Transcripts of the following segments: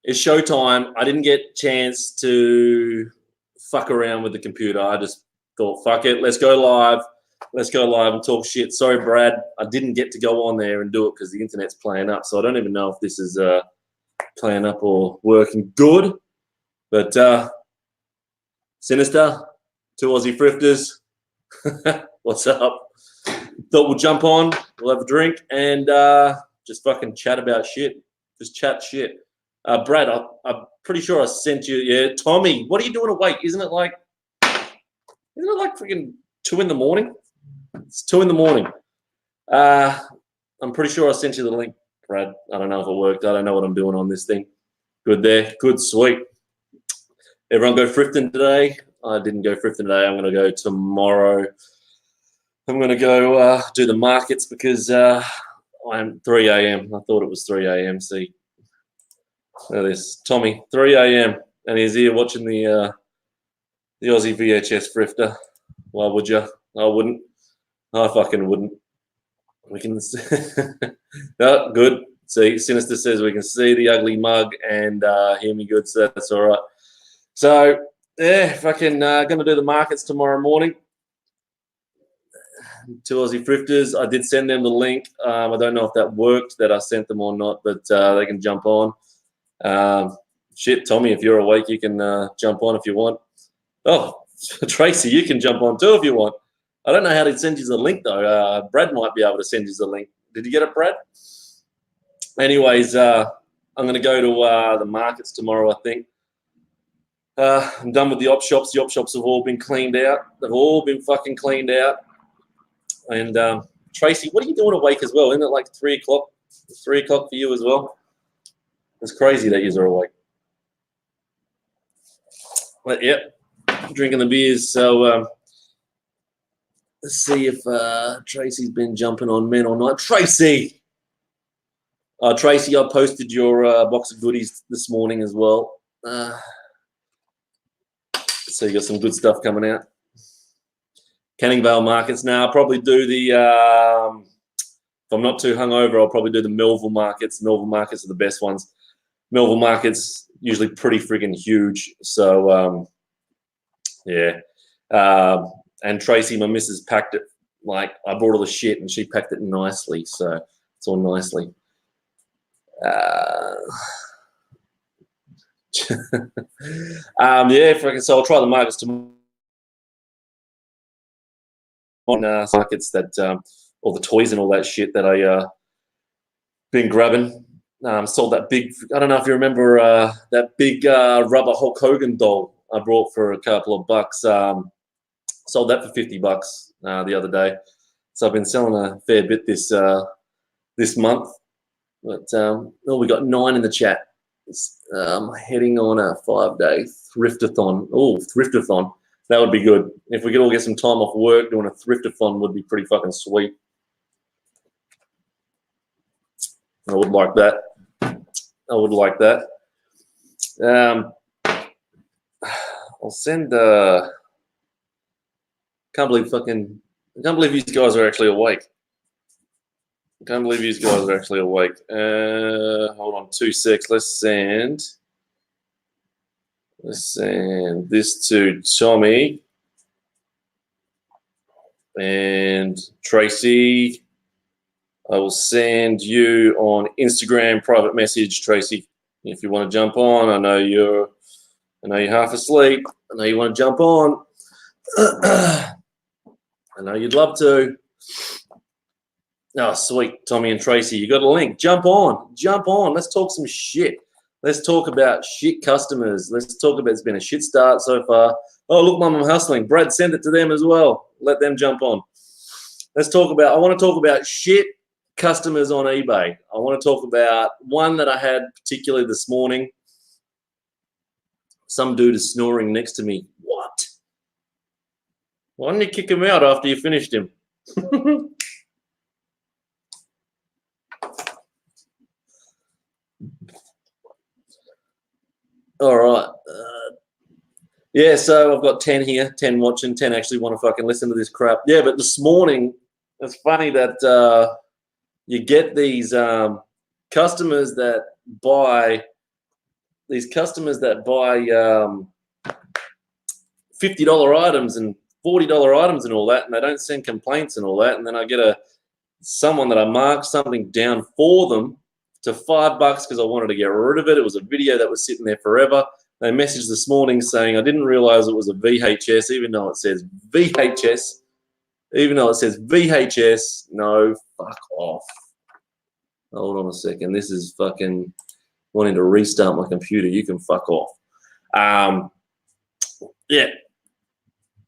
it's showtime. I didn't get a chance to fuck around with the computer. I just thought, fuck it, let's go live. Let's go live and talk shit. Sorry, Brad, I didn't get to go on there and do it because the internet's playing up. So I don't even know if this is playing up or working good. But Sinister, 2 Aussie Thrifters, what's up? Thought we'll jump on, we'll have a drink, and just fucking chat about shit. Just chat shit. Brad, I'm pretty sure I sent you. Yeah, Tommy, what are you doing awake? Isn't it like freaking 2 in the morning? It's 2 in the morning. I'm pretty sure I sent you the link, Brad. I don't know if it worked. I don't know what I'm doing on this thing. Good there. Good, sweet. Everyone go thrifting today? I didn't go thrifting today. I'm going to go tomorrow. I'm going to go do the markets because I'm 3 a.m. I thought it was 3 a.m. See, look at this. Tommy, 3 a.m. and he's here watching the Aussie VHS thrifter. Why would you? I wouldn't. I fucking wouldn't. We can oh, good. See, Sinister says we can see the ugly mug and hear me good, so that's all right. So, yeah, fucking gonna do the markets tomorrow morning. 2 Aussie Thrifters. I did send them the link. I don't know if that worked, that I sent them or not, but they can jump on. Shit, Tommy, if you're awake, you can jump on if you want. Oh, Tracy, you can jump on too if you want. I don't know how to send you the link though. Brad might be able to send you the link. Did you get it, Brad? Anyways, I'm going to go to the markets tomorrow, I think. I'm done with the op shops. The op shops have all been cleaned out. They've all been fucking cleaned out. And Tracy, what are you doing awake as well? Isn't it like 3 o'clock? 3 o'clock for you as well? It's crazy that you're awake. But yep, drinking the beers. So let's see if Tracy's been jumping on men or not. Tracy! Tracy, I posted your box of goodies this morning as well. So you got some good stuff coming out. Canning Vale markets. Now, I'll probably do the, if I'm not too hungover, I'll probably do the Melville markets. Melville markets are the best ones. Melville markets usually pretty friggin' huge. So, yeah. And Tracy, my missus, packed it. Like, I brought all the shit and she packed it nicely. So, it's all nicely. Yeah, so I'll try the markets tomorrow. Markets that all the toys and all that shit that I been grabbing. Sold that big. I don't know if you remember that big rubber Hulk Hogan doll I brought for a couple of bucks. Sold that for $50 the other day. So I've been selling a fair bit this month. But oh, we got 9 in the chat. I'm heading on a 5-day thriftathon. Oh, thriftathon. That would be good. If we could all get some time off work, doing a thriftathon would be pretty fucking sweet. I would like that. I would like that. I'll send. Can't believe you guys are actually awake. I can't believe you guys are actually awake. Hold on 2 secs. Let's send this to Tommy and Tracy. I will send you on Instagram private message, Tracy, if you want to jump on. I know you're half asleep. I know you want to jump on. I know you'd love to. Oh, sweet, Tommy and Tracy, you got a link. Jump on. Let's talk some shit. Let's talk about shit customers. Let's talk about, it's been a shit start so far. Oh, look, Mum, I'm hustling. Brad, send it to them as well. Let them jump on. I want to talk about shit customers on eBay. I want to talk about one that I had particularly this morning. Some dude is snoring next to me. What? Why didn't you kick him out after you finished him? All right. Yeah, so I've got 10 here, 10 watching, 10 actually want to fucking listen to this crap. Yeah, but this morning, it's funny that you get these customers that buy these customers that buy $50 items and $40 items and all that, and they don't send complaints and all that, and then I get someone that I marked something down for them to $5 because I wanted to get rid of it. It was a video that was sitting there forever. They messaged this morning saying, I didn't realize it was a VHS, even though it says VHS. Even though it says VHS, no, fuck off. Hold on a second. This is fucking wanting to restart my computer. You can fuck off. Yeah.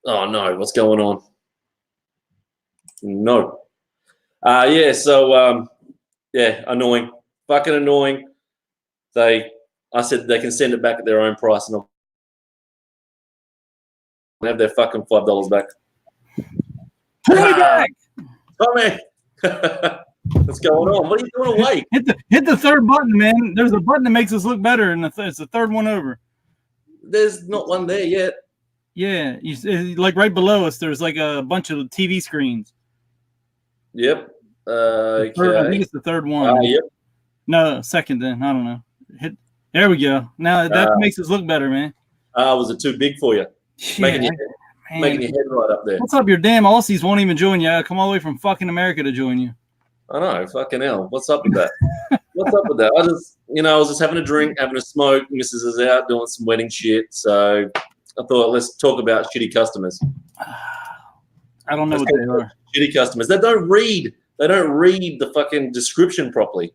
Oh, no. What's going on? No. Yeah, so, yeah, annoying. Fucking annoying. I said they can send it back at their own price and I'll have their fucking $5 back. Back. Tommy! What's going on? What are you doing awake? Hit the third button, man. There's a button that makes us look better, and it's the third one over. There's not one there yet. Yeah, like right below us, there's like a bunch of TV screens. Yep. Okay. I think it's the third one. Yep. No, second then. I don't know. There we go. Now that makes us look better, man. Was it too big for you? Making your head right up there. What's up? Your damn Aussies won't even join you. I come all the way from fucking America to join you. I know. Fucking hell. What's up with that? What's up with that? I was just having a drink, having a smoke. Mrs. is out doing some wedding shit. So I thought, let's talk about shitty customers. I don't know what they are. Shitty customers. They don't read. They don't read the fucking description properly.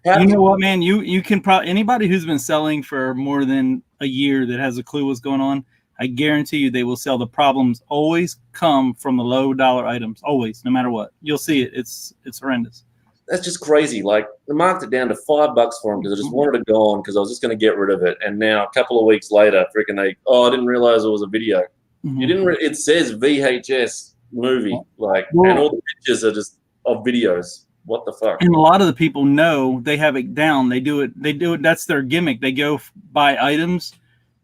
You know what, man? You can probably anybody who's been selling for more than a year that has a clue what's going on. I guarantee you they will sell. The problems always come from the low dollar items. Always, no matter what. You'll see it. It's horrendous. That's just crazy. Like, they marked it down to $5 for them because I just wanted it gone because I was just going to get rid of it. And now a couple of weeks later, freaking I didn't realize it was a video. Mm-hmm. You didn't. It says VHS movie, and all the pictures are just of videos. What the fuck? And a lot of the people know they have it down. They do it. That's their gimmick. They go buy items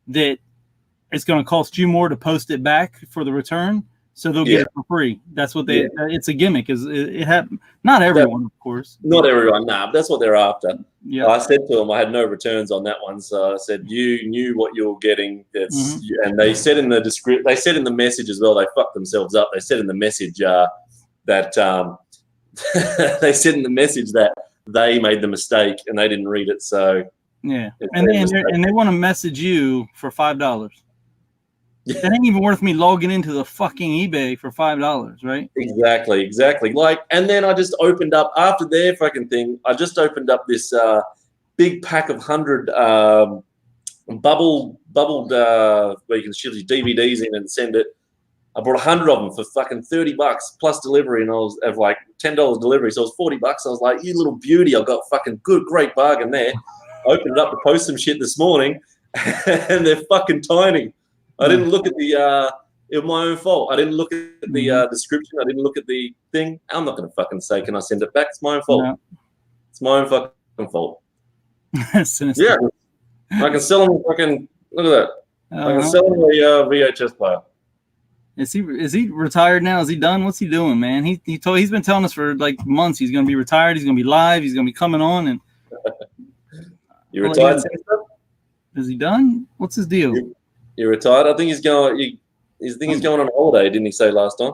that it's going to cost you more to post it back for the return, so they'll get it for free. That's what they. It's a gimmick. It happened? Not everyone, of course. Not everyone. Nah, but that's what they're after. Yeah. I said to them, I had no returns on that one, so I said, you knew what you were getting. And they said in the they said in the message as well. They fucked themselves up. They said in the message that. They said in the message that they made the mistake and they didn't read it. So yeah, and they want to message you for $5. That ain't even worth me logging into the fucking eBay for $5, right? Exactly. Like, and then I just opened up after their fucking thing. I just opened up this big pack of 100 bubbled where you can ship your DVDs in and send it. I bought 100 of them for fucking $30 plus delivery, and I was at like $10 delivery, so it was $40. I was like, you little beauty, I got fucking great bargain there. I opened it up to post some shit this morning, and they're fucking tiny. I didn't look at the. It was my own fault. I didn't look at the description. I didn't look at the thing. I'm not gonna fucking say, can I send it back? It's my own fault. No. It's my own fucking fault. Yeah, I can sell them. Fucking look at that. I can sell them a VHS player. Is he retired now? Is he done? What's he doing, man? He's been telling us for like months he's gonna be retired. He's gonna be live. He's gonna be coming on. And you retired? Is he done? What's his deal? You retired? I think he's going. He's going on a holiday. Didn't he say last time?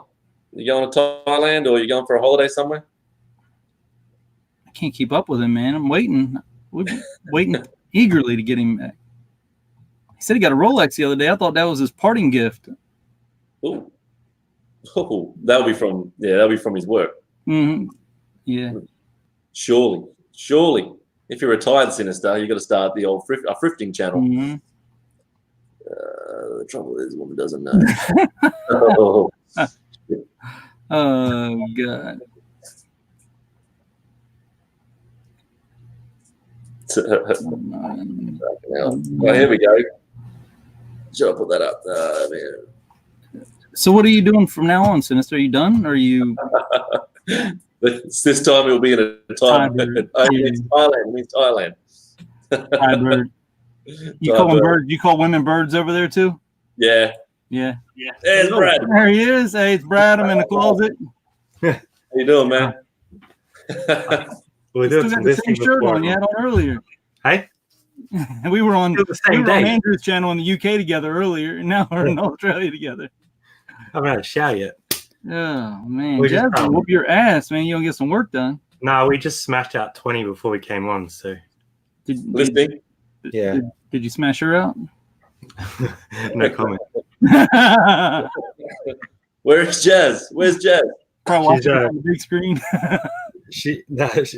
You going to Thailand or you going for a holiday somewhere? I can't keep up with him, man. I'm waiting. We're waiting eagerly to get him back. He said he got a Rolex the other day. I thought that was his parting gift. Oh, that'll be from his work. Mm-hmm. Yeah. Surely. If you're retired, Sinister, you got to start the old thrifting channel. Mm-hmm. The trouble is, woman doesn't know. Oh God. Well, here we go. Should I put that up? Man. So what are you doing from now on, Sinister? Are you done? Or are you? This time it'll be in a time. It's Thailand. Hi, bird. You call them birds? You call women birds over there too? Yeah. Yeah. There's Brad. There he is. Hey, it's Brad. I'm in the closet. How you doing, man? We still got the same shirt on you had on earlier. Hey? We were on The same day. Andrew's channel in the UK together earlier, and now we're in Australia together. I haven't had a shower yet. Oh man, We just Jasmine, whoop your ass, man! You don't get some work done. No, we just smashed out 20 before we came on. So Did you smash her out? no comment. Where's Jazz? Where's Jazz? Probably watching it on the big screen.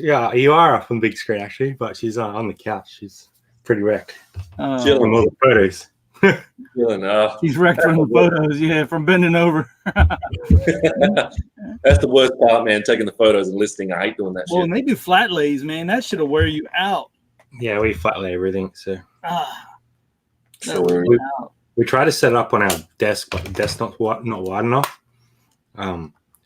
Yeah, you are up on the big screen actually, but she's on the couch. She's pretty wrecked from all the photos. He's wrecked from the photos, yeah, from bending over. That's the worst part, man, taking the photos and listing. I hate doing that shit. Well, and they do flat lays, man. That should have wear you out. Yeah, we flat lay everything. So we try to set it up on our desk, but the desk's not wide enough.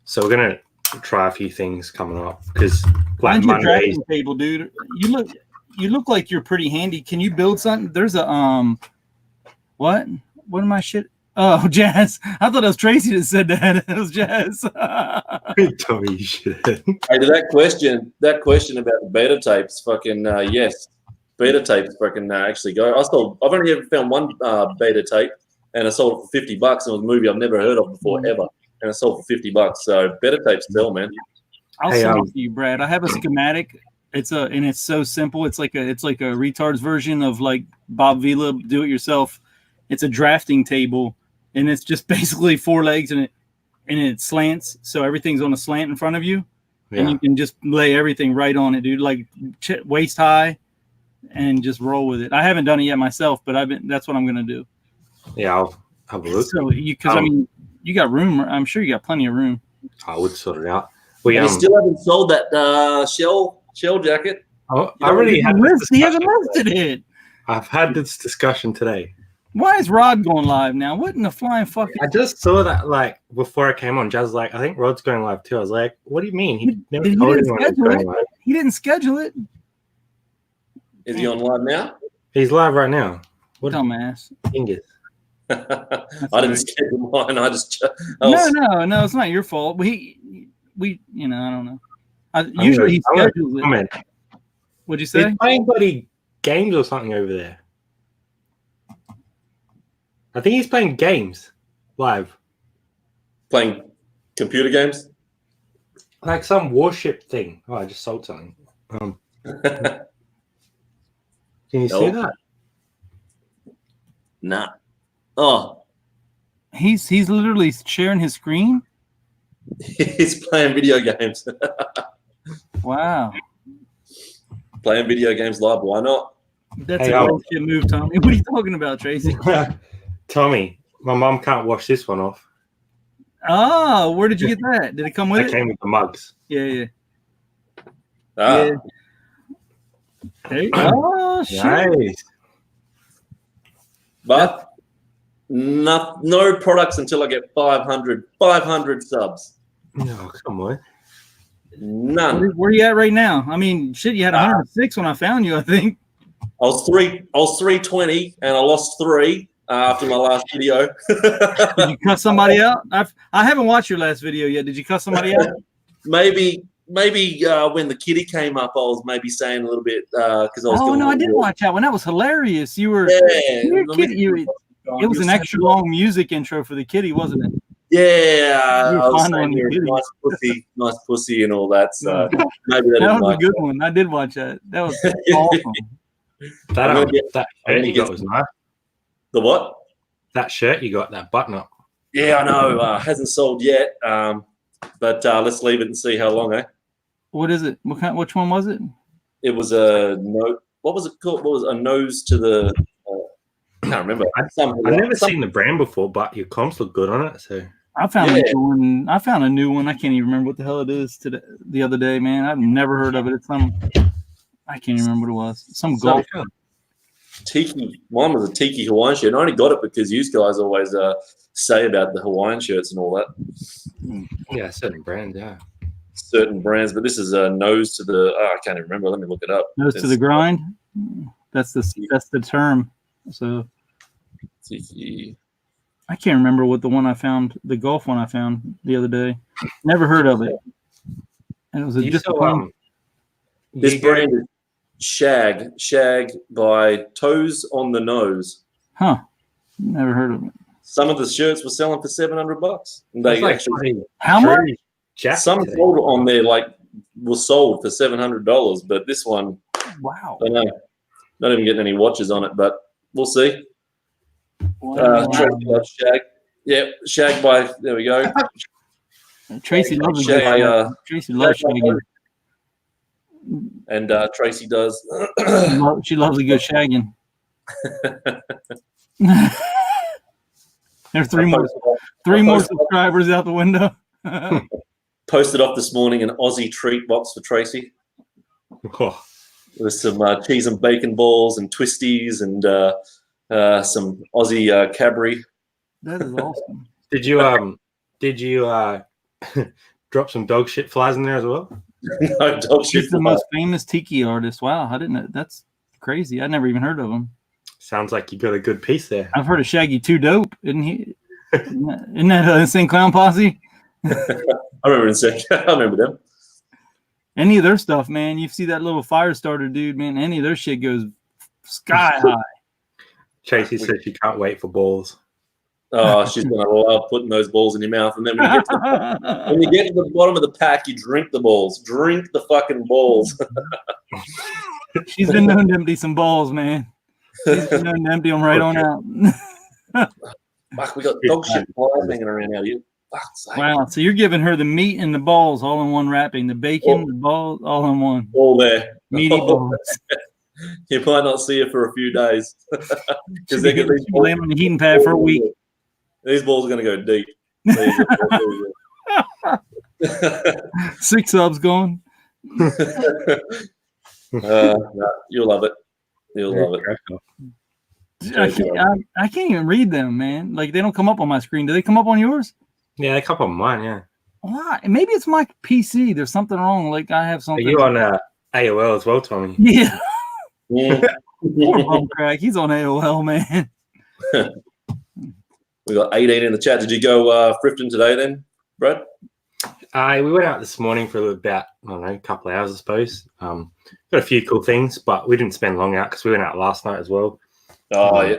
So we're gonna try a few things coming up because like Mondays. Table, dude. You look like you're pretty handy. Can you build something? There's a what? What am I shit? Oh, Jazz. I thought it was Tracy that said that. It was Jazz. Tell me you should. Hey, to that question about the beta tapes, fucking yes. Beta tapes fucking actually go. I've only ever found one beta tape, and I sold it for $50. And it was a movie I've never heard of before ever, and I sold for $50. So beta tapes sell, man. I'll send it to you, Brad. I have a schematic. It's so simple. It's like a retard's version of like Bob Vila do it yourself. It's a drafting table, and it's just basically 4 legs and it slants, so everything's on a slant in front of you, and you can just lay everything right on it, dude. Like waist high. And just roll with it. I haven't done it yet myself, but that's what I'm gonna do. Yeah, I'll have a look. So you got room. I'm sure you got plenty of room. I would sort it out. You still haven't sold that shell jacket. Oh, I already have. He hasn't listed it. I've had this discussion today. Why is Rod going live now? What in the flying fucking? I just saw that like before I came on. Jazz was like, I think Rod's going live too. I was like, what do you mean? He never told anyone he was going live. He didn't schedule it. Is he on live now? He's live right now. What dumbass? Fingers. I didn't schedule mine. No, it's not your fault. We I don't know. Usually he schedules it. What'd you say? He's playing bloody games or something over there. I think he's playing games live. Playing computer games? Like some warship thing. Oh, I just sold something. Can you see that? Nah. Oh. He's literally sharing his screen? He's playing video games. Wow. Playing video games live, why not? That's a bullshit move, Tommy. What are you talking about, Tracy? Tommy, my mom can't wash this one off. Oh, where did you get that? Did it come with it? It came with the mugs. Yeah. Ah. Yeah. Hey. Oh, shit. Nice. But no products until I get 500 subs. No, come on. None. Where are you at right now? I mean, shit, you had 106 when I found you, I think. I was 320 and I lost 3 after my last video. Did you cut somebody out? I haven't watched your last video yet. Did you cut somebody out? Maybe when the kitty came up, I was maybe saying a little bit because I was. Oh no, I did watch that one. That was hilarious. You were. It was an extra long music intro for the kitty, wasn't it? Yeah, I was saying you're nice pussy, and all that. So maybe that was a good one. I did watch that. That was awesome. That shirt you got was nice. The what? That shirt you got, that button up. Yeah, I know. Hasn't sold yet. But let's leave it and see how long, eh? What is it? Which one was it? It was a no. What was it called? What was a nose to the? I can't remember. I've never seen the brand before, but your comps look good on it. So I found a new one. I found a new one. I can't even remember what the hell it is the other day, man. I've never heard of it. It's some. I can't even remember what it was. Some golf. Tiki. Mine was a tiki Hawaiian shirt. I only got it because you guys always say about the Hawaiian shirts and all that. Yeah, certain brands, yeah. Certain brands, but this is a nose to the. I can't even remember. Let me look it up. Nose to the grind. That's the term. So. Tiki. I can't remember what the one I found, the golf one I found the other day. Never heard of it. And it was a this brand is Shag by Toes on the Nose. Huh? Never heard of it. Some of the shirts were selling for $700. And That's they like actually How much? some sold on there was sold for $700, but this one, Wow. I don't know. Not even getting any watches on it, but we'll see. Wow. Tracy loves Shag. Yeah, Shag by, there we go. Tracy loves a Shag, good Tracy loves shagging. And Tracy does. She loves a good shagging. There's three more subscribers out the window. Posted off this morning an Aussie treat box for Tracy. Oh. With some cheese and bacon balls and twisties and some Aussie Cadbury. That is awesome. Did you drop some dog shit flies in there as well? No, dog shit. He's the most famous tiki artist. Wow, I didn't know. That's crazy. I never even heard of him. Sounds like you got a good piece there. I've heard of Shaggy Too Dope, isn't he? Isn't that Insane Clown Posse? I remember them. Any of their stuff, man. You see that little fire starter dude, man. Any of their shit goes sky high. Tracy said she can't wait for balls. Oh, she's gonna love putting those balls in your mouth, and then when you get to the bottom of the pack, you drink the balls. Drink the fucking balls. She's been known to empty some balls, man. She's been known to empty them right on out. Fuck, we got dog shit flies hanging around out here. Fuck's sake. Wow, so you're giving her the meat and the balls all in one wrapping, the bacon, the balls, all in one. All there. Meaty balls. You might not see her for a few days. She'll be laying on the heating pad for a week. These balls are going to go deep. 6 subs going. No, you'll love it. You'll love it. I can't even read them, man. Like, they don't come up on my screen. Do they come up on yours? Yeah, a couple of mine, yeah. Why? Maybe it's my PC. There's something wrong. Like, I have something. Are you on AOL as well, Tommy? Yeah. Poor Bum Crack. He's on AOL, man. We got 18 in the chat. Did you go thrifting today then, Brad? We went out this morning for about, I don't know, a couple of hours, I suppose. Got a few cool things, but we didn't spend long out because we went out last night as well. Oh, yeah.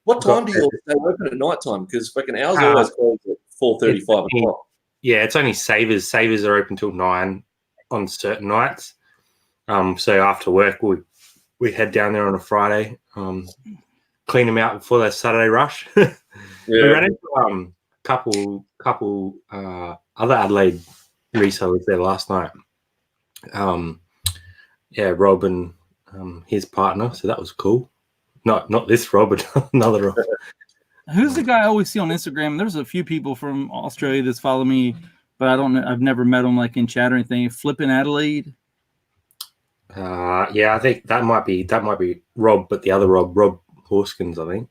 What time do you stay open at night time? Because fucking ours always close at 4:30, 5 o'clock. Yeah, it's only Savers. Savers are open till 9 on certain nights. So after work, we head down there on a Friday, clean them out before their Saturday rush. We ran into couple other Adelaide resellers there last night. Rob and his partner, so that was cool. Not this Rob, but another Rob. Who's the guy I always see on Instagram? There's a few people from Australia that follow me, but I don't know. I've never met them like in chat or anything. Flipping Adelaide. I think that might be Rob, but the other Rob Horskins, I think.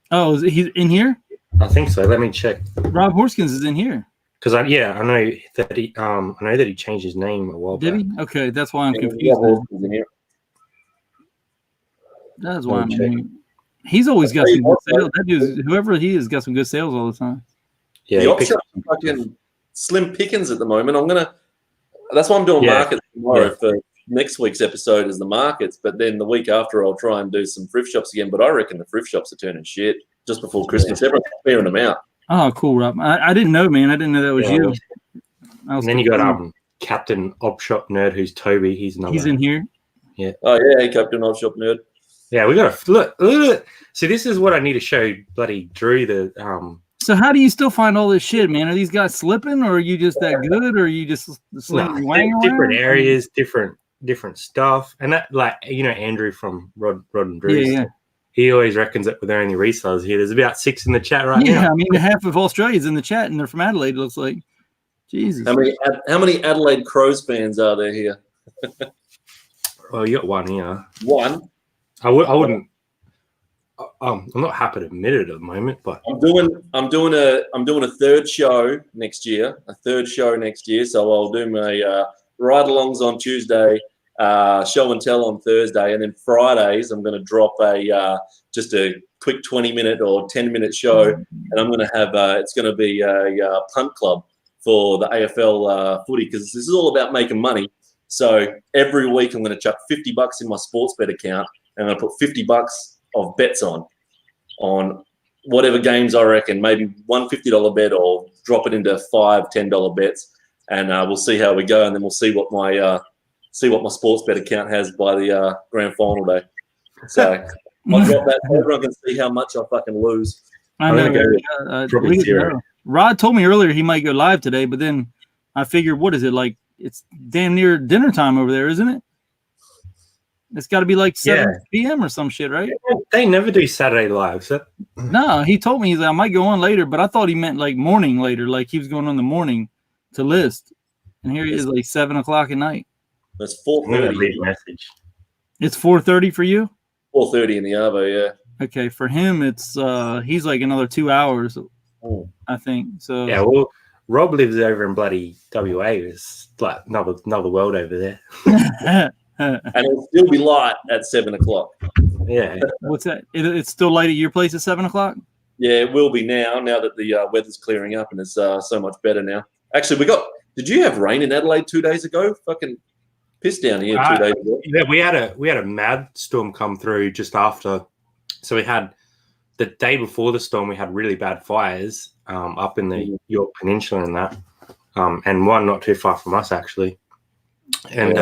Oh, is he in here? I think so. Let me check. Rob Horskins is in here. Because I know that he changed his name a while back. Did he? Okay, that's why I'm confused. That's why I'm confused. He's always got some good sales. That dude, whoever he is, got some good sales all the time. Yeah, the options are fucking slim pickings at the moment. That's why I'm doing markets tomorrow for next week's episode is the markets, but then the week after I'll try and do some thrift shops again. But I reckon the thrift shops are turning shit just before Christmas. Everyone's clearing them out. Oh, cool, Rob. I didn't know, man. I didn't know that was you. And then you got Captain Op Shop Nerd, who's Toby. He's in here. Yeah. Oh yeah, Captain Op Shop Nerd. Yeah, we got to look. See, this is what I need to show bloody Drew. So how do you still find all this shit, man? Are these guys slipping, or are you just that good, or are you just different areas, different stuff, and that, like, Andrew from Rod and Drew. Yeah. He always reckons that we're only resellers here. There's about 6 in the chat right now. Yeah, I mean, half of Australia's in the chat, and they're from Adelaide. It looks like. Jesus. How many Adelaide Crows fans are there here? Well, you got one here. One. I wouldn't. I'm not happy to admit it at the moment, but I'm doing a third show next year. So I'll do my ride-alongs on Tuesday, show and tell on Thursday, and then Fridays I'm going to drop just a quick 20-minute or 10-minute show, and I'm going to have it's going to be a punt club for the AFL footy, because this is all about making money. So every week I'm going to chuck $50 in my sports bet account, and I'm going to put $50 of bets on whatever games I reckon, maybe one $50 bet, or drop it into $5, $10 bets, and we'll see how we go, and then we'll see what my sports bet account has by the grand final day. So I'll drop that so everyone can see how much I fucking lose. I know. Probably zero. Rod told me earlier he might go live today, but then I figured, what is it like? It's damn near dinner time over there, isn't it? It's got to be like 7 p.m. or some shit, right? They never do Saturday lives. No, he told me he's like, I might go on later, but I thought he meant like morning later, like he was going on in the morning to list. And here he is, like 7 o'clock at night. That's 4:30. Message. It's 4:30 for you. 4:30 in the Arvo, yeah. Okay, for him, it's he's like another 2 hours, I think. So yeah, well, Rob lives over in bloody WA. It's like another world over there. And it'll still be light at 7 o'clock. Yeah. What's that? It's still light at your place at 7 o'clock? Yeah, it will be now that the weather's clearing up and it's so much better now. Actually, did you have rain in Adelaide 2 days ago? Fucking piss down here 2 days ago. Yeah, we had a mad storm come through just after. So we had the day before the storm, we had really bad fires up in the York Peninsula and that, and one not too far from us actually. And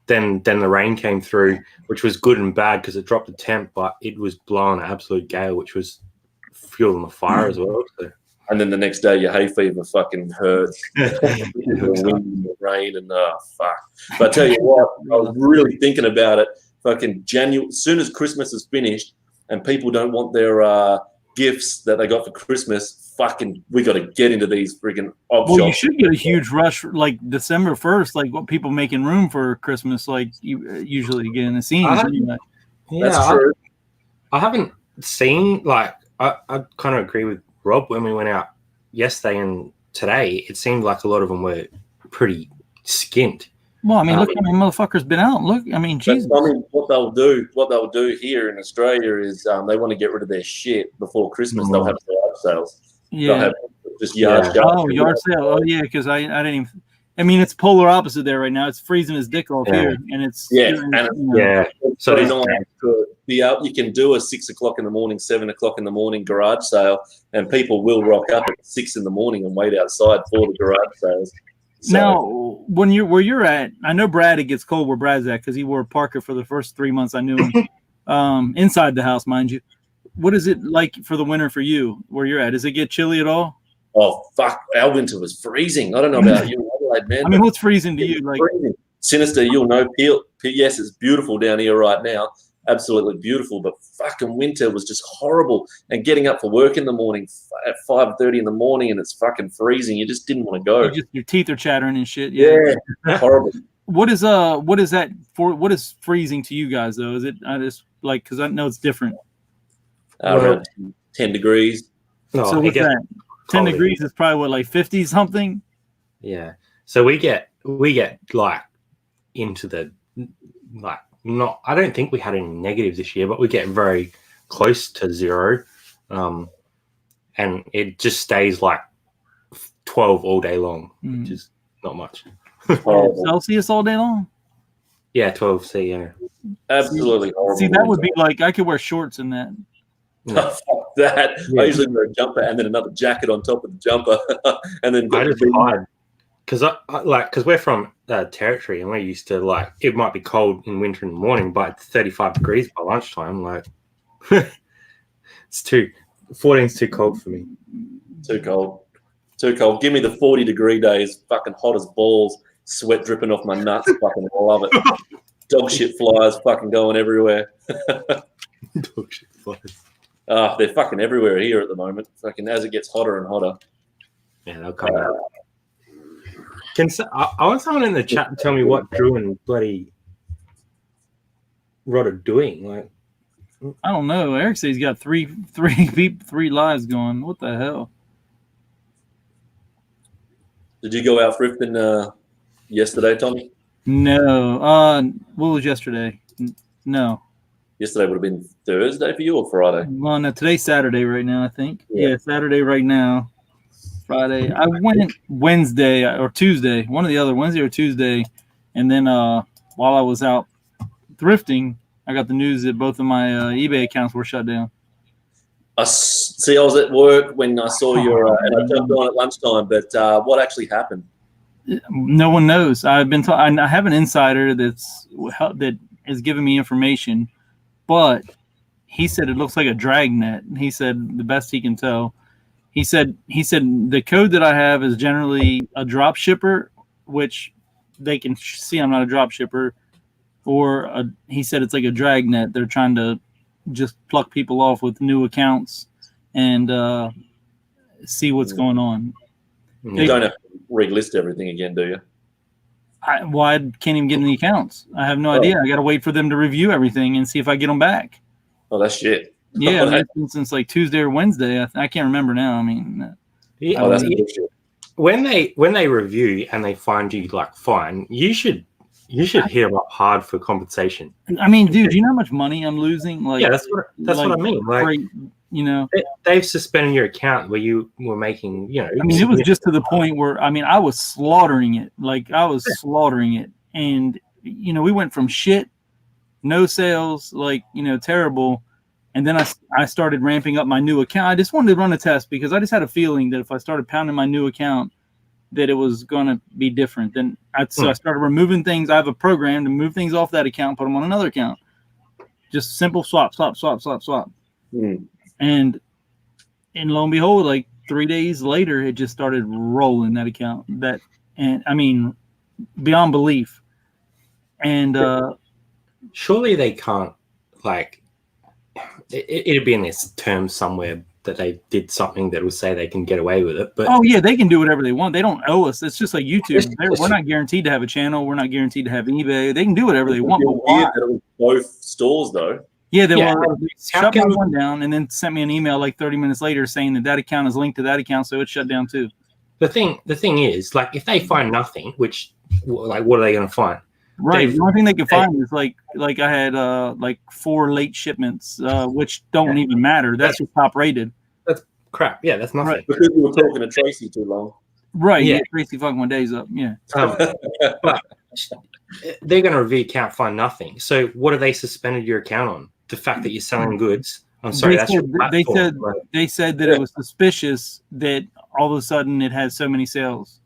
then the rain came through, which was good and bad because it dropped the temp, but it was blowing an absolute gale, which was fueling the fire as well. So. And then the next day, your hay fever fucking hurts. The wind and the rain and fuck. But I tell you what, I was really thinking about it. Fucking January, as soon as Christmas is finished and people don't want their gifts that they got for Christmas, fucking, we got to get into these freaking op shops. You should get a huge rush like December 1st, like what people making room for Christmas, like you usually get in the scenes. Anyway. Yeah, that's true. I haven't seen, like, I kind of agree with Rob when we went out yesterday and today. It seemed like a lot of them were pretty skint. Well, I mean, look how many motherfuckers been out. Look, I mean, Jesus. I mean, what they'll do here in Australia is they want to get rid of their shit before Christmas. They'll have yard sales. Yeah. They'll have just yard sales. Oh, yard sale. Oh, yeah, because I didn't even. I mean, it's polar opposite there right now. It's freezing his dick off here, and it's So to be out, you can do a 6 o'clock in the morning, 7 o'clock in the morning garage sale, and people will rock up at 6 in the morning and wait outside for the garage sales. So, now, where you're at, I know Brad, it gets cold where Brad's at because he wore a parka for the first 3 months I knew him, inside the house, mind you. What is it like for the winter for you, where you're at? Does it get chilly at all? Oh, fuck. Our winter was freezing. I don't know about you, Adelaide, man. I mean, what's freezing to you? Like Sinister, you'll know. Yes, it's beautiful down here right now. Absolutely beautiful. But fucking winter was just horrible. And getting up for work in the morning at 5:30 in the morning and it's fucking freezing. You just didn't want to go. Your teeth are chattering and shit. Yeah, horrible. What is that for? What is freezing to you guys though? Is it just like, because I know it's different. Around 10 degrees. No, so what's that? 10 degrees is probably what, like 50 something? Yeah. So we get like into the like not. I don't think we had any negatives this year, but we get very close to zero, and it just stays like 12 all day long, which is not much. Celsius all day long? Yeah, 12 C. Yeah. Absolutely horrible. See, that would be like I could wear shorts in that. No. Fuck that. Yeah. I usually wear a jumper and then another jacket on top of the jumper, and then I just hide because we're from territory and we're used to, like, it might be cold in winter in the morning, but it's 35 degrees by lunchtime. Like, it's 14's too cold for me. Too cold. Give me the 40-degree days, fucking hot as balls, sweat dripping off my nuts. Fucking love it. Dog shit flies fucking going everywhere. Dog shit flies. They're fucking everywhere here at the moment. Fucking as it gets hotter and hotter. Yeah, they'll come out. I want someone in the chat to tell me what Drew and bloody Rod are doing. Like, I don't know. Eric says he's got three lives going. What the hell? Did you go out thrifting yesterday, Tommy? No. What was yesterday? No. Yesterday would have been Thursday for you or Friday? Well, no, today's Saturday right now, I think. Yeah, Saturday right now. Friday. I went Wednesday or Tuesday, one or the other, Wednesday or Tuesday, And then while I was out thrifting, I got the news that both of my eBay accounts were shut down. I was at work when I saw your, and I jumped on at lunchtime. But what actually happened? No one knows. I've been I have an insider that is giving me information, but he said it looks like a dragnet. He said the best he can tell. He said the code that I have is generally a drop shipper, which they can see I'm not a drop shipper, or he said it's like a dragnet. They're trying to just pluck people off with new accounts and see what's going on. You don't have to relist everything again, do you? I can't even get any accounts. I have no idea. I got to wait for them to review everything and see if I get them back. Oh, that's shit. Yeah, that's been since like Tuesday or Wednesday. I can't remember now. I mean, that's bullshit. When they review and they find you like fine, you should hit them up hard for compensation. I mean, dude, you know how much money I'm losing? Like, yeah, that's what I mean. Like, you know, they've suspended your account where you were making, you know. I mean, it was just to the point where, I mean, I was slaughtering it. Like, I was slaughtering it. And, you know, we went from shit, no sales, like, you know, terrible. And then I started ramping up my new account. I just wanted to run a test because I just had a feeling that if I started pounding my new account, that it was going to be different. So I started removing things. I have a program to move things off that account, put them on another account. Just simple swap. And lo and behold, like 3 days later, it just started rolling that account. And I mean, beyond belief. And surely they can't, like, it'd be in this term somewhere that they did something that would say they can get away with it. But oh yeah, they can do whatever they want. They don't owe us. It's just like YouTube. We're not guaranteed to have a channel. We're not guaranteed to have eBay. They can do whatever they want. But why? That it was both stores though. Yeah, they shut my one down and then sent me an email like 30 minutes later saying that account is linked to that account, so it's shut down too. The thing is, like, if they find nothing, which, like, what are they going to find? Right. The only thing they can find is like I had like 4 late shipments, which don't even matter. That's just top rated. That's crap. Yeah, that's nothing. Right. Because we were talking to Tracy too long. Right. Yeah. Tracy fucking my days up. Yeah. But they're going to review account, find nothing. So what have they suspended your account on? The fact that you're selling goods. I'm sorry. They said that it was suspicious that all of a sudden it has so many sales.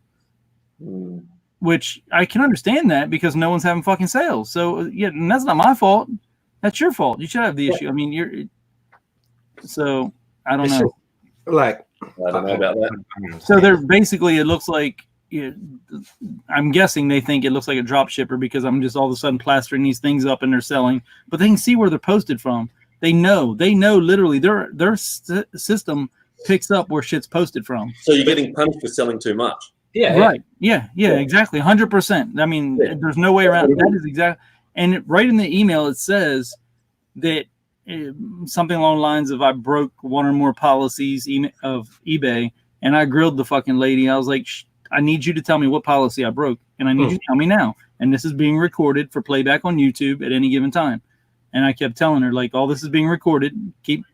Which I can understand that because no one's having fucking sales. So yeah, and that's not my fault. That's your fault. You should have the issue. I mean, so I don't know. Like, I don't know about that. So they're basically, it looks like, I'm guessing they think it looks like a drop shipper because I'm just all of a sudden plastering these things up and they're selling, but they can see where they're posted from. They know literally their system picks up where shit's posted from. So you're getting punished for selling too much. Yeah. Right. Yeah. Exactly. 100%. I mean, there's no way around it. That is exactly. And right in the email, it says that something along the lines of I broke one or more policies of eBay, and I grilled the fucking lady. I was like, I need you to tell me what policy I broke, and I need you to tell me now. And this is being recorded for playback on YouTube at any given time. And I kept telling her, like, all this is being recorded. Keep.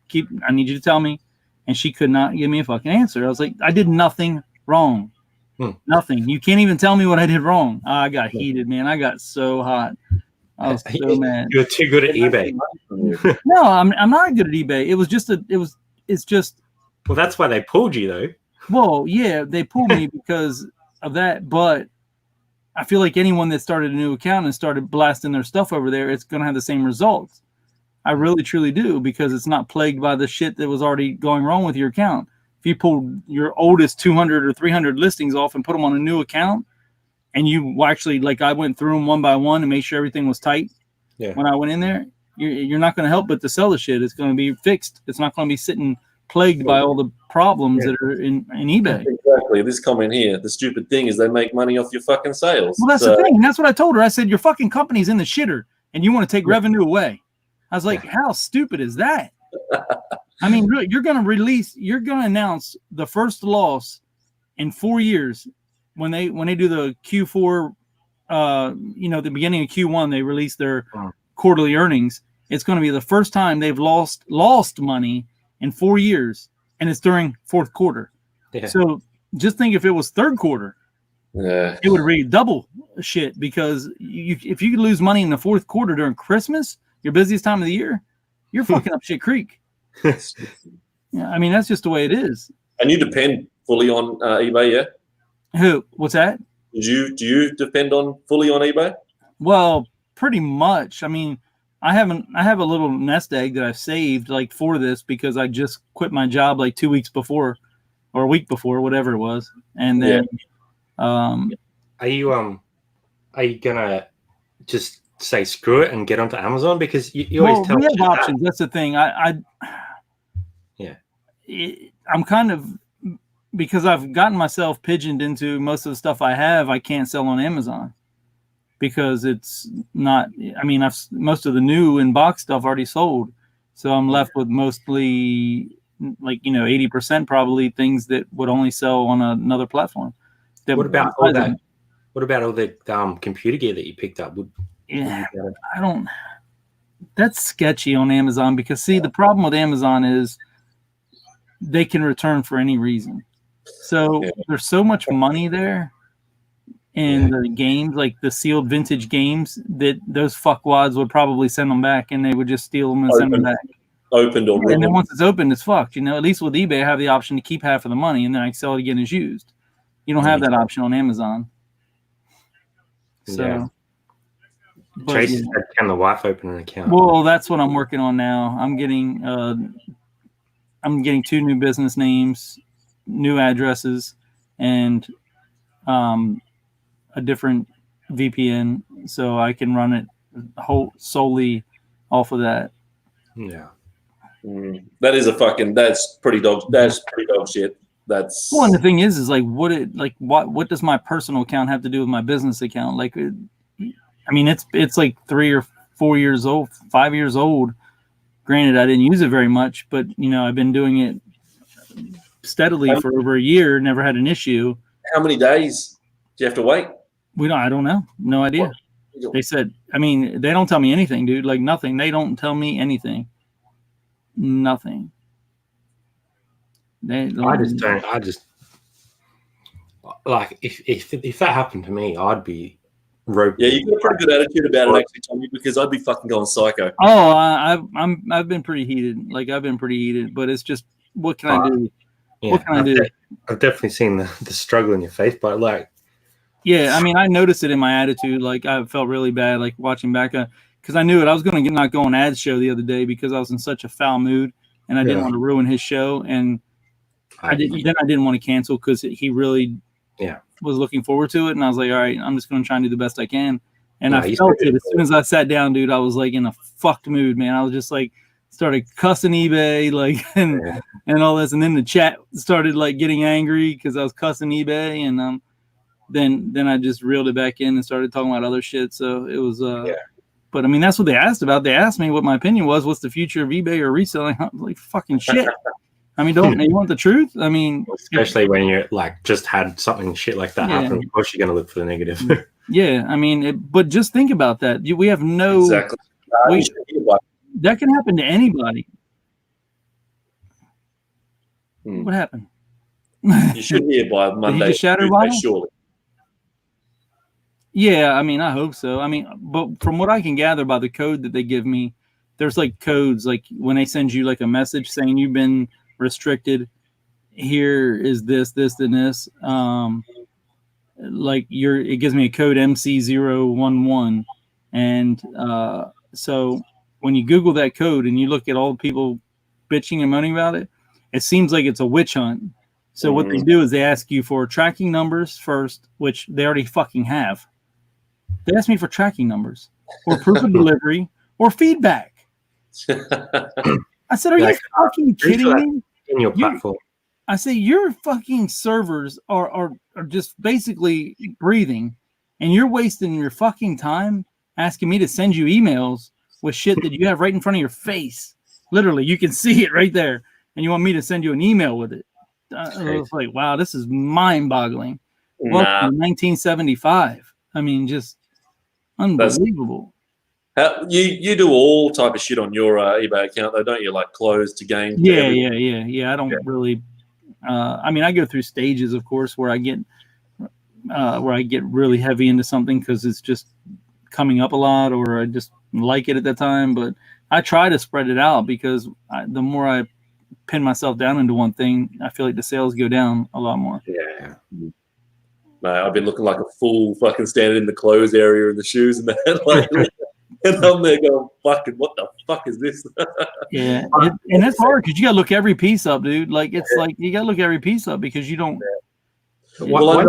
I need you to tell me. And she could not give me a fucking answer. I was like, I did nothing wrong. Nothing. You can't even tell me what I did wrong. I got heated, man. I got so hot. I was so mad. You're too good at eBay. No, I'm not good at eBay. It's just. Well, that's why they pulled you, though. Well, yeah, they pulled me because of that. But I feel like anyone that started a new account and started blasting their stuff over there, it's going to have the same results. I really, truly do, because it's not plagued by the shit that was already going wrong with your account. If you pulled your oldest 200 or 300 listings off and put them on a new account, and you actually, like, I went through them one by one and made sure everything was tight. Yeah. When I went in there, you're not going to help but to sell the shit. It's going to be fixed. It's not going to be sitting plagued by all the problems that are in eBay. Exactly. This comment here, the stupid thing is they make money off your fucking sales. Well, that's the thing. And that's what I told her. I said, your fucking company's in the shitter and you want to take revenue away. I was like, how stupid is that? I mean, really, you're going to announce the first loss in 4 years when they do the Q4, the beginning of Q1, they release their quarterly earnings. It's going to be the first time they've lost money in 4 years, and it's during fourth quarter. Yeah. So just think if it was third quarter, Yeah. it would read double shit because if you lose money in the fourth quarter during Christmas, your busiest time of the year, you're fucking up shit creek. Yeah, I mean, that's just the way it is. And you depend fully on eBay, yeah? Who? What's that? Do you depend fully on eBay? Well, pretty much. I mean, I have a little nest egg that I've saved like for this because I just quit my job like 2 weeks before or a week before, whatever it was. And then are you gonna just say screw it and get onto Amazon? Because you always tell we me have options. That's the thing. I'm kind of, because I've gotten myself pigeoned into most of the stuff I have, I can't sell on Amazon because it's not, I mean, most of the new in box stuff already sold. So I'm left with mostly like, 80% probably things that would only sell on another platform. What about all that? What about all the computer gear that you picked up? I don't, that's sketchy on Amazon because see, the problem with Amazon is they can return for any reason. So there's so much money there in the games, like the sealed vintage games, that those fuckwads would probably send them back and they would just steal them and send them back. Opened or and then once it's opened, it's fucked. At least with eBay, I have the option to keep half of the money and then I sell it again as used. You don't have that option on Amazon. So, Tracy said, can the wife open an account? Well, that's what I'm working on now. I'm getting 2 new business names, new addresses, and a different VPN, so I can run it solely off of that. Yeah, that's pretty dog shit. That's and the thing is like what does my personal account have to do with my business account? Like, I mean, it's like 3 or 4 years old, 5 years old. Granted, I didn't use it very much, but I've been doing it steadily for over a year. Never had an issue. How many days do you have to wait? I don't know. No idea. They said, I mean, they don't tell me anything, dude. Like nothing. They don't tell me anything. Nothing. I just like if that happened to me, I'd be roped. Yeah, you've got a pretty good attitude about it, actually, Tommy, because I'd be fucking going psycho. Oh, I've been pretty heated. Like I've been pretty heated, but it's just what can I do? Yeah, what can I do? I've definitely seen the struggle in your face, but like, yeah, I mean, I noticed it in my attitude. Like I felt really bad, like watching back, because I knew it. I was going to not go on Ad's show the other day because I was in such a foul mood and I didn't want to ruin his show, and I didn't want to cancel because he really was looking forward to it, and I was like, all right, I'm just going to try and do the best I can. And I felt it as soon as I sat down, dude. I was like in a fucked mood, man. I was just like started cussing eBay, like and all this, and then the chat started like getting angry because I was cussing eBay, and then I just reeled it back in and started talking about other shit. So it was but I mean, that's what they asked about. They asked me what my opinion was. What's the future of eBay or reselling? I'm like, fucking shit. I mean, you want the truth? I mean, especially when you're like just had something shit like that happen, of course you're going to look for the negative. Yeah, I mean, but just think about that. We have no exactly. That can happen to anybody. What happened? You should hear by Monday. Did you shatter bottle? Surely. Yeah, I mean, I hope so. I mean, but from what I can gather by the code that they give me, there's like codes, like when they send you like a message saying you've been restricted, here is this, and this. Like it gives me a code MC011, and so when you Google that code and you look at all the people bitching and moaning about it, it seems like it's a witch hunt. So what they do is they ask you for tracking numbers first, which they already fucking have. They asked me for tracking numbers or proof of delivery or feedback. I said, are you fucking kidding me? In your platform. I say, your fucking servers are just basically breathing, and you're wasting your fucking time asking me to send you emails with shit that you have right in front of your face. Literally, you can see it right there, and you want me to send you an email with it. I was like, wow, this is mind-boggling. Welcome to 1975. I mean, just unbelievable. You do all type of shit on your eBay account, though, don't you? Like clothes to games. Yeah. I don't really. I mean, I go through stages, of course, where I get where I get really heavy into something because it's just coming up a lot, or I just like it at that time. But I try to spread it out because the more I pin myself down into one thing, I feel like the sales go down a lot more. Yeah. I've been looking like a fool fucking standing in the clothes area and the shoes and that. Like, and I'm there going, fucking, what the fuck is this? Yeah, and it's hard because you gotta look every piece up, dude. Like it's like you gotta look every piece up because you don't. Well,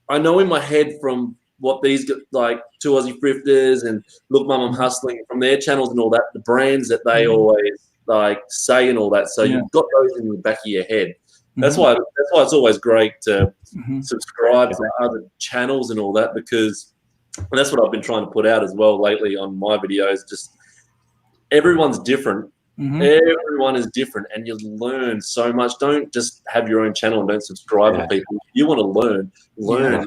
I know in my head from what these like Two Aussie Thrifters and Look Mum I'm Hustling from their channels and all that, the brands that they always like say and all that. So you've got those in the back of your head. That's why it's always great to subscribe to other channels and all that, because that's what I've been trying to put out as well lately on my videos. Just everyone's different. Everyone is different, and you learn so much. Don't just have your own channel and don't subscribe to people. You want to learn. Like,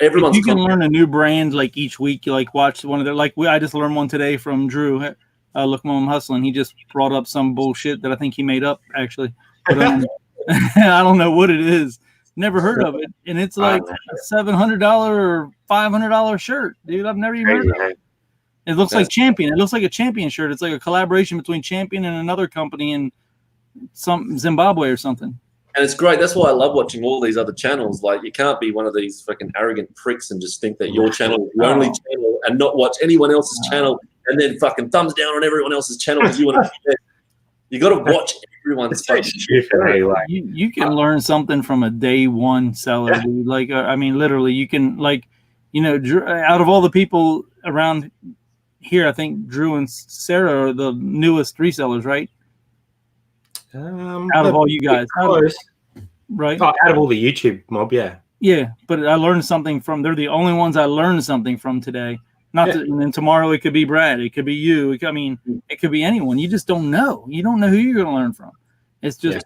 everyone's. If you can learn a new brand like each week. You like watch one of their I just learned one today from Drew. Look, Mom, I'm Hustling. He just brought up some bullshit that I think he made up actually. But, I don't know what it is. Never heard of it, and it's like a $700 or $500 shirt, dude. I've never even heard of it. It looks like Champion. It looks like a Champion shirt. It's like a collaboration between Champion and another company in some Zimbabwe or something. And it's great. That's why I love watching all these other channels. Like, you can't be one of these fucking arrogant pricks and just think that your channel is the only channel and not watch anyone else's channel and then fucking thumbs down on everyone else's channel because you want to. You got to watch everyone's fucking shit. You can learn something from a day one seller, dude. Like, I mean, literally, you can, like, you know, out of all the people around here, I think Drew and Sarah are the newest resellers, right? Out of all you guys, right? Oh, out of all the YouTube mob, yeah. Yeah, but I learned something from. They're the only ones I learned something from today. And then tomorrow it could be Brad, it could be you. It could be anyone. You just don't know. You don't know who you're going to learn from. It's just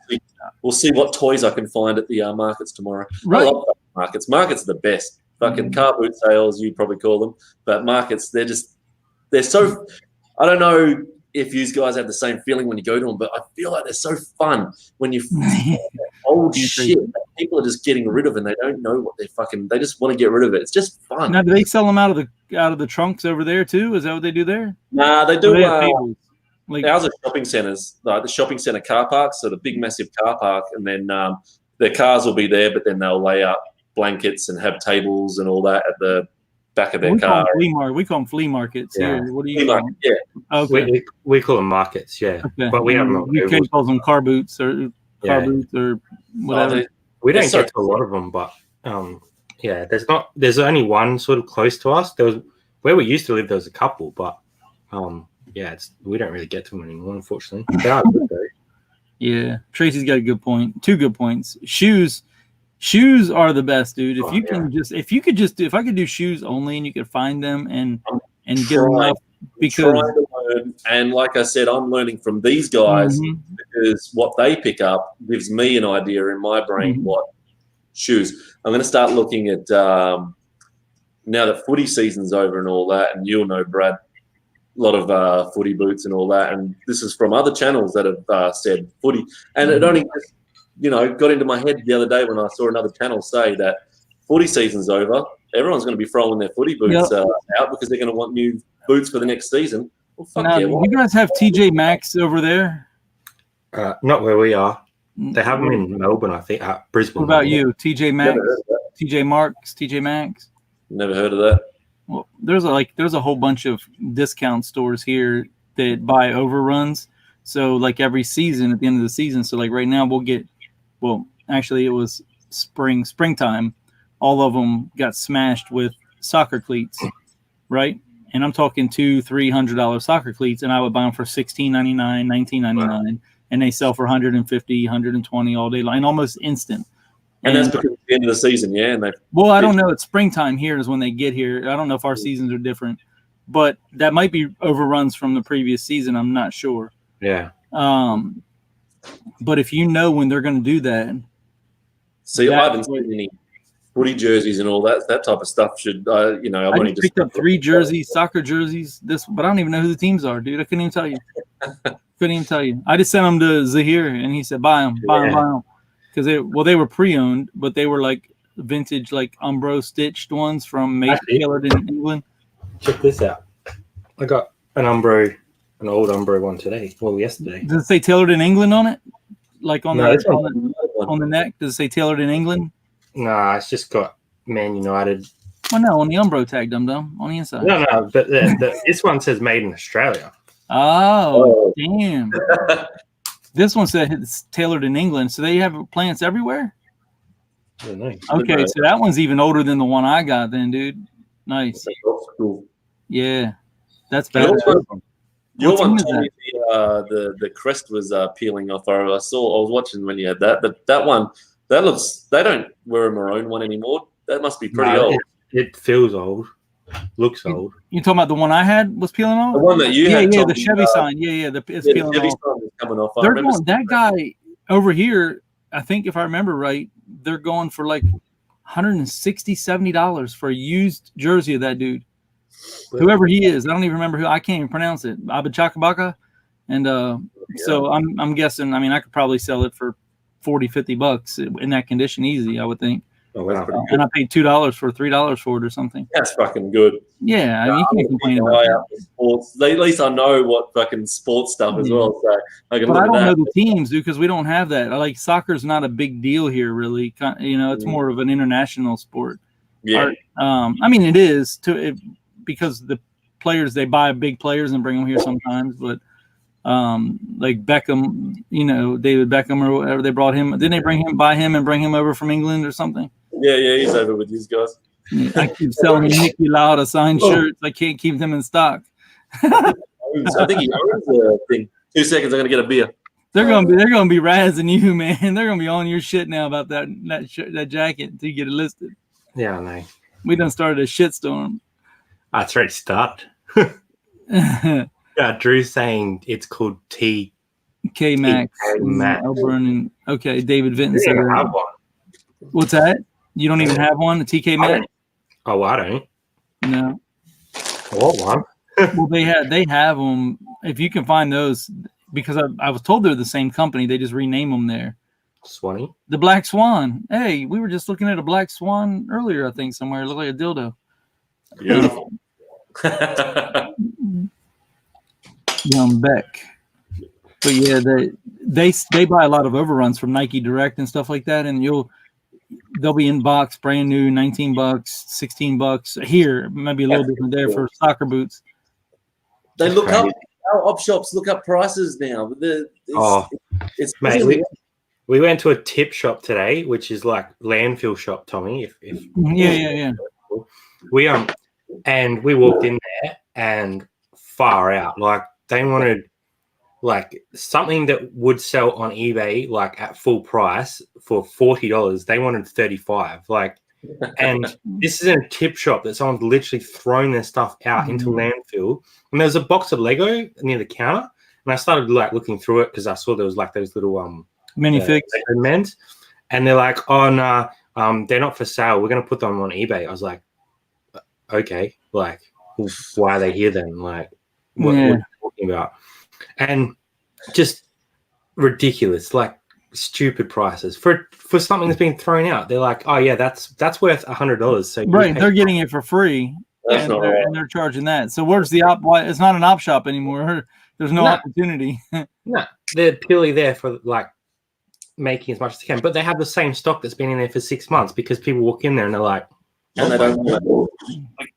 we'll see what toys I can find at the markets tomorrow. Right. I love markets. Markets are the best. Fucking car boot sales, you'd probably call them, but markets, they're so. I don't know if you guys have the same feeling when you go to them, but I feel like they're so fun when you old shit that people are just getting rid of and they don't know what they're fucking. They just want to get rid of it. It's just fun. Now, do they sell them out of the trunks over there too? Is that what they do there? Nah, they do. Like ours are shopping centers, like the shopping center car parks, so the big massive car park, and then their cars will be there, but then they'll lay out blankets and have tables and all that at the back of their car. We call them flea markets. Yeah. Here. What do you call them? Yeah. Okay. We call them markets, yeah. Okay. But we have them. UK calls them car boots or boots or whatever. We don't get to a lot of them, but there's only one sort of close to us. There was where we used to live. There was a couple, but we don't really get to them anymore, unfortunately. They are good though. Yeah, Tracy's got a good point. 2 good points. Shoes are the best, dude. If I could do shoes only and you could find them and get them up, because and like I said, I'm learning from these guys because what they pick up gives me an idea in my brain what shoes. I'm going to start looking at now that footy season's over and all that, and you'll know, Brad, a lot of footy boots and all that, and this is from other channels that have said footy, and it only just, got into my head the other day when I saw another channel say that footy season's over. Everyone's going to be throwing their footy boots out because they're going to want new boots for the next season. Well, fuck now, you guys have TJ Maxx over there? Not where we are. They have them in Melbourne, I think, Brisbane. What about you? TJ Maxx? TJ Marks? TJ Maxx? Never heard of that. Well, there's a whole bunch of discount stores here that buy overruns. So like every season, at the end of the season, so like right now we'll get, actually it was springtime. All of them got smashed with soccer cleats, right? And I'm talking $200-$300 soccer cleats, and I would buy them for $16.99, $19.99, and they sell for $150, $120 all day long, and almost instant. And that's because it's the end of the season, yeah. And I don't know. It's springtime here is when they get here. I don't know if our seasons are different, but that might be overruns from the previous season. I'm not sure. Yeah. But if you know when they're going to do that, see, I haven't seen any footy jerseys and all that type of stuff. I've only just picked up 3 jerseys, soccer jerseys. But I don't even know who the teams are, dude. I couldn't even tell you. I just sent them to Zahir, and he said, "Buy them, buy them." Because they were pre-owned, but they were like vintage like Umbro stitched ones from tailored in England. Check this out. I got an old Umbro one today. Well, yesterday. Does it say tailored in England on it? Like on No, on the neck? Does it say tailored in England? Nah, it's just got Man United. Oh no, on the Umbro tag, dum on the inside. No, but this one says made in Australia. Oh, damn. This one said it's tailored in England. So they have plants everywhere? I don't know. Okay, so that one's even older than the one I got then, dude. Nice. Yeah. That's bad. Your one told me the crest was peeling off. I was watching when you had that. But that one, they don't wear a maroon one anymore. That must be pretty old. It feels old. Looks old. You talking about the one I had was peeling off? The one that you had. Yeah, the Chevy sign. Yeah, it's peeling the Chevy off. sign is coming off. That guy over here, I think if I remember right, they're going for like $160, $70 for a used jersey of that dude. Whoever he is, I don't even remember who. I can't even pronounce it. Abachakabaka. And so I'm guessing, I mean, I could probably sell it for $40-$50 in that condition easy, I would think. Oh, wow. And I paid $2 for $3 for it or something. That's fucking good. Yeah, I mean, you can't complain about that. Sports. At least I know what fucking sports stuff as well. So I can look at that. I don't know the teams, dude, because we don't have that. Like soccer's not a big deal here, really. You know, it's more of an international sport. Yeah. I mean, it is because the players, they buy big players and bring them here sometimes, but like Beckham, you know, David Beckham or whatever, they brought him. Didn't they buy him and bring him over from England or something? Yeah, he's over with these guys. Yeah, I keep selling Nicky Lauda signed shirts. I can't keep them in stock. I think he owns the thing. 2 seconds, I'm gonna get a beer. They're gonna be razzing you, man. They're gonna be on your shit now about that jacket until you get it listed. Yeah, I know. We done started a shitstorm. That's right. Start. Drew's saying it's called T. K Max. And okay, David Vinton said that. Have one. What's that? You don't even have one, the TK Max? Oh, I don't. No. I want one. Well, they have them. If you can find those, because I was told they're the same company. They just rename them there. Swanee? The Black Swan. Hey, we were just looking at a Black Swan earlier, I think, somewhere. It looked like a dildo. Beautiful. Young Beck. But yeah, they buy a lot of overruns from Nike Direct and stuff like that, and they'll be in box, brand new, $19, $16 here. Maybe a little different there for soccer boots. They look up. Our op shops look up prices now. Mate, we went to a tip shop today, which is like landfill shop, Tommy. Yeah. And we walked in there and far out. Like they wanted like something that would sell on eBay like at full price for $40. They wanted $35. Like, and this is in a tip shop that someone's literally thrown their stuff out into landfill. And there's a box of Lego near the counter, and I started like looking through it because I saw there was like those little minifigs, men's, and they're like, oh no, they're not for sale. We're gonna put them on eBay. I was like, okay, like why are they here then? Like, what are you talking about? And just ridiculous, like stupid prices for something that's been thrown out. They're like, oh yeah, that's worth $100. So right, they're getting it for free. And they're charging that. So where's the op? Why it's not an op shop anymore? There's no opportunity. No, they're purely there for like making as much as they can. But they have the same stock that's been in there for 6 months because people walk in there and they're like, and they don't want it.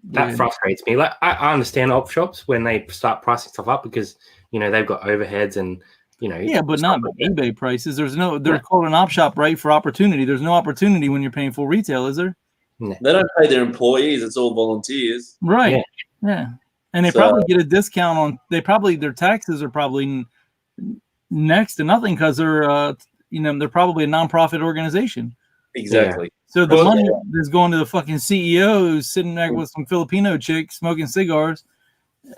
That frustrates me. Like I understand op shops when they start pricing stuff up because they've got overheads and but not eBay prices. They're called an op shop, right? For opportunity. There's no opportunity when you're paying full retail, is there? No. They don't pay their employees. It's all volunteers. Right. Yeah. And they probably get a discount on. Their taxes are probably next to nothing because they're they're probably a nonprofit organization. Exactly. So the money is going to the fucking CEO who's sitting there with some Filipino chick smoking cigars.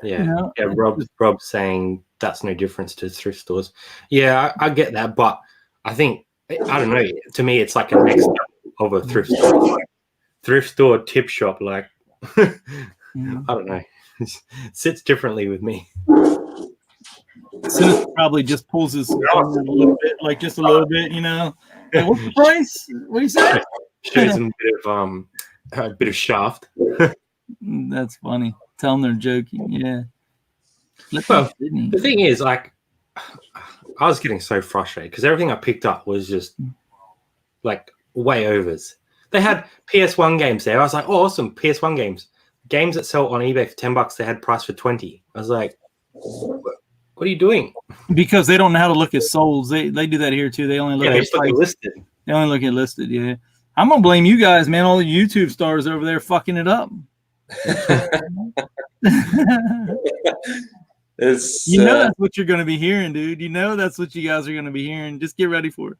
Yeah. Rob's saying that's no difference to thrift stores. Yeah, I get that, but I think I don't know. To me, it's like a next step of a thrift store. Like, thrift store tip shop, like I don't know. It sits differently with me. Sinister probably just pulls his a little bit, like just a little bit, Hey, what's the price? What you say? Shows them a bit of shaft. That's funny. Tell them they're joking. Yeah. Well, the thing is, like, I was getting so frustrated because everything I picked up was just like way overs. They had PS1 games there. I was like, oh, awesome, PS1 games. Games that sell on eBay for $10, they had price for 20. I was like, what are you doing? Because they don't know how to look at souls. They do that here too. They only look They at just look at listed. They only look at listed. Yeah, I'm gonna blame you guys, man. All the YouTube stars over there fucking it up. You know that's what you're gonna be hearing, dude. You know that's what you guys are gonna be hearing. Just get ready for it.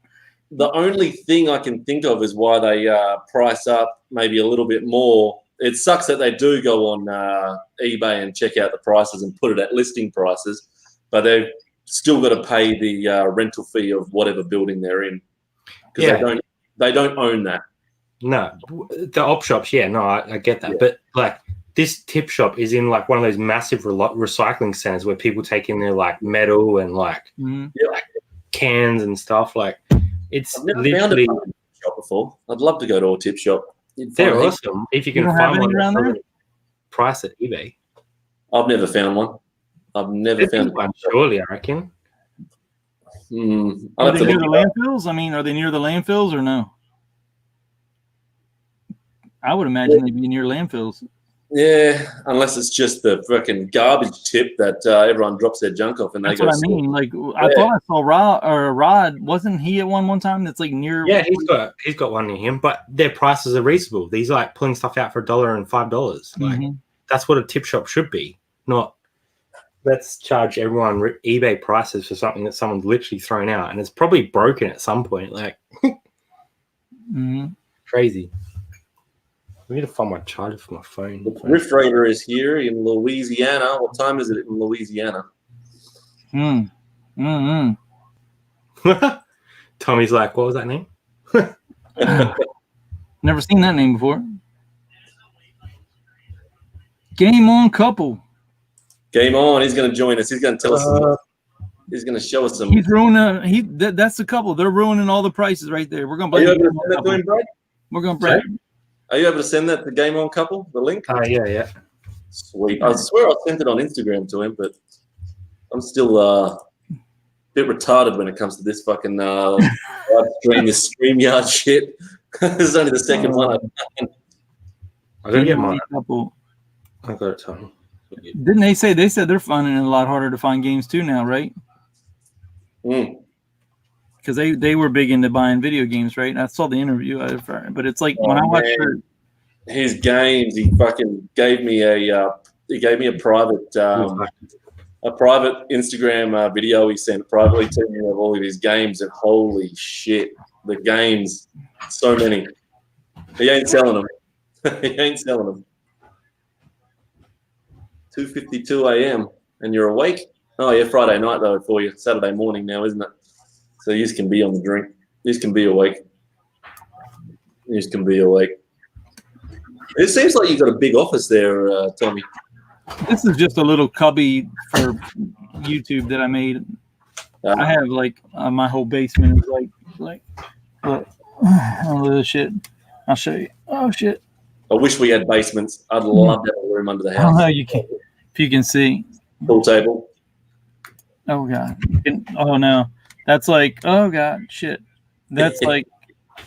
The only thing I can think of is why they price up maybe a little bit more. It sucks that they do go on eBay and check out the prices and put it at listing prices, but they've still got to pay the rental fee of whatever building they're in because they don't own that. No, the op shops, I get that, but like this tip shop is in like one of those massive recycling centers where people take in their like metal and like, like cans and stuff. Like it's I've never found a tip shop before. I'd love to go to a tip shop. They're awesome if you can find one around there. Price at eBay. I've never found one. I've never found one. Surely, I reckon. Are they near the landfills? I mean, are they near the landfills or no? I would imagine they'd be near landfills. Yeah, unless it's just the fucking garbage tip that everyone drops their junk off and they go. That's what I mean. Like I thought I saw Rod. Wasn't he at one time? That's like near. Yeah, he's got one near him, but their prices are reasonable. These are like pulling stuff out for $1 and $5. Like that's what a tip shop should be. Not let's charge everyone eBay prices for something that someone's literally thrown out and it's probably broken at some point. Like crazy. I need to find my charger for my phone. The Thrift Raider is here in Louisiana. What time is it in Louisiana? Tommy's like, what was that name? Never seen that name before. Game On Couple. Game On. He's going to join us. He's going to tell us. He's going to show us some. He's ruining. That's the couple. They're ruining all the prices right there. We're going to blame. Are you able to send that to him, Brad? We're going to blame. Are you able to send that to Game On Couple, the link? Yeah. Sweet. I swear I sent it on Instagram to him, but I'm still a bit retarded when it comes to this fucking this StreamYard shit. This is only the second one I've done. I gotta get mine. I got it, Tommy. Didn't they say they're finding it a lot harder to find games too now, right? Because they were big into buying video games, right? I saw the interview, but it's like when I watched his games, he fucking gave me a private Instagram video he sent privately to me of all of his games, and holy shit, the games, so many. He ain't selling them. He ain't selling them. 2:52 a.m. and you're awake? Oh yeah, Friday night though for you. Saturday morning now, isn't it? So you can be on the drink. You can be awake. You can be awake. It seems like you've got a big office there, Tommy. This is just a little cubby for YouTube that I made. I have like my whole basement is like all this shit. I'll show you. Oh shit! I wish we had basements. I'd love to have a room under the house. Oh, you can, if you can see. Pool table. Oh god. Oh no. That's like, oh god, shit. That's like,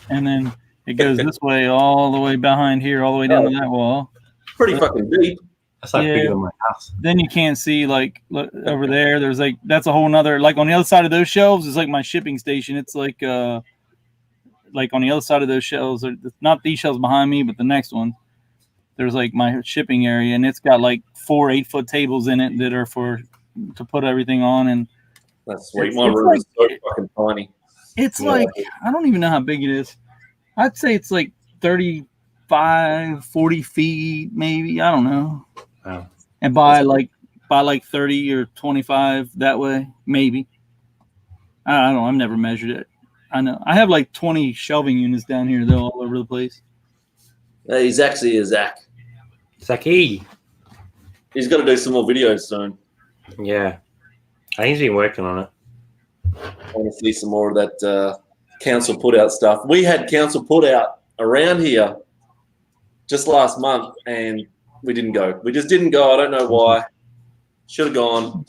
and then it goes this way, all the way behind here, all the way down to that wall. Pretty fucking deep. That's like bigger than my house. Then you can't see like look, over there. There's like that's a whole nother like on the other side of those shelves is like my shipping station. It's like on the other side of those shelves, not these shelves behind me, but the next one. There's like my shipping area, and it's got like 4 8-foot tables in it that are to put everything on and. That's sweet. My room is so fucking tiny. It's like, I don't even know how big it is. I'd say it's like 35, 40 feet, maybe. I don't know. Wow. And by like 30 or 25 that way, maybe. I don't know. I've never measured it. I know. I have like 20 shelving units down here, though, all over the place. He's actually a Zach. Zachy. He's got to do some more videos soon. Yeah. I think he's been working on it. I want to see some more of that council put out stuff. We had council put out around here just last month, and we didn't go. We just didn't go. I don't know why. Should have gone.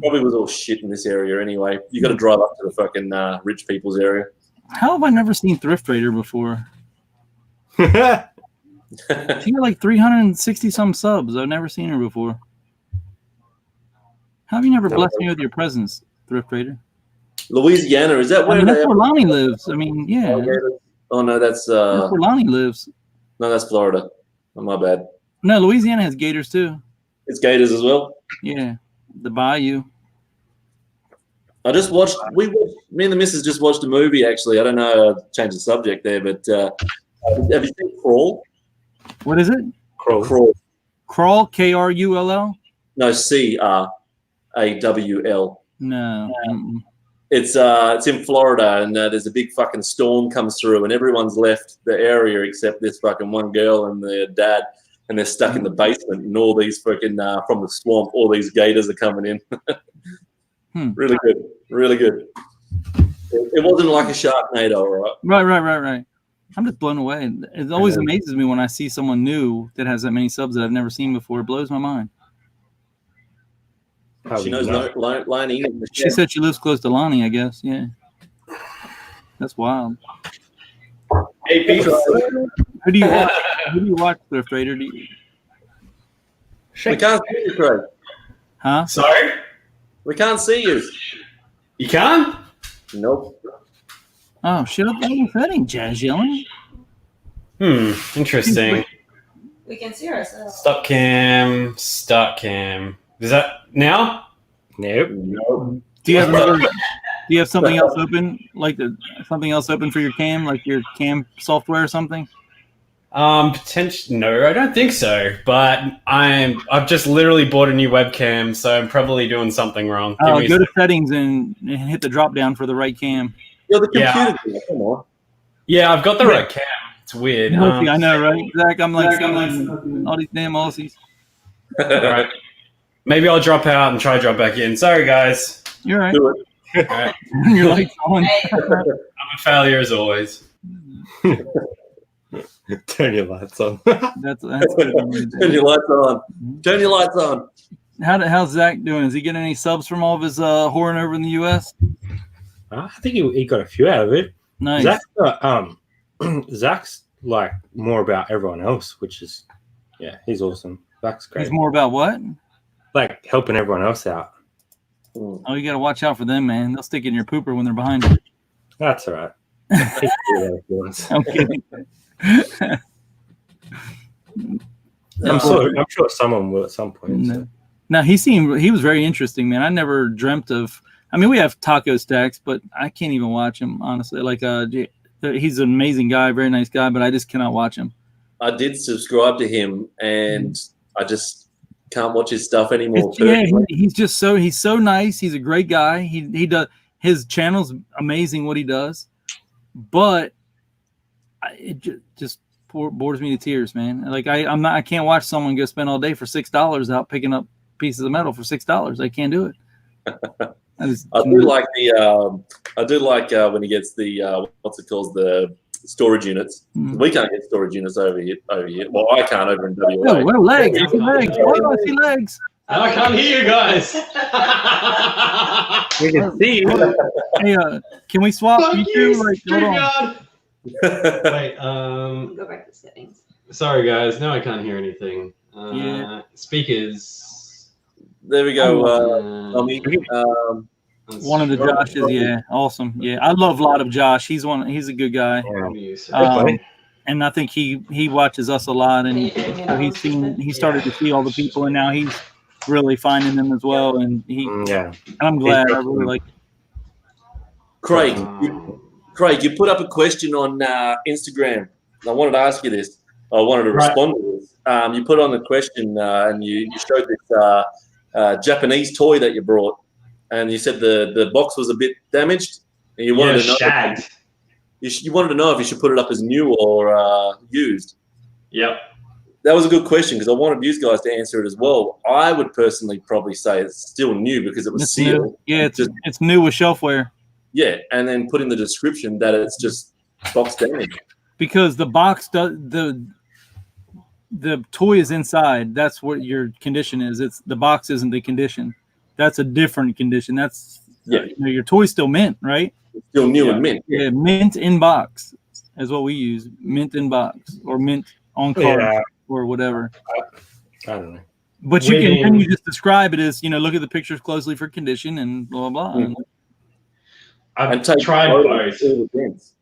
Probably was all shit in this area anyway. You got to drive up to the fucking rich people's area. How have I never seen Thrift Trader before? She got like 360 some subs. I've never seen her before. How have you never blessed me with your presence, Thrift Trader? Louisiana, is that where that's where Lonnie lives. I mean, yeah. Oh no, that's where Lonnie lives. No, that's Florida. Oh, my bad. No, Louisiana has gators too. It's gators as well. Yeah, the bayou. I just watched. Me and the missus just watched a movie. Actually, I don't know. Change the subject there, but have you seen Crawl? What is it? Crawl. Crawl. Krull. No, CRAWL. No. It's in Florida, and there's a big fucking storm comes through, and everyone's left the area except this fucking one girl and their dad, and they're stuck in the basement, and all these fucking from the swamp, all these gators are coming in. Really good, really good. It wasn't like a Sharknado, Right. I'm just blown away. It always amazes me when I see someone new that has that many subs that I've never seen before. It blows my mind. She knows Lonnie. She said she lives close to Lonnie, I guess. Yeah. That's wild. Hey, Peter. Who do you watch? Who do you watch, Thrift Trader? We can't see you, Craig. Huh? Sorry? We can't see you. You can't? Nope. Oh, shit. That ain't jazz yelling. Interesting. We can see ourselves. Stop cam. Start cam. Is that now? Nope. Do you have something else open, like something else open for your cam, like your cam software or something? Potentially. No, I don't think so. But I've just literally bought a new webcam, so I'm probably doing something wrong. Go to settings and hit the drop down for the right cam. You're the computer. Yeah. Come on. Yeah, I've got the right cam. It's weird. I know, right? Zach, I'm like all these damn Aussies. All right. Maybe I'll drop out and try to drop back in. Sorry, guys. You're right. Do it. All right. You're like on. I'm a failure as always. Turn your lights on. That's good. Turn your lights on. Turn your lights on. How's Zach doing? Is he getting any subs from all of his whoring over in the U.S.? I think he got a few out of it. Nice. Zach's like more about everyone else, which is, he's awesome. Zach's great. He's more about what? Like helping everyone else out. Oh, you got to watch out for them, man. They'll stick in your pooper when they're behind you. That's all right. I'm kidding. I'm sure someone will at some point. So. No, he was very interesting, man. I never dreamt of. I mean, we have taco stacks, but I can't even watch him honestly. Like, he's an amazing guy, very nice guy, but I just cannot watch him. I did subscribe to him, and I just can't watch his stuff anymore. He's so nice. He's a great guy. He does his channel's amazing what he does, but it just bores me to tears, man. Like I can't watch someone go spend all day for $6 out picking up pieces of metal for $6. I can't do it. I do like when he gets the what's it called, the storage units. We can't get storage units over here. Well, I can't over in WA. Oh, legs. I see legs. Why do I see legs? I can't hear you guys. We can see you. Hey, can we swap? Fuck you, hold on. Wait, Go back to settings. sorry guys, now I can't hear anything. Yeah. Speakers. There we go. Tommy. One of the Joshes, yeah, awesome. Yeah, I love a lot of Josh. He's a good guy. And I think he watches us a lot, and he started to see all the people, and now he's really finding them as well. And and I'm glad. I really like it. Craig, you put up a question on Instagram. I wanted to ask you this. I wanted to respond to this. You put on the question and you showed this Japanese toy that you brought, and you said the box was a bit damaged, and you wanted to know. Shagged. You wanted to know if you should put it up as new or used. Yep. That was a good question because I wanted you guys to answer it as well. I would personally probably say it's still new because it was sealed. New. Yeah, it's new with shelfware. Yeah, and then put in the description that it's just box damage. Because the box does the toy is inside. That's what your condition is. It's the box isn't the condition. That's a different condition. That's your toy's still mint, right? It's still new and mint. Yeah, mint in box is what we use. Mint in box or mint on card or whatever. I don't know. But you can then you just describe it as, look at the pictures closely for condition and blah blah blah. Mm-hmm. I've tried both.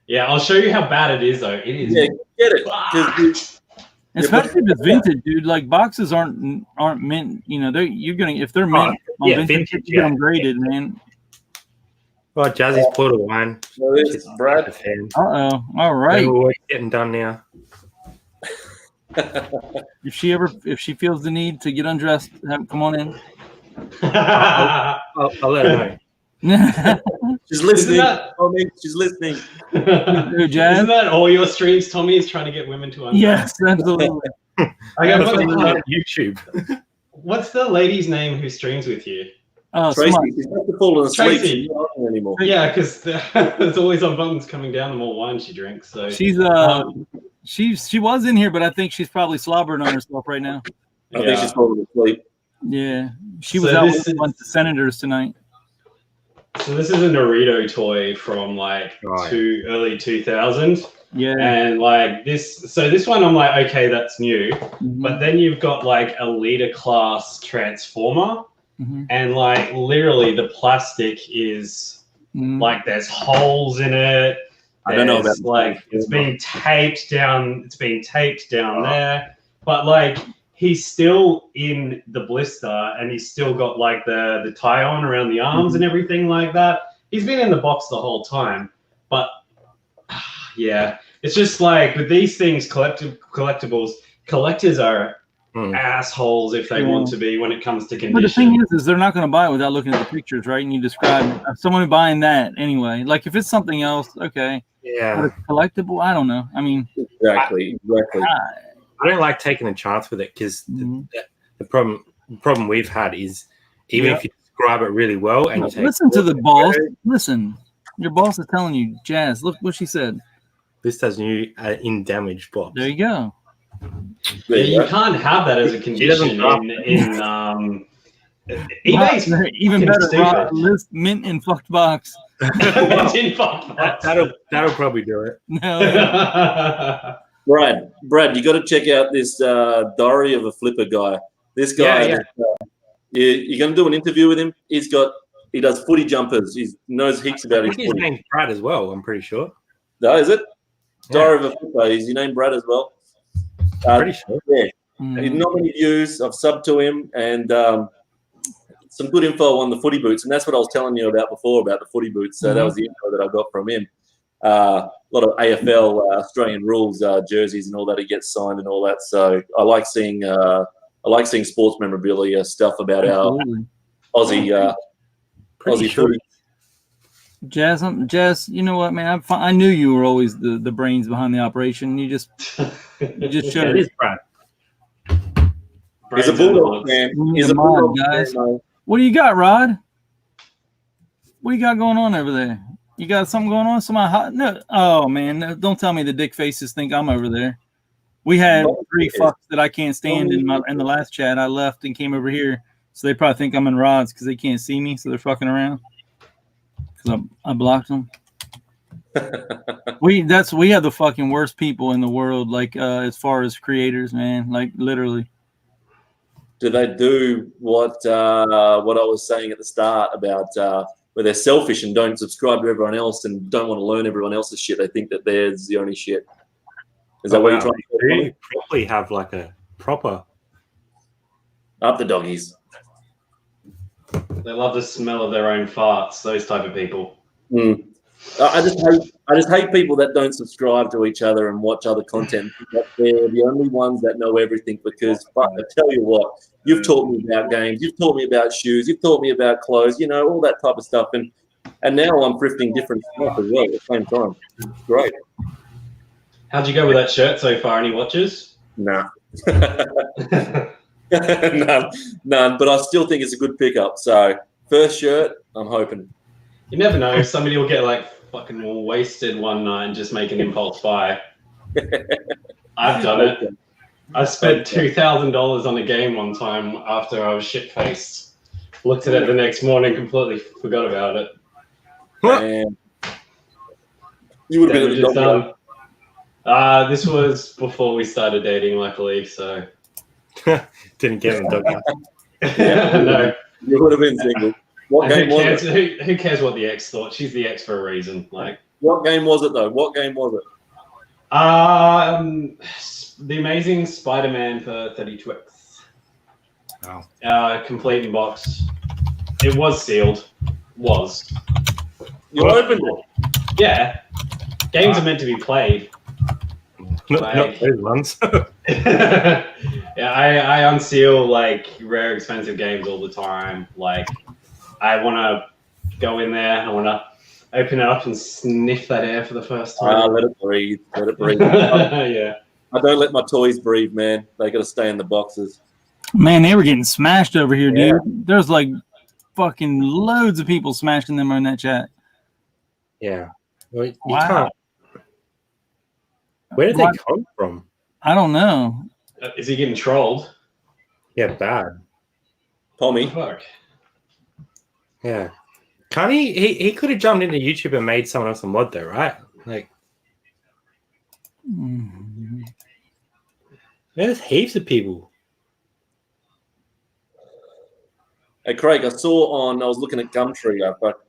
Yeah, I'll show you how bad it is though. It is. Yeah, get it. Especially if it's vintage, dude. Like boxes aren't mint. If they're mint on vintage, you get them graded, man. Well, Jazzy's poured a wine. Well, it's Brad. All right. We're getting done now. If she feels the need to get undressed, come on in. I'll let her know. She's listening. She's listening. Jazz? Isn't that all your streams, Tommy, is trying to get women to undress? Yes, absolutely. I got YouTube. What's the lady's name who streams with you? Tracy. She's not falling asleep. Tracy. She's not anymore. Yeah, because there's always on buttons coming down the more wine she drinks. So she's she was in here, but I think she's probably slobbering on herself right now. I think she's falling asleep. Yeah, she was out with a bunch of senators tonight. So this is a Naruto toy from early 2000. Yeah. And this one I'm like, okay, that's new. Mm-hmm. But then you've got a leader class transformer. Mm-hmm. And literally the plastic is there's holes in it. I don't know about it's being taped down. It's being taped down there. But he's still in the blister, and he's still got the tie on around the arms and everything like that. He's been in the box the whole time, but yeah, it's just with these things, collectibles, collectors are assholes if they want to be when it comes to condition. But the thing is they're not going to buy it without looking at the pictures, right? And you describe someone buying that anyway. If it's something else, okay. Yeah. But it's collectible, I don't know. I mean, exactly. I don't like taking a chance with it because the problem we've had is even if you describe it really well and listen to the boss. Listen, your boss is telling you, Jazz. Look what she said. This does new in damage box. There you go. Yeah, you can't have that as a condition in eBay's even better. List mint in fucked box. That'll probably do it. No. Brad, you got to check out this Diary of a Flipper guy. This guy, you're going to do an interview with him. He does footy jumpers. He knows heaps about his footy. His name's Brad as well, I'm pretty sure. No, is it? Diary of a Flipper. Is your name Brad as well? Pretty sure. Yeah. He's not many views. I've subbed to him, and some good info on the footy boots. And that's what I was telling you about before, about the footy boots. So that was the info that I got from him. A lot of AFL Australian rules jerseys and all that he gets signed and all that. So I like seeing sports memorabilia stuff about our Aussie footy. Jazz, you know what, man? I knew you were always the brains behind the operation. You just showed it. Is Brad. He's a Bulldog fan. He's a Bulldog guys. What do you got, Rod? What do you got going on over there? You got something going on? Somebody hot? No. Oh man, don't tell me the dick faces think I'm over there. We had 3 fucks that I can't stand in the last chat. I left and came over here, so they probably think I'm in Rod's because they can't see me, so they're fucking around. Because I blocked them. We have the fucking worst people in the world, as far as creators, man. Literally. Do they do what I was saying at the start about where they're selfish and don't subscribe to everyone else and don't want to learn everyone else's shit? They think that theirs the only shit. Is that what you're trying to do? You probably have a proper up the doggies. They love the smell of their own farts. Those type of people. I just hate people that don't subscribe to each other and watch other content. That they're the only ones that know everything. Because I tell you what, you've taught me about games, you've taught me about shoes, you've taught me about clothes, all that type of stuff. And now I'm thrifting different stuff as well at the same time. It's great. How'd you go with that shirt so far? Any watches? Nah. None. But I still think it's a good pickup. So first shirt, I'm hoping. You never know. Somebody will get like fucking wasted one night and just make an impulse buy. I've done it. I spent $2,000 on a game one time after I was shit-faced. Looked at it the next morning, completely forgot about it. And you would have been at the dog. This was before we started dating, luckily, so... Didn't get in the dog. No. You would have been single. What game was it? Who cares what the ex thought? She's the ex for a reason. Like, what game was it though? What game was it? The Amazing Spider-Man for 32X. Wow. Complete in box. It was sealed. You opened it? Yeah. Games are meant to be played. Not those ones. Yeah, I unseal like rare, expensive games all the time. Like, I want to go in there. I want to open it up and sniff that air for the first time. Let it breathe. Let it breathe. Yeah. I don't let my toys breathe, man. They got to stay in the boxes. Man, they were getting smashed over here, Yeah. dude. There's like fucking loads of people smashing them in that chat. Yeah. Well, you Wow. can't. Where did they come from? I don't know. Is he getting trolled? Yeah, bad. Tommy. Fuck. Yeah. Can't he could have jumped into YouTube and made someone else a mod though, right? Like, there's heaps of people. Hey, Craig, I was looking at Gumtree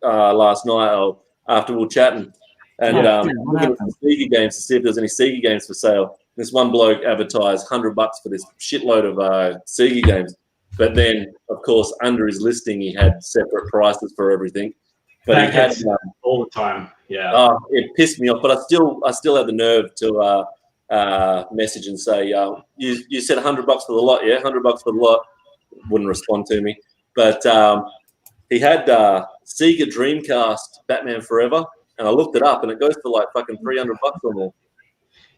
last night after we were chatting, and looking at some Sega games to see if there's any Sega games for sale. This one bloke advertised $100 for this shitload of Sega games. But then, of course, under his listing, he had separate prices for everything. But That he had gets all the time. Yeah. it pissed me off. But I still had the nerve to message and say, "You said $100 for the lot, yeah? $100 for the lot." Wouldn't respond to me. But he had Sega Dreamcast Batman Forever, and I looked it up, and it goes for like fucking $300 or more.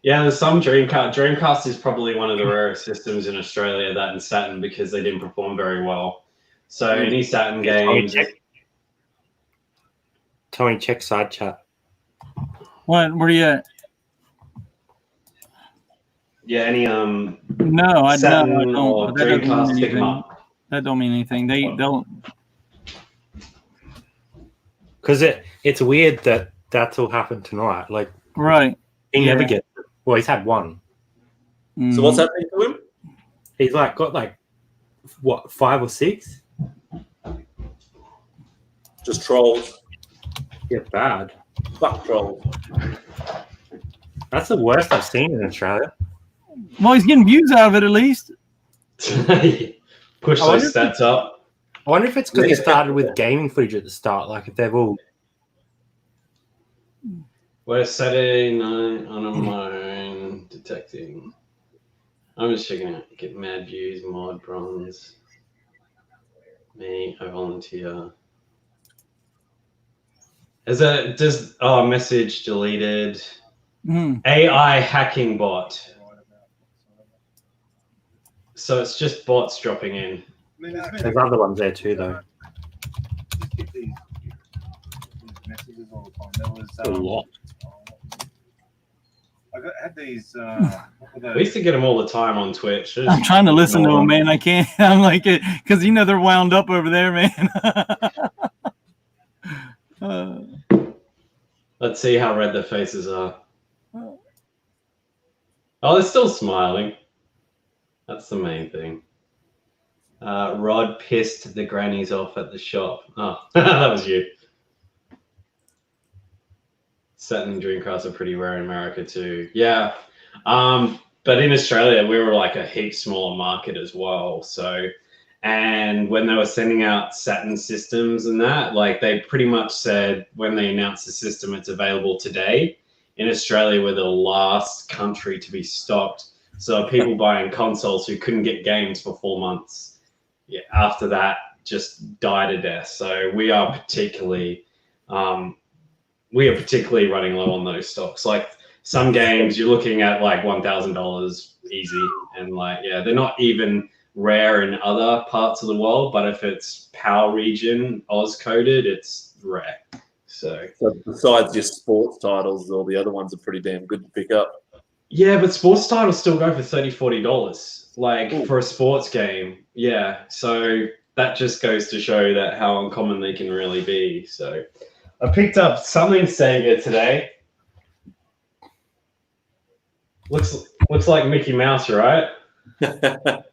Yeah, there's some Dreamcast. Dreamcast is probably one of the rarest systems in Australia, that and Saturn, because they didn't perform very well. So any Saturn games... Tommy, check side chat. What? Where are you at? Yeah, any No, I Saturn don't. or But that doesn't mean Dreamcast, pick them anything. up. That don't mean anything. They'll. Because it's weird that that's all happened tonight. Like, Right. he Yeah. never gets it. Well, he's had one. So what's happening to him? He's like got like what, 5 or 6? Just trolls. Yeah, bad. Fuck trolls. That's the worst I've seen in Australia. Well, he's getting views out of it at least. Push those stats up. I wonder if it's because he started with gaming footage at the start. Like, if they've all... We're Saturday night on a mine detecting. I'm just checking out. Get mad views, mod bronze. Me, I volunteer. Message deleted. AI hacking bot. So it's just bots dropping in. There's other ones there too, though. A lot. I had these. We used to get them all the time on Twitch. I'm trying to listen to them, man. I can't. I'm like, because they're wound up over there, man. Let's see how red their faces are. Oh, they're still smiling. That's the main thing. Rod pissed the grannies off at the shop. Oh, that was you. Saturn and Dreamcast are pretty rare in America too. Yeah. But in Australia, we were like a heap smaller market as well. So, and when they were sending out Saturn systems and that, like they pretty much said when they announced the system, it's available today. In Australia, we're the last country to be stocked. So people buying consoles who couldn't get games for 4 months. Yeah, after that, just died a death. So we are particularly running low on those stocks. Like some games, you're looking at like $1,000 easy, and like they're not even rare in other parts of the world. But if it's PAL region, Oz coded, it's rare. So besides just sports titles, all the other ones are pretty damn good to pick up. yeah, but sports titles still go for $30-$40, like Ooh. for a sports game. Yeah, so that just goes to show that how uncommon they can really be. So I picked up something Sega today. Looks like Mickey Mouse, right?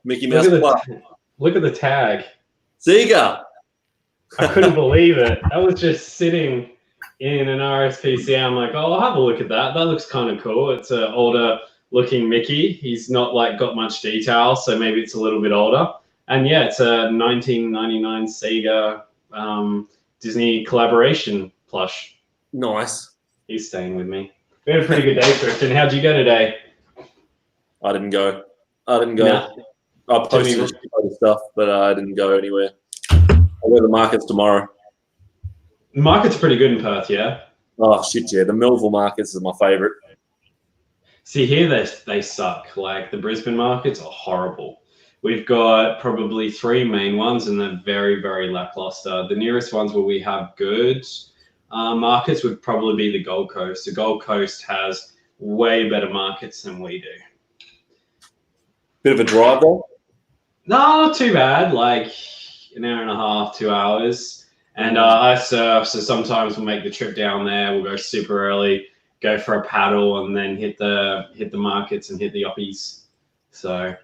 Mickey Mouse Club. Look at the tag. Sega. I couldn't believe it. I was just sitting in an RSPCA. I'm like, oh, I'll have a look at that. That looks kind of cool. It's an older looking Mickey. He's not like got much detail, so maybe it's a little bit older. And yeah, it's a 1999 Sega Disney collaboration plush. Nice. He's staying with me. We had a pretty good day, Thrifting. How'd you go today? I didn't go. No. I posted Didn't a load of stuff, but I didn't go anywhere. I'll go to the markets tomorrow. The market's pretty good in Perth, yeah? Oh, shit, yeah. The Melville markets is my favourite. See, here they suck. Like, the Brisbane markets are horrible. We've got probably 3 main ones, and they're very, very lackluster. The nearest ones where we have good markets would probably be the Gold Coast. The Gold Coast has way better markets than we do. Bit of a drive, though. No, not too bad. Like an hour and a half, 2 hours. And I surf, so sometimes we'll make the trip down there. We'll go super early, go for a paddle, and then hit the markets and hit the oppies. So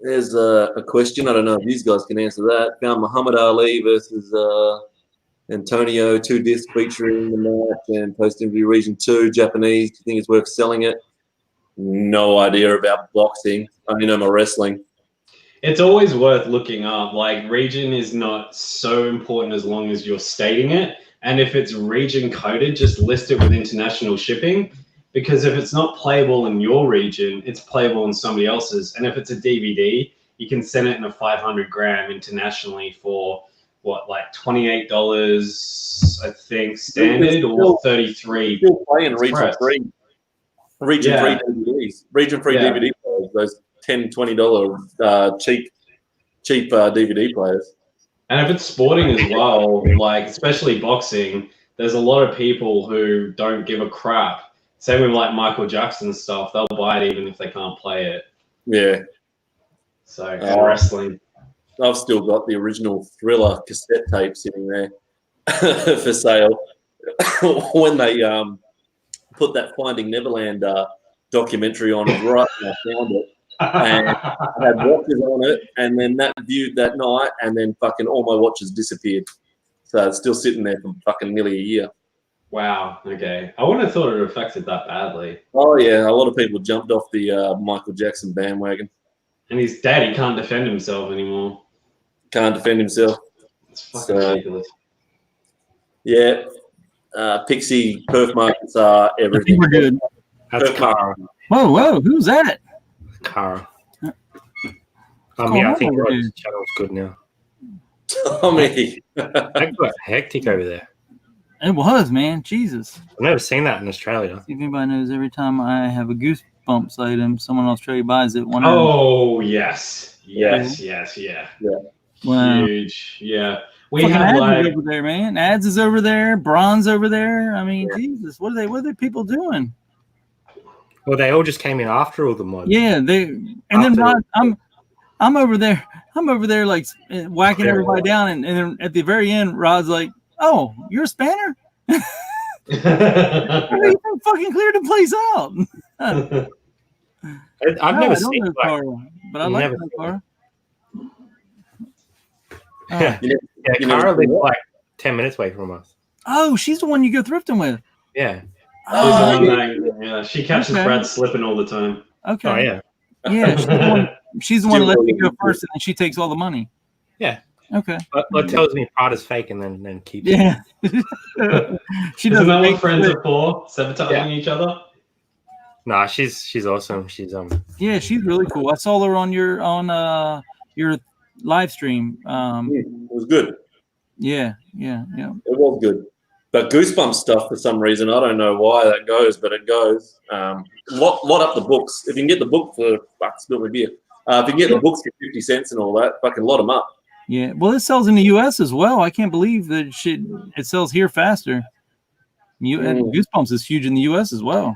There's a question. I don't know if these guys can answer that. Found Muhammad Ali versus Antonio, 2 discs featuring the match and post-interview region 2, Japanese. Do you think it's worth selling it? No idea about boxing. I only know my wrestling. it's always worth looking up. Like, region is not so important as long as you're stating it. And if it's region coded, just list it with international shipping. Because if it's not playable in your region, it's playable in somebody else's. And if it's a DVD, you can send it in a 500 gram internationally for what, like $28, I think, standard, or 33. Still playing region express. 3. Region Yeah. 3 DVDs. Region 3 Yeah. DVD players. Those $10, $20 cheap DVD players. And if it's sporting as well, like especially boxing, there's a lot of people who don't give a crap. Same with like Michael Jackson stuff. They'll buy it even if they can't play it. Yeah. So and wrestling. I've still got the original Thriller cassette tape sitting there for sale. When they put that Finding Neverland documentary on right when I found it. And I had watches on it, and then that viewed that night, and then fucking all my watches disappeared. So it's still sitting there for fucking nearly a year. Wow. Okay. I wouldn't have thought it affected that badly. Oh yeah, a lot of people jumped off the Michael Jackson bandwagon. And his daddy can't defend himself anymore. Can't defend himself. It's fucking ridiculous. Yeah, Pixie Perth markets are I everything. think we're good. That's Perfect. Cara. Whoa, who's that? Cara. going Yeah, I think on over Rod's here? channel's good now. Tommy. That got hectic over there. It was, man. Jesus. I've never seen that in Australia. See if anybody knows, every time I have a Goosebumps item, someone in Australia buys it. Oh, yes. Yes, yes, yeah. Wow. Huge. Yeah. We Fucking have Ads like is over there, man. Ads is over there. Bronze over there. I mean, Jesus, what are they people doing? Well, they all just came in after all the mods. Yeah, then Rod, I'm over there. I'm over there like whacking everybody down, and then at the very end, Rod's like, "Oh, you're a spanner? You fucking cleared the place out." I've never seen that like, car, but I like never that seen car. yeah, You Cara never- lives like 10 minutes away from us. Oh, she's the one you go thrifting with. Yeah. yeah, she catches Okay. Brad slipping all the time. Okay. Oh, yeah. Yeah, she's the one that lets you go first, and then she takes all the money. Yeah. Okay. But tells me Prada's fake and then keeps it. Yeah. She Isn't doesn't that make what friends it. are for? Sabotaging each other? Nah, she's awesome. She's Yeah, she's really cool. I saw her on your live stream. It was good. Yeah. It was good. But Goosebumps stuff, for some reason, I don't know why that goes, but it goes. Lot up the books. If you can get the book for spill my beer. If you can get the books for 50 cents and all that, fucking lot them up. Yeah, well, it sells in the U.S. as well. I can't believe that it sells here faster. Goosebumps is huge in the U.S. as well.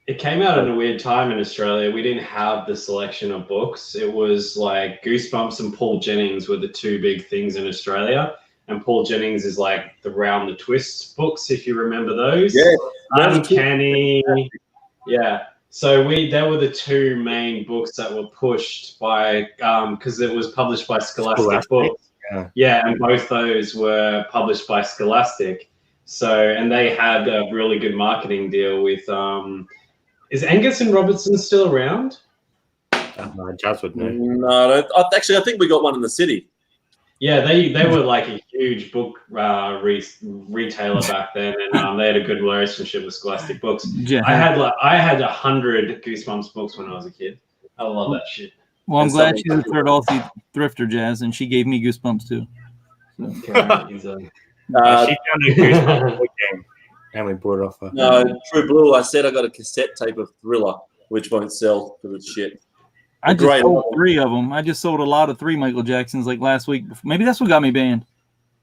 It came out at a weird time in Australia. We didn't have the selection of books. It was like Goosebumps and Paul Jennings were the two big things in Australia. And Paul Jennings is like the Round the Twist books, if you remember those. Yeah. Uncanny. Yeah. So they were the two main books that were pushed by because it was published by Scholastic Books. Yeah, and both those were published by Scholastic. So, and they had a really good marketing deal with is Angus and Robertson still around? Jazz would know. No, actually, I think we got one in the city. Yeah, they were like a huge book retailer back then, and they had a good relationship with Scholastic Books. Yeah. I had 100 Goosebumps books when I was a kid. I love that shit. Well, I'm glad she's a third Aussie thrifter, Jazz, and she gave me Goosebumps too. So. She found a Goosebumps book game, and we bought it off her. No, True Blue. I said I got a cassette tape of Thriller, which won't sell because it's shit. I just sold 3 of them. I just sold a lot of 3 Michael Jacksons like last week. Maybe that's what got me banned.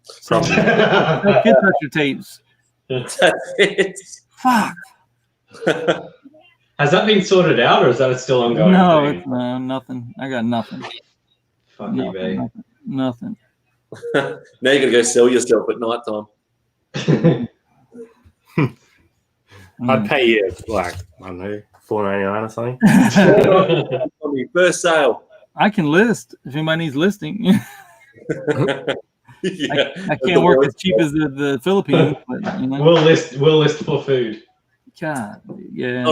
So, kid toucher tapes. That's it. Fuck. Has that been sorted out, or is that still ongoing? No, it's nothing. I got nothing. Fuck eBay. Nothing. Now you gotta go sell yourself at night time. I'd pay you like, I don't know, $4.99 or something. On your first sale. I can list if anybody needs listing. Yeah. I can't work as cheap as the Philippines, but you know. We'll list for food. God, yeah.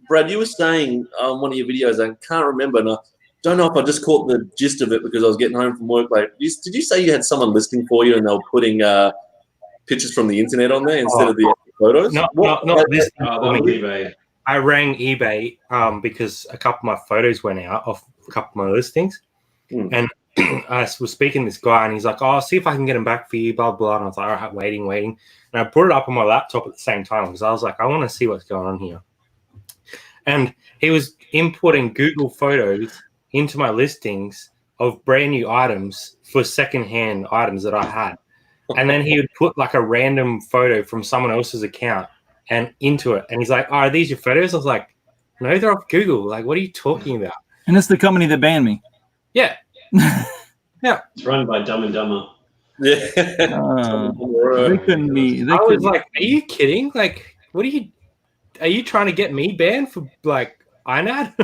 Brad, you were saying on one of your videos, I can't remember, and I don't know if I just caught the gist of it because I was getting home from work late. Did you say you had someone listing for you and they were putting pictures from the internet on there instead of the photos? Not this. That was eBay. I rang eBay because a couple of my photos went out of a couple of my listings. And I was speaking to this guy, and he's like, "Oh, I'll see if I can get them back for you, blah, blah." And I was like, all right, waiting. And I put it up on my laptop at the same time because I was like, I want to see what's going on here. And he was importing Google Photos into my listings of brand new items for secondhand items that I had. And then he would put like a random photo from someone else's account and into it. And he's like, "Oh, are these your photos?" I was like, "No, they're off Google. Like, what are you talking about?" And it's the company that banned me. Yeah. Yeah. It's run by Dumb and Dumber. Yeah. They couldn't be. I was like, "Are you kidding? Like, are you trying to get me banned for like INAD?"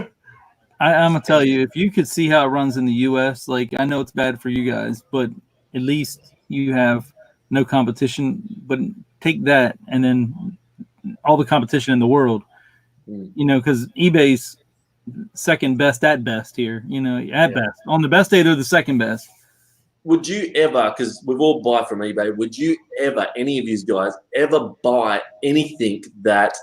I'm gonna tell you, if you could see how it runs in the U.S., like I know it's bad for you guys, but at least you have no competition. But take that, and then all the competition in the world, you know, because eBay's second best at best here. You know, at best on the best day they're the second best. Would you ever, because we've all buy from eBay, would you ever, any of you guys, ever buy anything that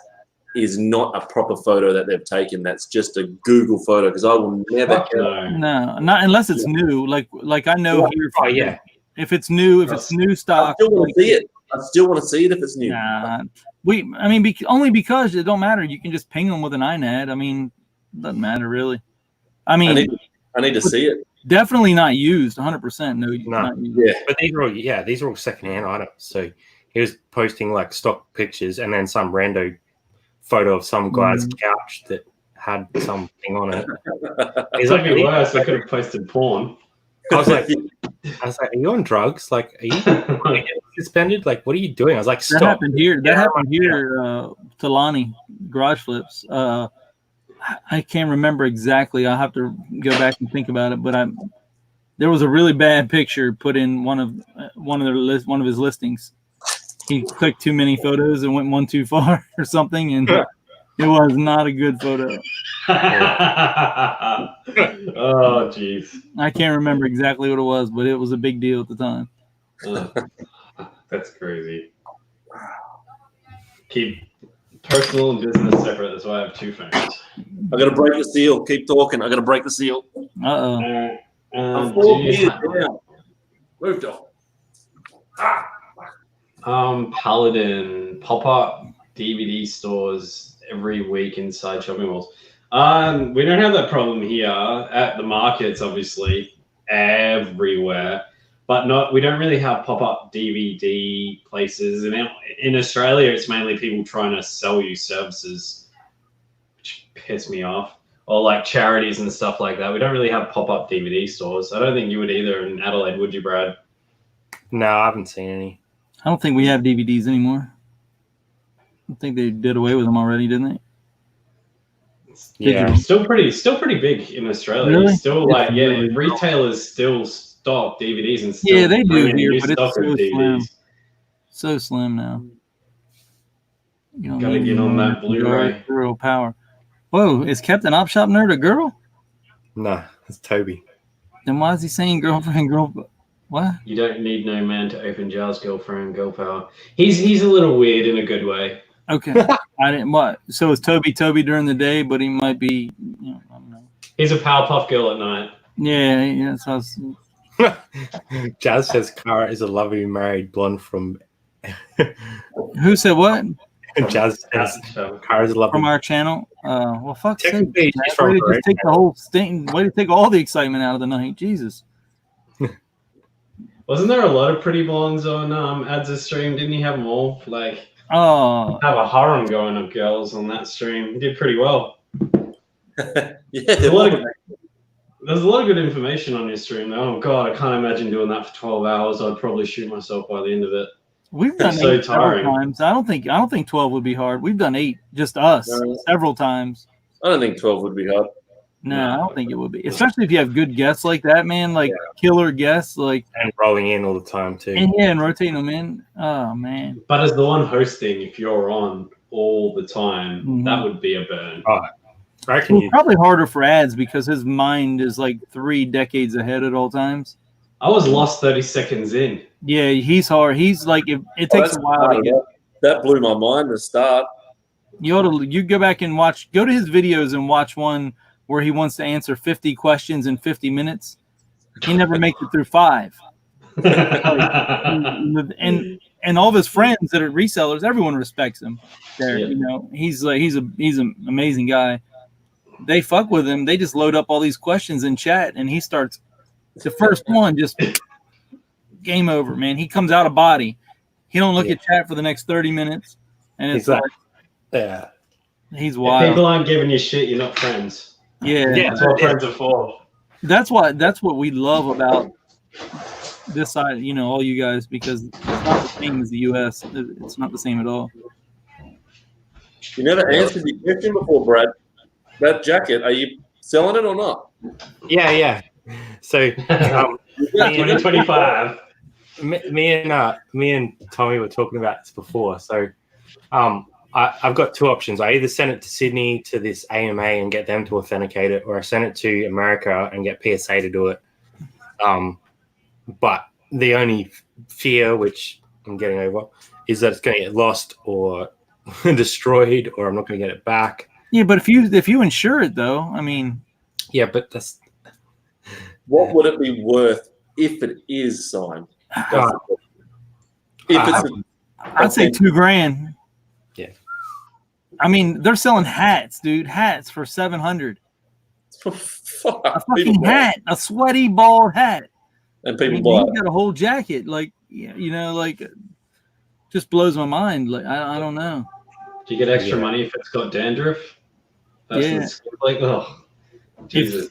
is not a proper photo that they've taken? That's just a Google photo, because I will never. No, not unless it's new. Like I know here. Oh yeah. If it's new, if it's new stock, I still want to see it. I still want to see it if it's new. Nah, only because it don't matter. You can just ping them with an INAD. I mean, it doesn't matter really. I mean, I need to see it. Definitely not used. 100%. No. Not used. Yeah, but these are all secondhand items. So he was posting like stock pictures and then some rando photo of some guy's couch that had something on it. It's like worse. I could have posted porn. I was like, are you on drugs? Like, are you suspended? Like, what are you doing? I was like, stop. That happened here. To Lonnie, Garage Flips. I can't remember exactly. I'll have to go back and think about it. But there was a really bad picture put in one of his listings. He clicked too many photos and went one too far or something, and it was not a good photo. Oh, jeez. I can't remember exactly what it was, but it was a big deal at the time. That's crazy. Keep personal and business separate. That's why I have 2 phones. I got to break the seal. Keep talking. I got to break the seal. I'm 4 years down. Moved on. Paladin pop-up DVD stores every week inside shopping malls. We don't have that problem here at the markets, obviously. everywhere. But we don't really have pop-up DVD places. And in Australia, it's mainly people trying to sell you services, which piss me off. Or like charities and stuff like that. We don't really have pop-up DVD stores. I don't think you would either in Adelaide, would you, Brad? No, I haven't seen any. I don't think we have DVDs anymore. I think they did away with them already, didn't they? Yeah. Still pretty big in Australia. Really? Still like retailers still stock DVDs and still they do bring in here, new but it's stock of so DVDs. slim. So slim now. You don't Gotta need get on that any Blu-ray. Real power. Whoa, is Captain Op Shop Nerd a girl? No, it's Toby. Then why is he saying girlfriend, girl? What? You don't need no man to open jars, girlfriend, girl power. He's a little weird in a good way. Okay. I didn't what? So is Toby during the day, but he might be, I don't know. He's a Powerpuff Girl at night. Yeah, that's how Jazz says Cara is a lovely married blonde from. Who said what? Jazz says Cara's a lovely. From our channel. Well, fuck sake. Technically, she's from Way to Korea. just take the whole thing. Way to take all the excitement out of the night. Jesus. Wasn't there a lot of pretty blondes on Ad's stream? Didn't he have them all? Like, Oh, have a harem going of girls on that stream. He did pretty well. Yeah, There's a lot of good information on your stream. Oh god, I can't imagine doing that for 12 hours. I'd probably shoot myself by the end of it. we've done so 8 several tiring. times. I don't think 12 would be hard. We've done 8, just us, No. several times. I don't think 12 would be hard. No, I don't think it would be. Especially if you have good guests like that, man. Like killer guests, like And rolling in all the time too. and rotating them in. Oh man. But as the one hosting, if you're on all the time, Mhm. that would be a burn. I reckon It's you. probably harder for ads because his mind is like 3 decades ahead at all times. I was lost 30 seconds in. Yeah, he's hard. He's like it takes That's a while to hard. get. That blew my mind to start. You go back and go to his videos and watch one where he wants to answer 50 questions in 50 minutes. He never makes it through 5. And all of his friends that are resellers, everyone respects him. There, Yeah. he's an amazing guy. They fuck with him. They just load up all these questions in chat, and he starts the first one just game over, man. He comes out of body. He don't look at chat for the next 30 minutes, and it's Exactly. Yeah. he's If wild. people aren't giving you shit, you're not friends. Yeah, That's what friends are for. that's what we love about this side, all you guys, because it's not the same as the US. It's not the same at all. You never answered the question before, Brad. That jacket, are you selling it or not? Yeah. So Yeah, 2025. me and Tommy were talking about this before. So I've got 2 options. I either send it to Sydney to this AMA and get them to authenticate it, or I send it to America and get PSA to do it. But the only fear, which I'm getting over, is that it's going to get lost or destroyed, or I'm not going to get it back. Yeah, but if you insure it though, I mean, Yeah, but that's What would it be worth if it is signed? God. If it's I'd say $2,000. Yeah. I mean, they're selling hats, dude. Hats for $700. A fucking hat, a sweaty bald hat. and I people mean, buy you it. got a whole jacket, like just blows my mind. Like I don't know. Do you get extra Yeah. money if it's got dandruff? Yeah. Like, oh, Jesus.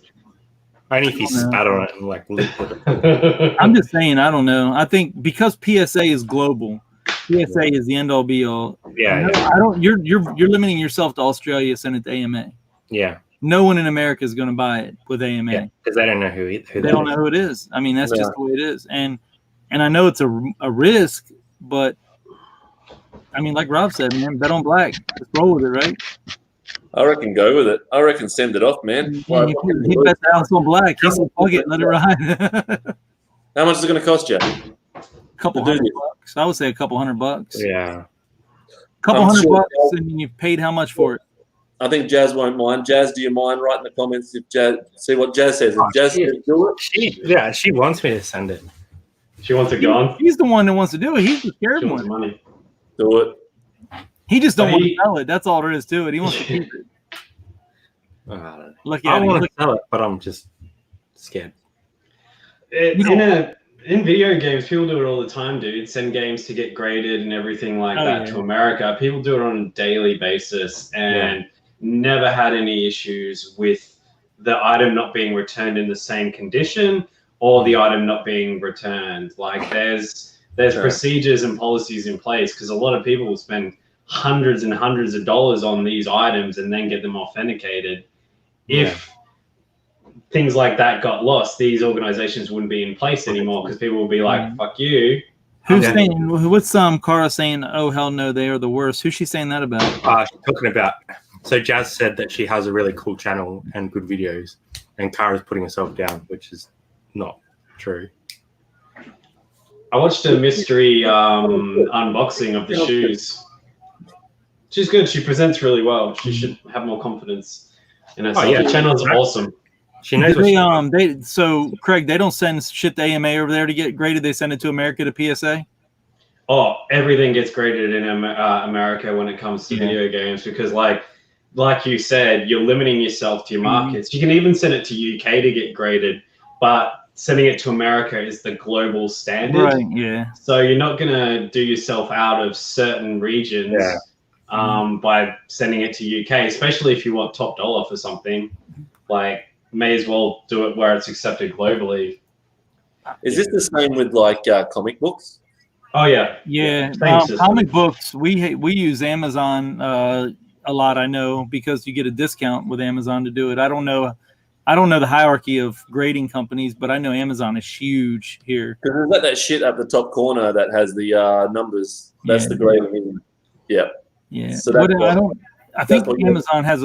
only if you No. spat on it and like liquid it. I'm just saying, I don't know. I think because PSA is global, PSA is the end all be all. Yeah, I don't. You're limiting yourself to Australia. Send it to AMA. yeah, No one in America is going to buy it with AMA. yeah, because they don't know who They don't know who it is. I mean, that's Yeah. just the way it is. And I know it's a risk, but I mean, like Rob said, man, bet on black. Just roll with it, right? I reckon go with it. I reckon send it off, man. Yeah, he bet the house on black. He said, fuck it, let it ride. How much is it going to cost you? couple To do $100 this. bucks. I would say $200. Yeah, Couple I'm $100 sure bucks, Jazz- and you paid how much for it? I think Jazz won't mind. Jazz, do you mind? Write in the comments if Jazz. See what Jazz says. If Oh, Jazz shit. says do it, she wants me to send it. She wants it gone. He's the one that wants to do it. He's the scared She wants one. money. do it. He just don't But want to he- sell it. That's all there is to it. He wants to keep it. I Look want at to it. sell it, but I'm just scared. In video games, people do it all the time, dude. Send games to get graded and everything like that to America. People do it on a daily basis and never had any issues with the item not being returned in the same condition or the item not being returned. Like there's procedures and policies in place because a lot of people will spend hundreds and hundreds of dollars on these items and then get them authenticated. If things like that got lost, these organizations wouldn't be in place anymore because people will be like, fuck you. Who's saying, what's Cara saying, oh, hell no, they are the worst? Who's she saying that about? She's talking about, so Jazz said that she has a really cool channel and good videos, and Cara's putting herself down, which is not true. I watched a mystery unboxing of the shoes. She's good. She presents really well. She should have more confidence in herself. The channel's awesome. She knows what so Craig, they don't send shit to AMA over there to get graded. They send it to America to PSA. Oh, everything gets graded in America when it comes to video games because, like you said, you're limiting yourself to your markets. You can even send it to UK to get graded, but sending it to America is the global standard. Right. Yeah. So you're not gonna do yourself out of certain regions by sending it to UK, especially if you want top dollar for something. Like, may as well do it where it's accepted globally. Is this the same with like comic books? Oh yeah, comic books. We use Amazon a lot. I know because you get a discount with Amazon to do it. I don't know the hierarchy of grading companies, but I know Amazon is huge here. Because there's that shit at the top corner that has the numbers. That's the grading. Yeah. Yeah. So I think Amazon has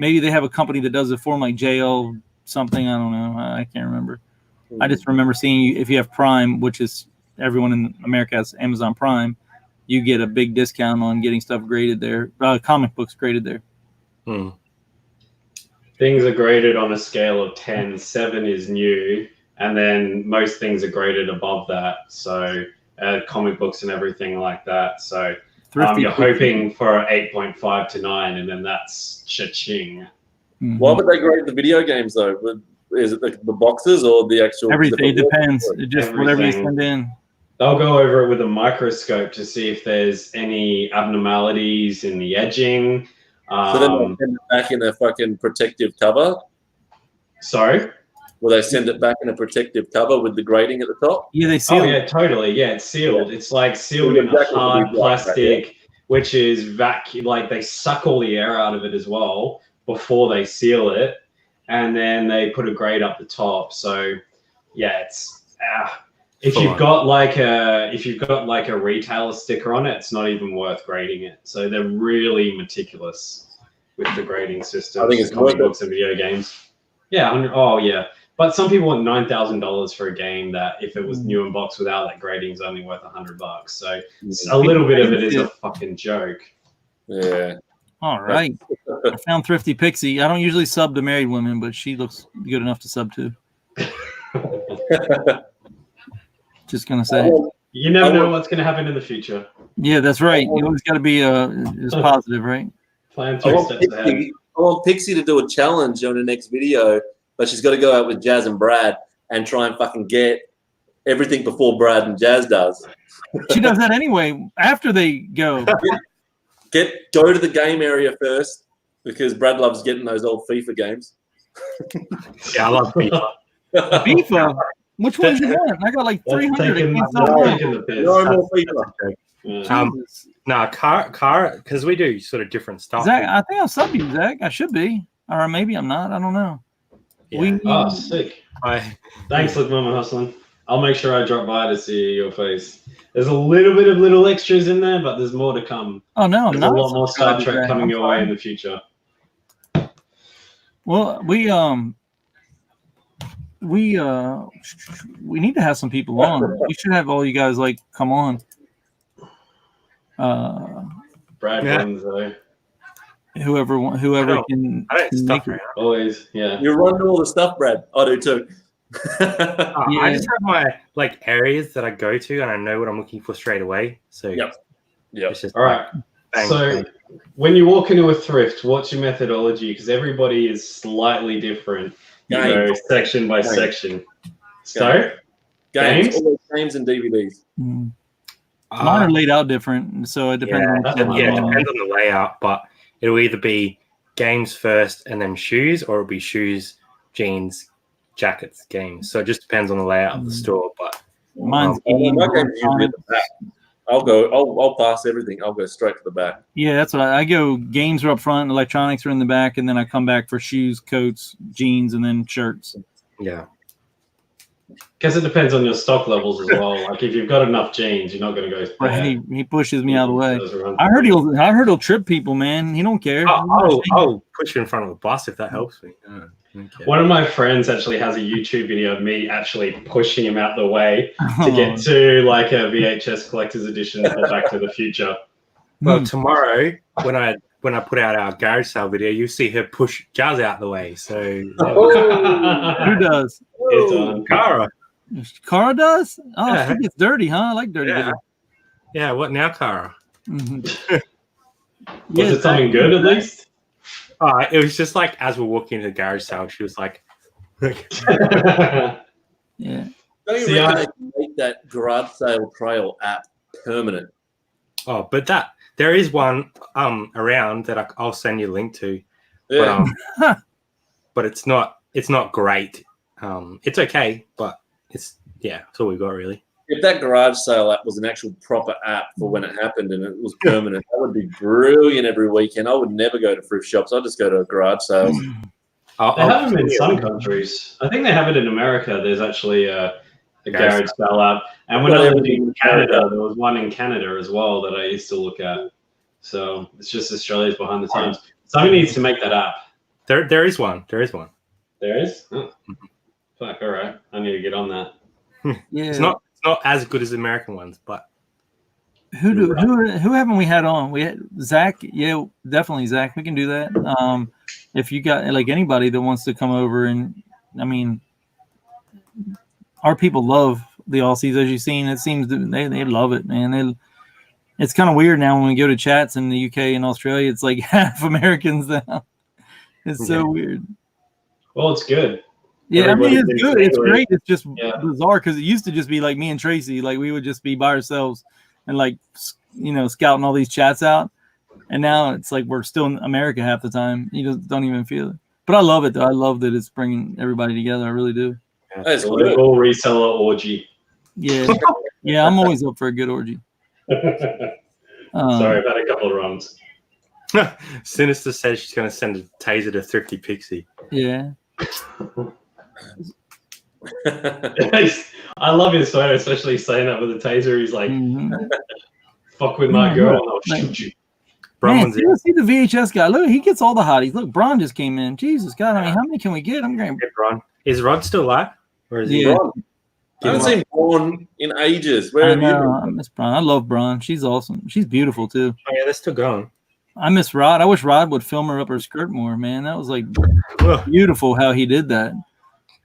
maybe they have a company that does it for them, like JL something. I don't know. I can't remember. I just remember seeing if you have Prime, which is everyone in America has Amazon Prime, you get a big discount on getting stuff graded there. Comic books graded there. Things are graded on a scale of 10. 7 is new, and then most things are graded above that. So comic books and everything like that. So you're hoping for 8.5 to 9, and then that's cha-ching. Why would they grade the video games though? Is it the boxes or the actual? Everything. It depends. It just whatever you send in. They'll go over it with a microscope to see if there's any abnormalities in the edging. So then they send it back in a fucking protective cover? Sorry? Will they send it back in a protective cover with the grading at the top? Yeah, they seal it. Yeah, totally. Yeah, it's sealed. Yeah. It's like sealed in hard plastic, which is vacuum. Like they suck all the air out of it as well before they seal it, and then they put a grade up the top. So, yeah, it's if you've got like a retailer sticker on it, it's not even worth grading it. So they're really meticulous with the grading system. I think it's comic books and video games. Yeah. But some people want $9,000 for a game that, if it was new in box without that grading, is only worth $100. So a little bit of it is a fucking joke. Yeah. All right. I found Thrifty Pixie. I don't usually sub to married women, but she looks good enough to sub to. Just gonna say. You never know what's gonna happen in the future. Yeah, that's right. You always got to be is positive, right? Plan 3 steps ahead. I want Pixie to do a challenge on the next video. But she's got to go out with Jazz and Brad and try and fucking get everything before Brad and Jazz does. She does that anyway after they go. Go to the game area first because Brad loves getting those old FIFA games. Yeah, I love FIFA. FIFA? Which ones you want? I got like 300. No more FIFA. No, car, because we do sort of different stuff. Zach, I think I'll sub you, Zach. I should be. Or maybe I'm not. I don't know. Yeah. Sick. Thanks, Look Mama Hustling. I'll make sure I drop by to see your face. There's a little bit of little extras in there, but there's more to come. Oh, no. There's a lot more Star Trek coming your way in the future. Well, we need to have some people on. We should have all you guys come on. Brad runs though. Whoever can make it. Always, yeah. You run all the stuff, Brad. I do too. I just have my areas that I go to, and I know what I'm looking for straight away. So yep. It's just all right. Bang. When you walk into a thrift, what's your methodology? Because everybody is slightly different. You go section by section. So Games? All those games and DVDs. Mine are laid out different, so it depends on it depends on the layout, but it'll either be games first and then shoes, or it'll be shoes, jeans, jackets, games. So it just depends on the layout of the store. But mine's my game's usually at the back. I'll pass everything. I'll go straight to the back. Yeah, that's what I go. Games are up front, electronics are in the back, and then I come back for shoes, coats, jeans, and then shirts. Yeah. Guess it depends on your stock levels as well. Like if you've got enough jeans, you're not going to go. Right, he pushes me out of the way. I heard he'll trip people, man. He don't care. I'll push you in front of the bus if that helps me. One of my friends actually has a YouTube video of me actually pushing him out the way to get to like a VHS collector's edition for Back to the Future. Well, tomorrow when I put out our garage sale video, you see her push Jazz out the way. So who does? It's on Cara. Cara does? Oh, Yeah. she gets dirty, huh? I like dirty. Yeah. Yeah. What now, Cara? Mm-hmm. Was it something good at least? It was just like as we're walking into the garage sale, she was like, Yeah. Don't you reckon they can make that garage sale trail app permanent? "Oh, but there is one around that I'll send you a link to, Yeah. but it's not great. It's okay, but it's all we've got really." If that garage sale app was an actual proper app for when it happened and it was permanent, that would be brilliant every weekend. I would never go to thrift shops. I'd just go to garage sales. They have them in some countries. I think they have it in America. There's actually a garage sale app. And when I lived in Canada, there was one in Canada as well that I used to look at. So it's just Australia's behind the times. Somebody needs to make that app. There is one. There is one. There is? Oh. Fuck, all right. I need to get on that. Yeah. It's not as good as the American ones, but Who haven't we had on? We had Zach. Yeah, definitely Zach. We can do that. If you got like anybody that wants to come over, and I mean, our people love the Aussies, as you've seen. It seems they love it, man. It's kind of weird now when we go to chats in the UK and Australia. It's like half Americans now. It's so weird. Well, it's good. Yeah, Everybody I mean, it's good. It's great. It's just Yeah. bizarre because it used to just be like me and Tracy. Like we would just be by ourselves and like, scouting all these chats out. And now it's like we're still in America half the time. You just don't even feel it. But I love it, though. I love that it's bringing everybody together. I really do. That's good. Political reseller orgy. Yeah. Yeah, I'm always up for a good orgy. Sorry, I've had a couple of runs. Sinister says she's going to send a taser to Thrifty Pixie. Yeah. I love his photo, especially saying that with a taser. He's like, Mhm. fuck with my girl, and I'll shoot you. Man, Bronwyn's see the VHS guy. Look, he gets all the hotties. Look, Bron just came in. Jesus God, I mean, how many can we get? I'm going. Ron. Is Rod still alive? Or is he? Yeah. I haven't seen Braun in ages. Where I have you know. been? I miss Bron. I love Bron. She's awesome. She's beautiful too. Oh yeah, they're still going. I miss Rod. I wish Rod would film her up her skirt more, man. That was like Ugh. beautiful how he did that.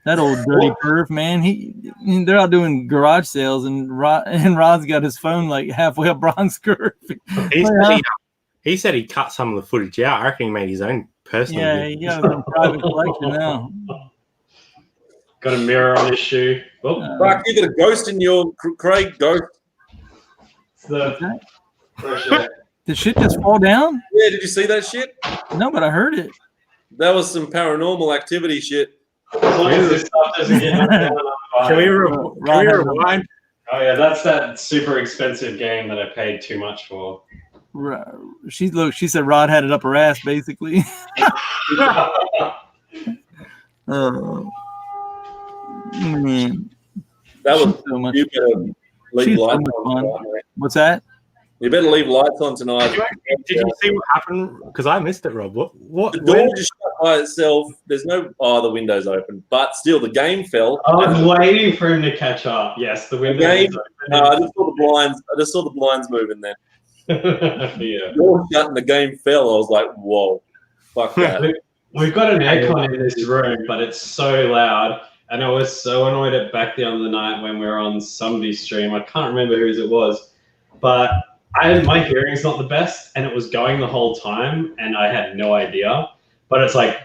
That old dirty perv, man. They're out doing garage sales, and Rod's got his phone like halfway up Bron's skirt. He said he cut some of the footage out. I reckon he made his own personal. Yeah, video. he got his own private collection now. Got a mirror on his shoe. Oh, Fuck, you got a ghost in your Craig ghost. it's the fresh air. Did shit just fall down? Yeah, did you see that shit? No, but I heard it. That was some paranormal activity shit. As long as this stuff doesn't get knocked down, I'm Can we fine. rewind? Oh yeah, that's that super expensive game that I paid too much for. She said Rod had it up her ass, basically. Oh, man. That was She's so much. you better leave She's so lights much on fun. tonight, mate. What's that? You better leave lights on tonight. Did you see what happened? Because I missed it, Rob. What? The door just shut by itself. There's no. Oh, the window's open, but still, the game fell. I was waiting for him to catch up. Yes, the window game- is I just saw the blinds. I just saw the blinds moving then. open. Yeah. The door shut and the game fell. I was like, whoa, fuck that. We've got an aircon in this room, but it's so loud. And I was so annoyed at back the other night when we were on somebody's stream. I can't remember whose it was, but my hearing's not the best, and it was going the whole time, and I had no idea. But it's like,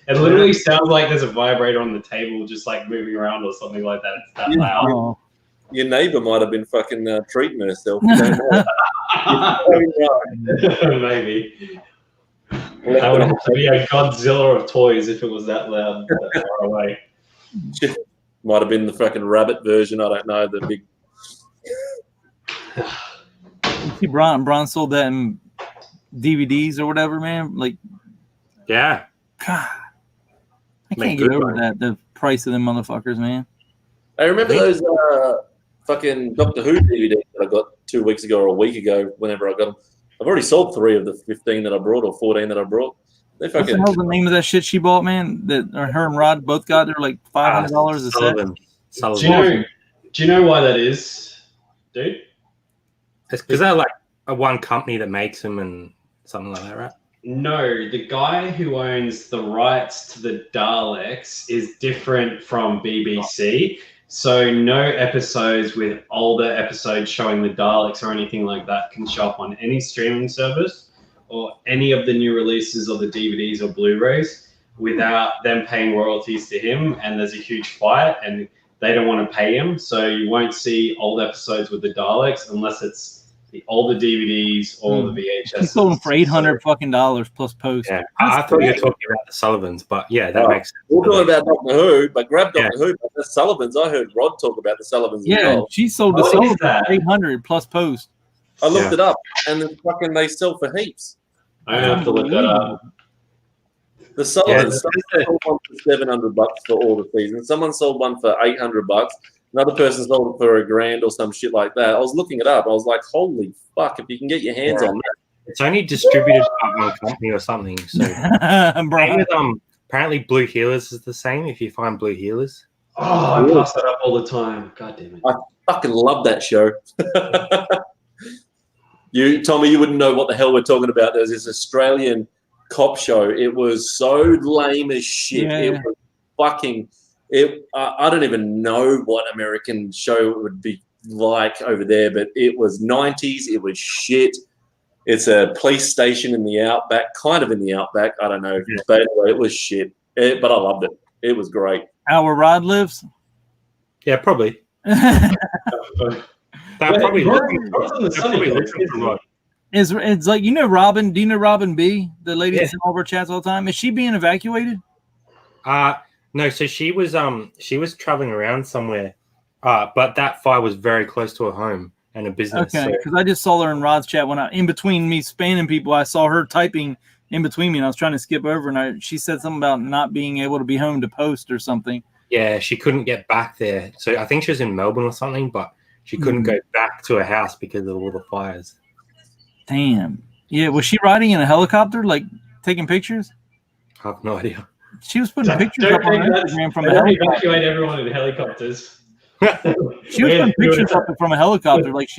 It literally sounds like there's a vibrator on the table just like moving around or something like that. It's that loud. Oh. Your neighbour might have been fucking treating herself. You don't know. Maybe. That would have to be a Godzilla of toys if it was that loud, that far away. Might have been the fucking rabbit version. I don't know. The big. You see, Bron sold that in DVDs or whatever, man. Like, Yeah. God, I Make can't get good over money. that. The price of them motherfuckers, man. I remember those fucking Doctor Who DVDs that I got 2 weeks ago or a week ago. Whenever I got them, I've already sold 3 of the 15 that I brought or 14 that I brought. They What the fucking. hell's the name of that shit she bought, man? That her and Rod both got. They're like $500 a set. Sullivan. Do you know why that is, dude? It's because they're like a one company that makes them and something like that, right? No, the guy who owns the rights to the Daleks is different from BBC. So no episodes with older episodes showing the Daleks or anything like that can show up on any streaming service or any of the new releases of the DVDs or Blu-rays without them paying royalties to him. And there's a huge fight and they don't want to pay him. So you won't see old episodes with the Daleks unless it's the older DVDs or the VHS. She sold them for $800 fucking dollars plus post. Yeah, I thought you were talking about the Sullivans, but yeah, that makes sense. We're talking about Doctor Who, but grab Doctor Who. But the Sullivans, I heard Rod talk about the Sullivans. Yeah, as well. she sold the Sullivan for $800 plus post. I looked it up, and they sell for heaps. I have to look that up. The Sullivans, someone sold one for $700 for all the seasons. Someone sold one for $800. Another person sold it for $1,000 or some shit like that. I was looking it up. I was like, holy fuck, if you can get your hands on that. It's only distributed by one company or something. So apparently Blue Healers is the same if you find Blue Healers. Oh, I pass that up all the time. God damn it. I fucking love that show. Tommy, you wouldn't know what the hell we're talking about. There's this Australian cop show. It was so lame as shit. Yeah. It was fucking... I don't even know what American show it would be like over there, but it was 90s. It was shit. It's a police station in the outback, kind of in the outback. I don't know. Yeah. But anyway, it was shit. But I loved it. It was great. Out where Rod lives? Yeah, probably. They're probably looking for Rod. It's like, you know Robin? Do you know Robin B? The lady that's in all of our chats all the time? Is she being evacuated? No, so she was traveling around somewhere, but that fire was very close to her home and a business. Okay, because I just saw her in Rod's chat when in between me spanning people, I saw her typing in between me, and I was trying to skip over, and she said something about not being able to be home to post or something. Yeah, she couldn't get back there. So I think she was in Melbourne or something, but she couldn't go back to her house because of all the fires. Damn. Yeah, was she riding in a helicopter, like taking pictures? I have no idea. She was putting pictures up on Instagram from a helicopter. Evacuate everyone in helicopters. She was putting pictures up from a helicopter, like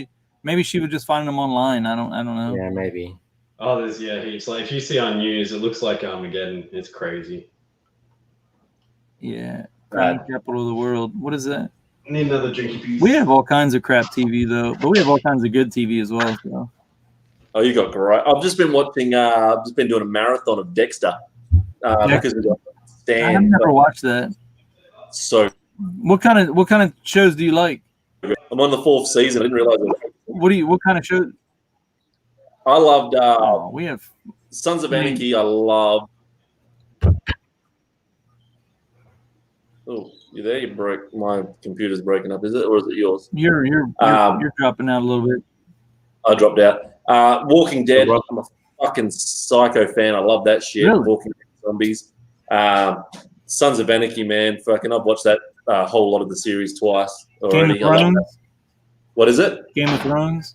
maybe she was just finding them online. I don't know. Yeah, maybe. Oh, there's heaps. Like if you see on news, it looks like Armageddon. It's crazy. Yeah, crime capital of the world. What is that? Need another drinky piece. We have all kinds of crap TV though, but we have all kinds of good TV as well. So. Oh, you got great. I've just been watching. I've just been doing a marathon of Dexter. Because we got Stan. I've never watched that. So, what kind of shows do you like? I'm on the 4th season. I didn't realize it. What kind of shows? I loved. We have Sons of Anarchy. I love. Oh, you there? You broke. My computer's breaking up. Is it, or is it yours? You're dropping out a little bit. I dropped out. Walking Dead. I'm a fucking psycho fan. I love that shit. Really? Walking Dead zombies. Sons of Anarchy, man. Fucking, I've watched that whole lot of the series twice already. Game of Thrones? What is it? Game of Thrones?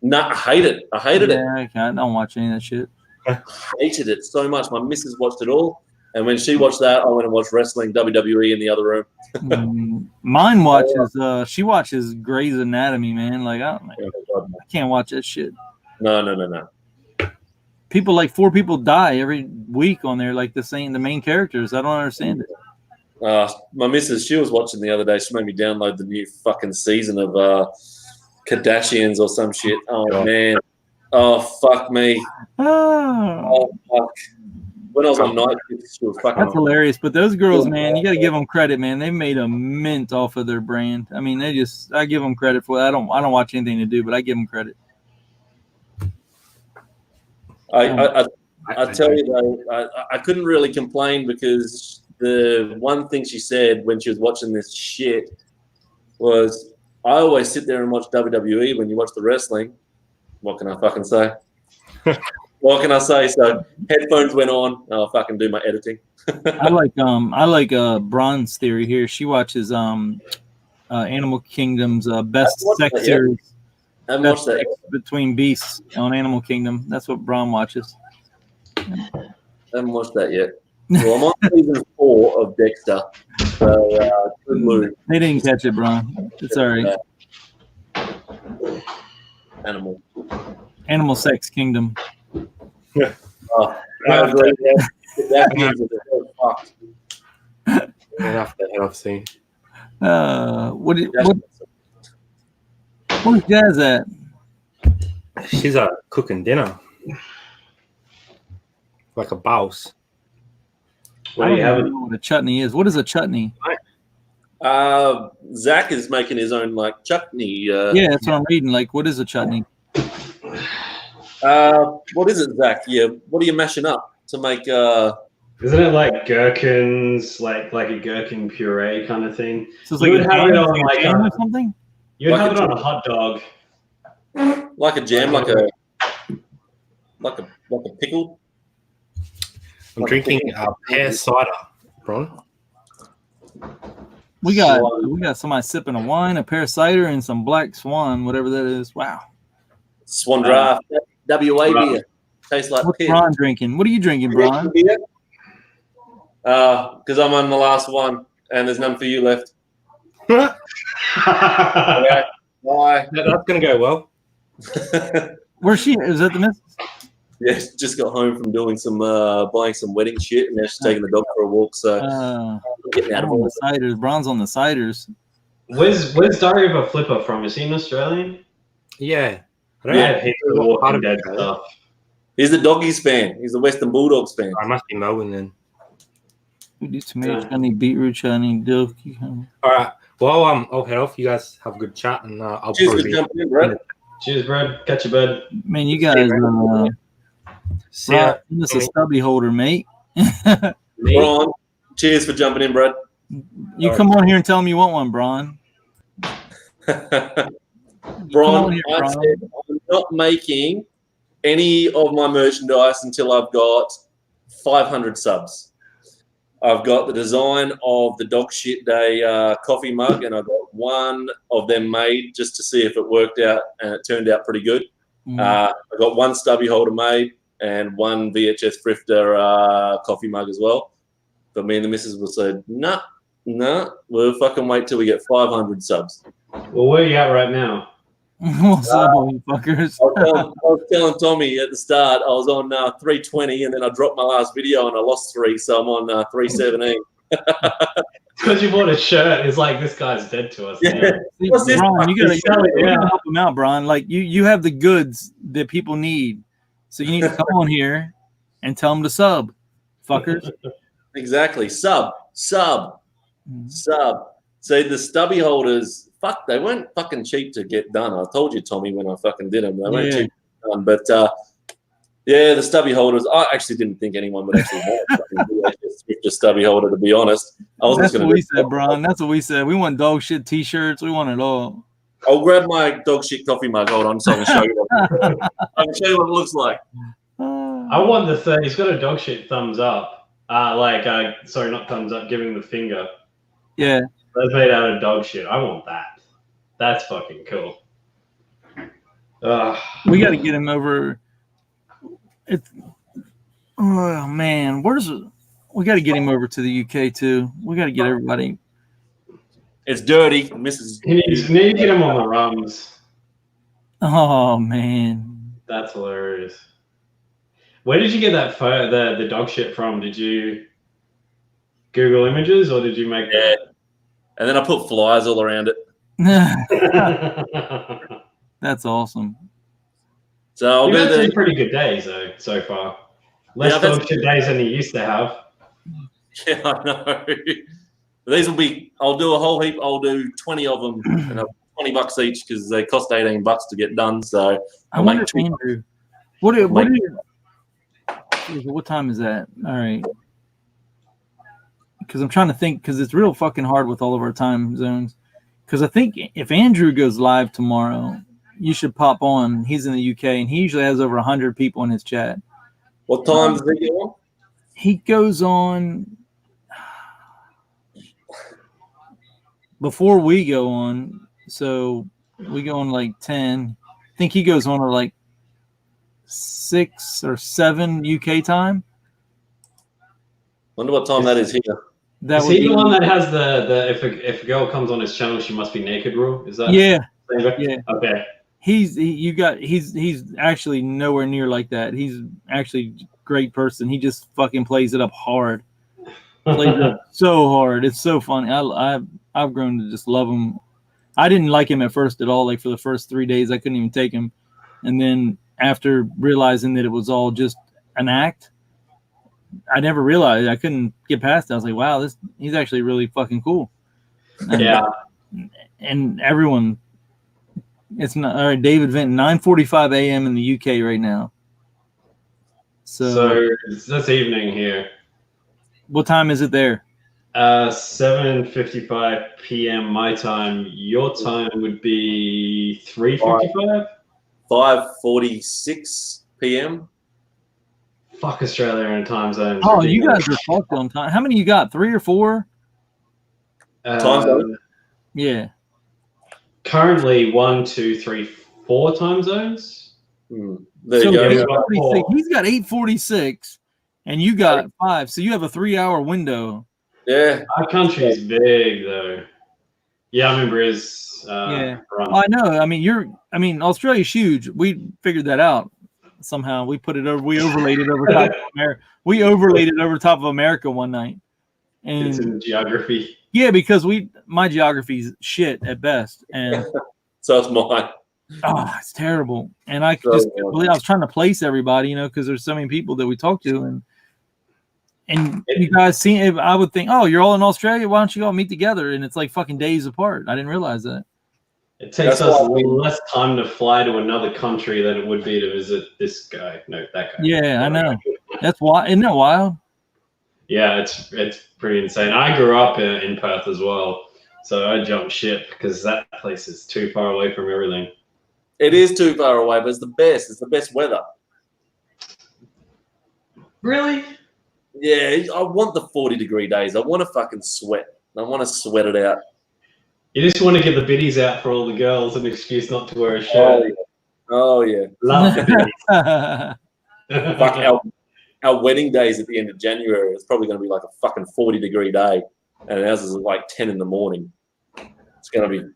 Nah, I hate it. I hated it. I don't watch any of that shit. I hated it so much. My missus watched it all. And when she watched that, I went and watched wrestling, WWE in the other room. Mine watches, she watches Grey's Anatomy, man. Like, I can't watch that shit. No. People, like 4 people die every week on there, like the main characters. I don't understand it. My missus, she was watching the other day. She made me download the new fucking season of Kardashians or some shit. Oh, man. Oh, fuck me. Oh, fuck. when I was on night shift, she was fucking. That's hilarious. But those girls, man, you got to give them credit, man. They made a mint off of their brand. I mean, I give them credit for that. I don't watch anything to do, but I give them credit. I tell you though, I couldn't really complain because the one thing she said when she was watching this shit was, I always sit there and watch WWE when you watch the wrestling. What can I fucking say? What can I say? So headphones went on. I'll fucking do my editing. I like Bron's theory here. She watches Animal Kingdom's best sex series. I haven't watched that. Between Beasts on Animal Kingdom. That's what Bron watches. I haven't watched that yet. Well, I'm on season 4 of Dexter. So, good move. They didn't catch it, Bron. It's all right. Animal Sex Kingdom. Oh, I agree. That means it's so fucked. Enough that I've seen. Where's Jazz at? She's cooking dinner. Like a boss. What do you I have? don't know what a chutney is. What is a chutney? Zach is making his own like chutney. Yeah, that's what I'm reading. Like, what is a chutney? What is it, Zach? Yeah, what are you mashing up to make? Isn't it like gherkins, like a gherkin puree kind of thing? So it's You like would a have jam, it on like like a jam a, or something. you'd Like have a it on a jam. hot dog. Like a jam, like a pickle. I'm drinking pear cider, Bron. We got somebody sipping a wine, a pear cider, and some black swan, whatever that is. Wow. Swan Draft, WA beer. Tastes like What's piss. Bron drinking? What are you drinking, Bron? Because I'm on the last one, and there's none for you left. That's Okay. Bye. going to go well. Where's she? Is that the miss? Yeah, just got home from doing some buying some wedding shit, and now she's taking the dog for a walk. So getting out of on all the ciders. Bron's on the ciders. Where's Diary of a Flipper from? Is he an Australian? Yeah. I don't Yeah, know. he's the Walking Dead stuff. He's the Doggies fan. He's the Western Bulldogs fan. I must be Melbourne then. We do tomato chutney, beetroot chutney, dill cucumber. All right. Well, I'll head off. You guys have a good chat, and I'll Cheers probably for be jumping in, Brett. Cheers, bro. Catch you, bud. Man, you guys, see ya. this is a stubby holder, mate. Bron, cheers for jumping in, Brett. You come on here and tell them you want one, Bron. Bron, here, I Bron. said I'm not making any of my merchandise until I've got 500 subs. I've got the design of the Dog Shit Day coffee mug, and I've got one of them made just to see if it worked out, and it turned out pretty good. I've got one stubby holder made and one VHS Thrifter coffee mug as well. But me and the missus will say, nah, we'll fucking wait till we get 500 subs. Well, where are you at right now? What's up, you fuckers? I was telling Tommy at the start, I was on 320, and then I dropped my last video and I lost 3, so I'm on 317. Because you bought a shirt, it's like this guy's dead to us. Yeah. See, What's this? Bron, you gotta Yeah. help them out, Bron. Like you have the goods that people need, so you need to come on here and tell them to sub, fuckers. Exactly. Sub. See, the stubby holders, fuck, they weren't fucking cheap to get done. I told you, Tommy, when I fucking did them. They weren't cheap to get done. But, yeah, the stubby holders, I actually didn't think anyone would actually want a stubby holder, to be honest. That's what we said, Bron. That's what we said. We want dog shit T-shirts. We want it all. I'll grab my dog shit coffee mug. Hold on so I can show you I can show you what it looks like. I want the third. He's got a dog shit thumbs up. Sorry, not thumbs up, giving the finger. Yeah. That's made out of dog shit. I want that. That's fucking cool. We got to get him over. Oh man, we got to get him over to the UK too. We got to get everybody. It's dirty, Mrs. You need to get him on the rums. Oh man, that's hilarious. Where did you get that photo, the dog shit from? Did you Google Images or did you make that? And then I put flies all around it. That's awesome. So I'll You've do had some the. pretty good days though so far. Less dog shit days than you used to have. Yeah, I know. These will be. I'll do a whole heap. I'll do 20 of them, and $20 each because they cost $18 to get done. So I wonder if Andrew. What time is that? All right. Because I'm trying to think, because it's real fucking hard with all of our time zones. Because I think if Andrew goes live tomorrow, you should pop on. He's in the UK, and he usually has over 100 people in his chat. What time does he go on? He goes on before we go on. So we go on like 10. I think he goes on at like 6 or 7 UK time. Wonder what time that is here. Is he the one that has the if a girl comes on his channel, she must be naked rule? Is that? Yeah. Okay. He's actually nowhere near like that. He's actually a great person. He just fucking plays it up hard. Plays it up so hard. It's so funny. I've grown to just love him. I didn't like him at first at all. Like for the first 3 days, I couldn't even take him. And then after realizing that it was all just an act, I never realized. I couldn't get past it. I was like, wow, he's actually really fucking cool. And, yeah. And everyone, it's not all right. David Vinton, 9:45 a.m. in the UK right now. So that's evening here. What time is it there? 7:55 p.m. my time. Your time would be 3:55. 5:46 p.m. Fuck Australia in time zones. Oh, you guys are fucked on time. How many you got? 3 or 4? Time zone? Yeah. Currently 1, 2, 3, 4 time zones. There you go. He's got 8:46, and you got 5. So you have a 3-hour window. Yeah. Our country is big, though. Yeah, I remember his. Yeah. I know. I mean, Australia's huge. We figured that out somehow. We put it over. We overlaid it over top of America. We overlaid it over top of America one night. And it's in geography. Yeah, because my geography's shit at best, and so it's mine. Oh, it's terrible. And I just believe I was trying to place everybody, because there's so many people that we talk to, and you guys see. I would think, oh, you're all in Australia. Why don't you all meet together? And it's like fucking days apart. I didn't realize that. It takes us less time to fly to another country than it would be to visit this guy. No, that guy. Yeah, I know. That's why. Isn't that wild? Yeah, it's pretty insane. I grew up in Perth as well, so I jumped ship because that place is too far away from everything. It is too far away, but it's the best. It's the best weather. Really? Yeah, I want the 40-degree days. I want to fucking sweat. I want to sweat it out. You just want to get the biddies out for all the girls, an excuse not to wear a shirt. Oh, yeah. Love the biddies. Fuck, our wedding days at the end of January, it's probably going to be like a fucking 40-degree day, and ours is like 10 in the morning. It's going to be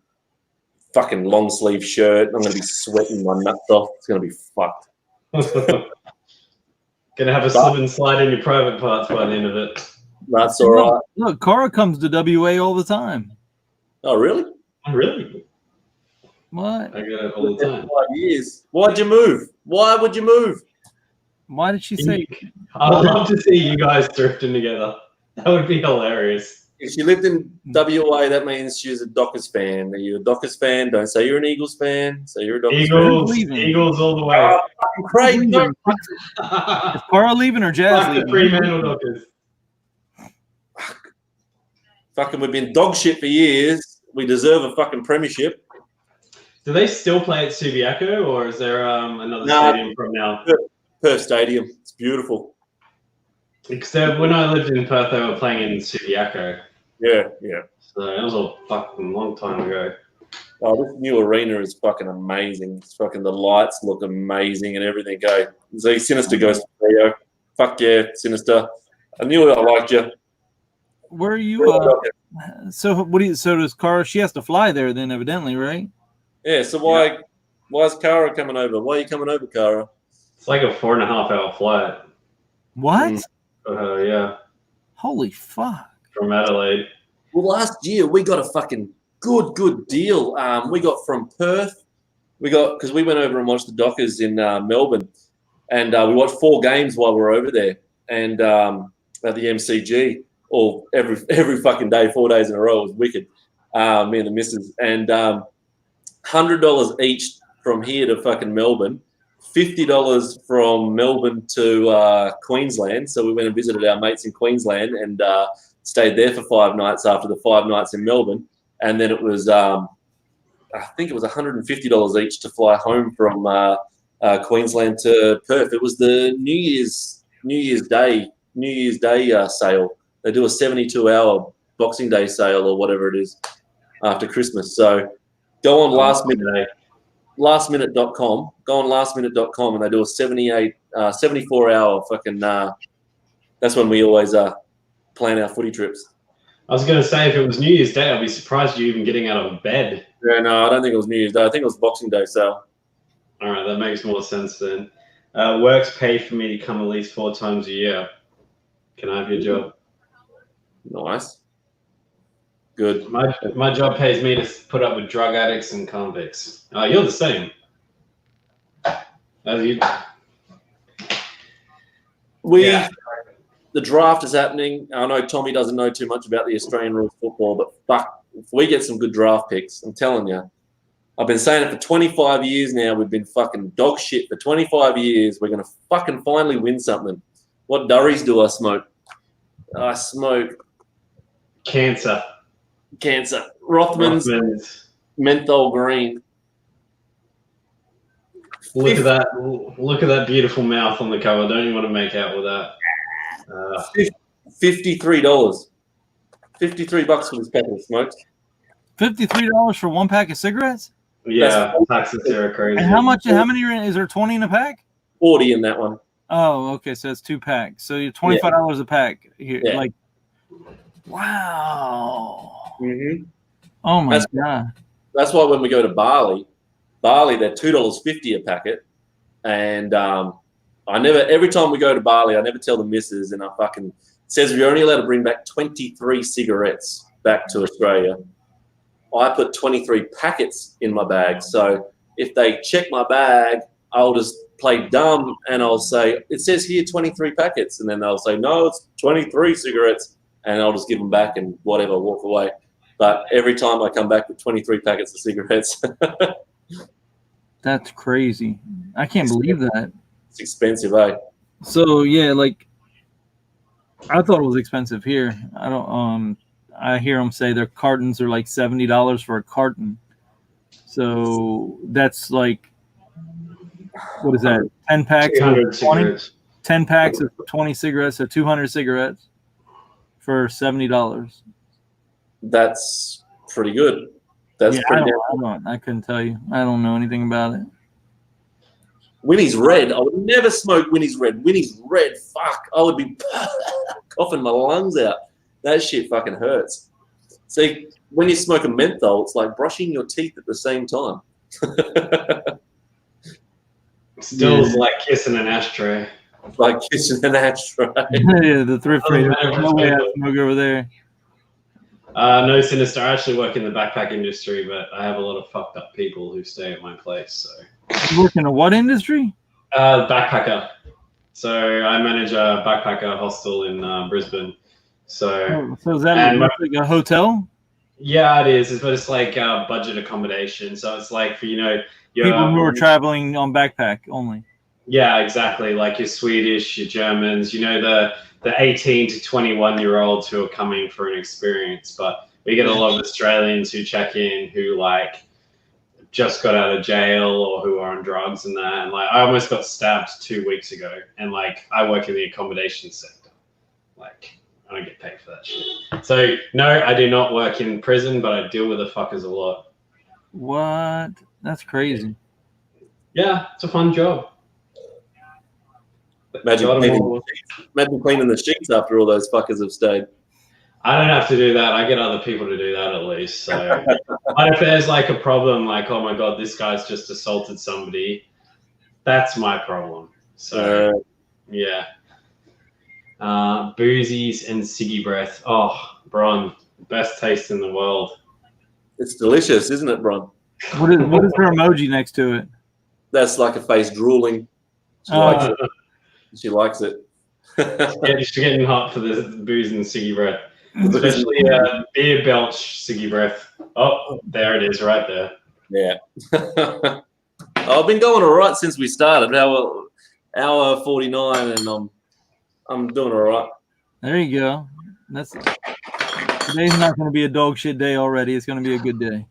fucking long sleeve shirt. I'm going to be sweating my nuts off. It's going to be fucked. Going to have a slip and slide in your private parts by the end of it. That's all right. Look, Cara comes to WA all the time. Oh, really? Really? What? I get it all the time. 5 years. Why'd you move? Why would you move? Why did she say? I'd love to see you guys thrifting together. That would be hilarious. If she lived in WA, that means she's a Dockers fan. Are you a Dockers fan? Don't say you're an Eagles fan. Say you're a Dockers fan. Eagles all the way. Oh, great. Is Cara leaving or Jazz leaving? The Fremantle Dockers. Fucking, we've been dog shit for years. We deserve a fucking premiership. Do they still play at Subiaco, or is there another stadium from now? Perth Stadium. It's beautiful. Except when I lived in Perth, they were playing in Subiaco. Yeah. So it was a fucking long time ago. Oh, this new arena is fucking amazing. It's fucking, the lights look amazing and everything. So Sinister goes to Rio. Fuck yeah, Sinister. I knew I liked you. Where are you? So does Cara? She has to fly there then, evidently, right? Yeah. So why's Cara coming over? Why are you coming over, Cara? It's like a 4.5-hour flight. What? Yeah. Holy fuck. From Adelaide. Well, last year we got a fucking good deal. We got from Perth. Because we went over and watched the Dockers in Melbourne, and we watched 4 games while we were over there, and at the MCG, or every fucking day, 4 days in a row. It was wicked. Me and the missus, and $100 each from here to fucking Melbourne, $50 from Melbourne to Queensland. So we went and visited our mates in Queensland and stayed there for 5 nights after the 5 nights in Melbourne. And then it was, I think it was $150 each to fly home from Queensland to Perth. It was the New Year's Day sale. They do a 72-hour Boxing Day sale or whatever it is after Christmas. So go on lastminute.com. Go on lastminute.com and they do a 74-hour fucking. That's when we always plan our footy trips. I was going to say, if it was New Year's Day, I'd be surprised you even getting out of bed. Yeah, no, I don't think it was New Year's Day. I think it was Boxing Day sale. All right, that makes more sense then. Work's paid for me to come at least 4 times a year. Can I have your job? Nice. Good. My job pays me to put up with drug addicts and convicts. You're the same. As you. The draft is happening. I know Tommy doesn't know too much about the Australian rules football, but fuck, if we get some good draft picks, I'm telling you, I've been saying it for 25 years now. We've been fucking dog shit for 25 years. We're going to fucking finally win something. What durries do I smoke? I smoke Cancer. Rothmans. Menthol green. Look at that! Look at that beautiful mouth on the cover. Don't you want to make out with that? $53. $53 for this pack of smokes. $53 for 1 pack of cigarettes? Yeah, taxes are crazy. And how many is there? 20 in a pack? 40 in that one. Oh, okay. So it's 2 packs. So you're $25 a pack here. Yeah. Like, wow. Mm-hmm. Oh my god. That's why when we go to Bali, they're $2.50 a packet, and every time we go to Bali, I never tell the missus, and it says we're only allowed to bring back 23 cigarettes back to Australia. I put 23 packets in my bag, so if they check my bag, I'll just play dumb and I'll say, it says here 23 packets, and then they'll say, no, it's 23 cigarettes, and I'll just give them back and whatever, walk away. But every time I come back with 23 packets of cigarettes. That's crazy. I can't believe that. It's expensive, eh? So yeah, like I thought it was expensive here. I don't. I hear them say their cartons are like $70 for a carton. So that's like, what is that? 10 packs of 20. 10 packs of 20 cigarettes, so 200 cigarettes for $70. That's pretty good. That's pretty good. I couldn't tell you. I don't know anything about it. Winnie's Red. I would never smoke Winnie's Red. Winnie's Red. Fuck. I would be coughing my lungs out. That shit fucking hurts. See, when you smoke a menthol, it's like brushing your teeth at the same time. Still like kissing an ashtray. Like kissing an ashtray. Yeah, the Thrifter. No way I smoke over there. No, Sinister. I actually work in the backpack industry, but I have a lot of fucked up people who stay at my place. So you work in a what industry? Backpacker. So I manage a backpacker hostel in Brisbane. So is that like a hotel? Yeah, it is. But it's like budget accommodation. So it's like for your people who are traveling on backpack only. Yeah, exactly. Like your Swedish, your Germans. The 18 to 21-year-olds who are coming for an experience. But we get a lot of Australians who check in who like just got out of jail or who are on drugs and that. And like I almost got stabbed 2 weeks ago. And like I work in the accommodation sector. Like I don't get paid for that shit. So no, I do not work in prison, but I deal with the fuckers a lot. What? That's crazy. Yeah, it's a fun job. Imagine cleaning the sheets after all those fuckers have stayed. I don't have to do that. I get other people to do that at least. So, but if there's like a problem, like, oh my God, this guy's just assaulted somebody, that's my problem. So, yeah. Boozies and ciggy breath. Oh, Bron, best taste in the world. It's delicious, isn't it, Bron? What is her emoji next to it? That's like a face drooling. She likes it. She likes it. Yeah, she's getting hot for the booze and ciggy breath. Especially beer belch ciggy breath. Oh, there it is, right there. Yeah. I've been going all right since we started. Hour 49, and I'm doing all right. There you go. Today's not going to be a dog shit day already. It's going to be a good day.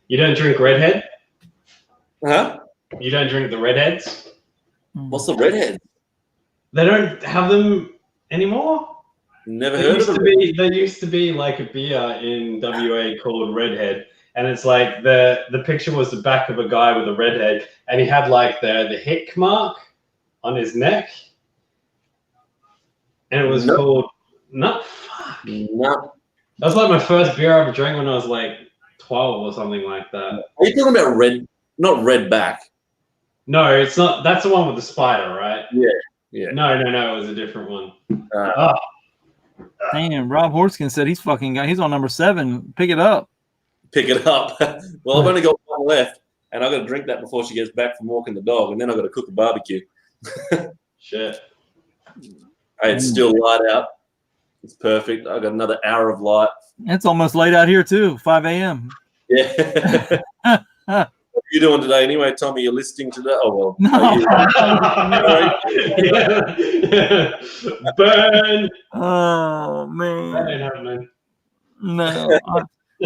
You don't drink Redhead? Huh? You don't drink the Redheads? What's the redhead? They don't have them anymore? Never heard of them. There used to be like a beer in WA called Redhead, and it's like the picture was the back of a guy with a redhead, and he had like the hick mark on his neck, and it was called fuck. No. That was like my first beer I ever drank when I was like 12 or something like that. Are you talking about not Redback? No, it's not. That's the one with the spider, right? Yeah. No, it was a different one. Damn, Rob Horskin said he's on number 7. Pick it up. Pick it up. Well, I've only got one left, and I've got to drink that before she gets back from walking the dog, and then I've got to cook a barbecue. Shit. It's still light out. It's perfect. I've got another hour of light. It's almost late out here too. 5 a.m. Yeah. What are you doing today anyway, Tommy? You're listening to that? Oh, well. No. Burn. Oh, man. That ain't happening. No.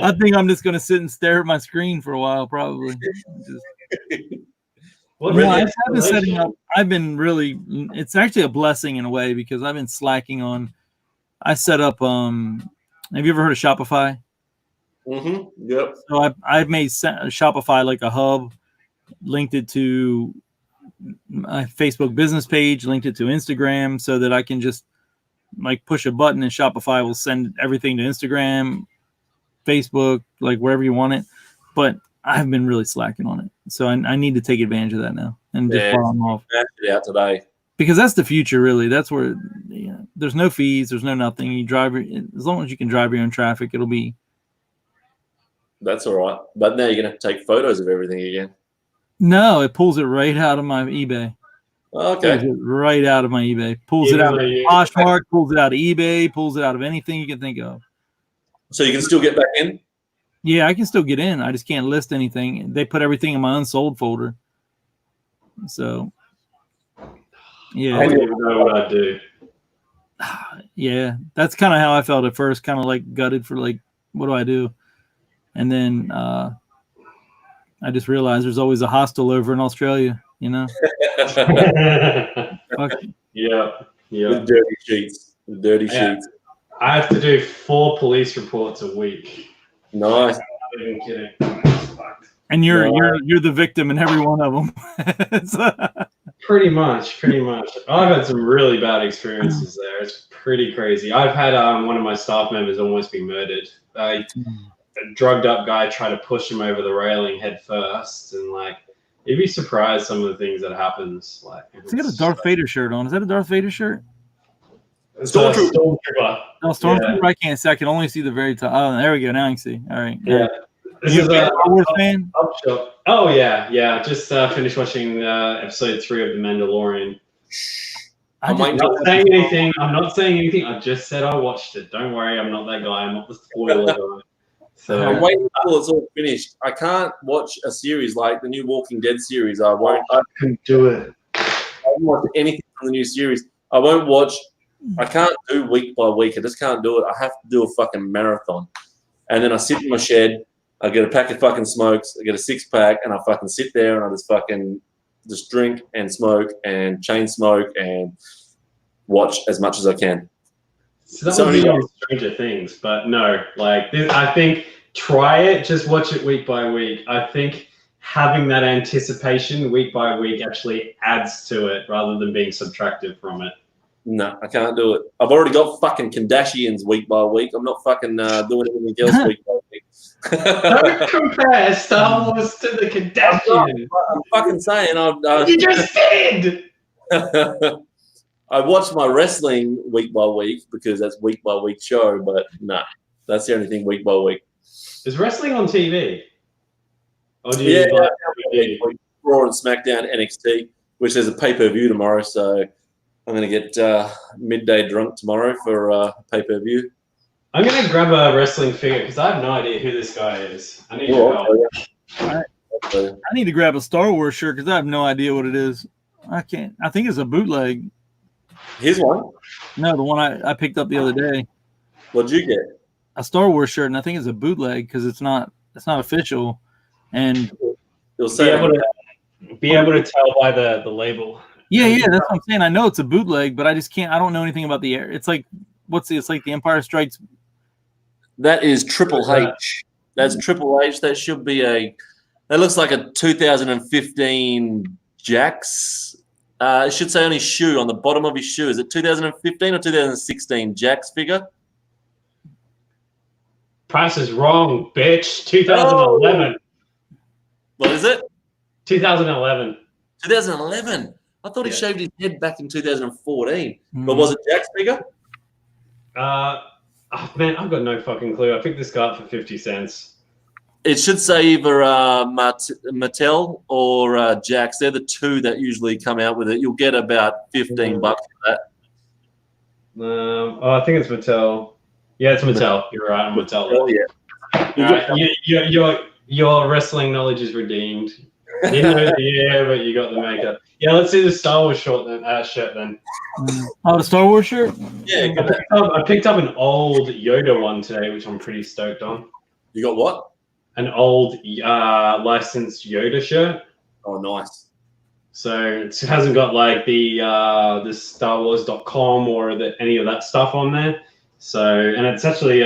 I think I'm just going to sit and stare at my screen for a while, probably. I've been setting up. It's actually a blessing in a way because I've been slacking on. I set up, have you ever heard of Shopify? Mm-hmm. Yep. So I've made Shopify like a hub, linked it to my Facebook business page, linked it to Instagram so that I can just like push a button and Shopify will send everything to Instagram, Facebook, like wherever you want it. But I've been really slacking on it. So I need to take advantage of that now and just follow them off. It out today. Because that's the future, really. That's where there's no fees, there's no nothing. You drive as long as you can drive your own traffic, it'll be. That's all right. But now you're going to have to take photos of everything again. No, it pulls it right out of my eBay. Okay. Pulls it right out of my eBay. Pulls it out of Poshmark, pulls it out of eBay, pulls it out of anything you can think of. So you can still get back in? Yeah, I can still get in. I just can't list anything. They put everything in my unsold folder. So, yeah. I don't even know what I do. Yeah, that's kind of how I felt at first, kind of like gutted for like, what do I do? And then I just realized there's always a hostel over in Australia, you know? Yeah. With dirty sheets. Sheets. I have to do 4 police reports a week. Nice. I'm not even kidding. And you're the victim in every one of them. Pretty much. I've had some really bad experiences there. It's pretty crazy. I've had one of my staff members almost be murdered. A drugged up guy tried to push him over the railing head first, and like you'd be surprised some of the things that happens. Like he's got a Darth Vader shirt on. Is that a Darth Vader shirt? Stormtrooper. No, Stormtrooper. Yeah. I can't see. I can only see the very top. Oh, there we go. Now I can see. All right. Yeah. This is a Star Wars fan? Oh yeah. Just finished watching episode 3 of The Mandalorian. I'm not saying anything. I just said I watched it. Don't worry, I'm not that guy. I'm not the spoiler guy. So I'm waiting until it's all finished. I can't watch a series like the new Walking Dead series. I can do it. I won't watch anything from the new series. I won't watch. I can't do week by week. I just can't do it. I have to do a fucking marathon. And then I sit in my shed. I get a pack of fucking smokes. I get a 6-pack, and I fucking sit there and I just drink and smoke and chain smoke and watch as much as I can. So that would be Stranger Things, but no, like this, I think try it, just watch it week by week. I think having that anticipation week by week actually adds to it rather than being subtractive from it. No, I can't do it. I've already got fucking Kardashians week by week. I'm not fucking doing anything else week by week. Don't compare Star Wars to the Kardashians. I'm fucking saying. You just did! I watch my wrestling week by week because that's week by week show, but no, that's the only thing week by week. Is wrestling on TV? Or do you Raw and SmackDown, NXT. which there's a pay-per-view tomorrow, so I'm going to get midday drunk tomorrow for pay-per-view. I'm going to grab a wrestling figure because I have no idea who this guy is. I need your help. I need to grab a Star Wars shirt because I have no idea what it is. I can't. I think it's a bootleg. Here's one. No, the one I picked up the other day. What'd you get? A Star Wars shirt, and I think it's a bootleg because it's not official. And You'll say be able to tell by the label. yeah, that's what I'm saying. I know it's a bootleg, but I just can't. I don't know anything about the air. It's like it's like the Empire Strikes. That is Triple H. That's Triple H. That should be that looks like a 2015 Jax. It should say on his shoe, on the bottom of his shoe. Is it 2015 or 2016 Jax figure? Price is wrong, bitch. 2011. What is it? 2011. 2011. I thought he Yeah. shaved his head back in 2014. Mm. But was it Jax figure? Oh, man, I've got no fucking clue. I picked this guy up for 50 cents. It should say either Mattel or Jax. They're the two that usually come out with it. You'll get about $15 for that. I think it's Mattel. Yeah, it's Mattel. You're right, Mattel. Oh, yeah. Your wrestling knowledge is redeemed. You didn't know the year, but you got the makeup. Yeah, let's see the Star Wars shirt then. Oh, the Star Wars shirt. Yeah, good. I picked up an old Yoda one today, which I'm pretty stoked on. You got what? An old licensed Yoda shirt. Oh, nice. So it hasn't got like the StarWars.com or any of that stuff on there. So, and it's actually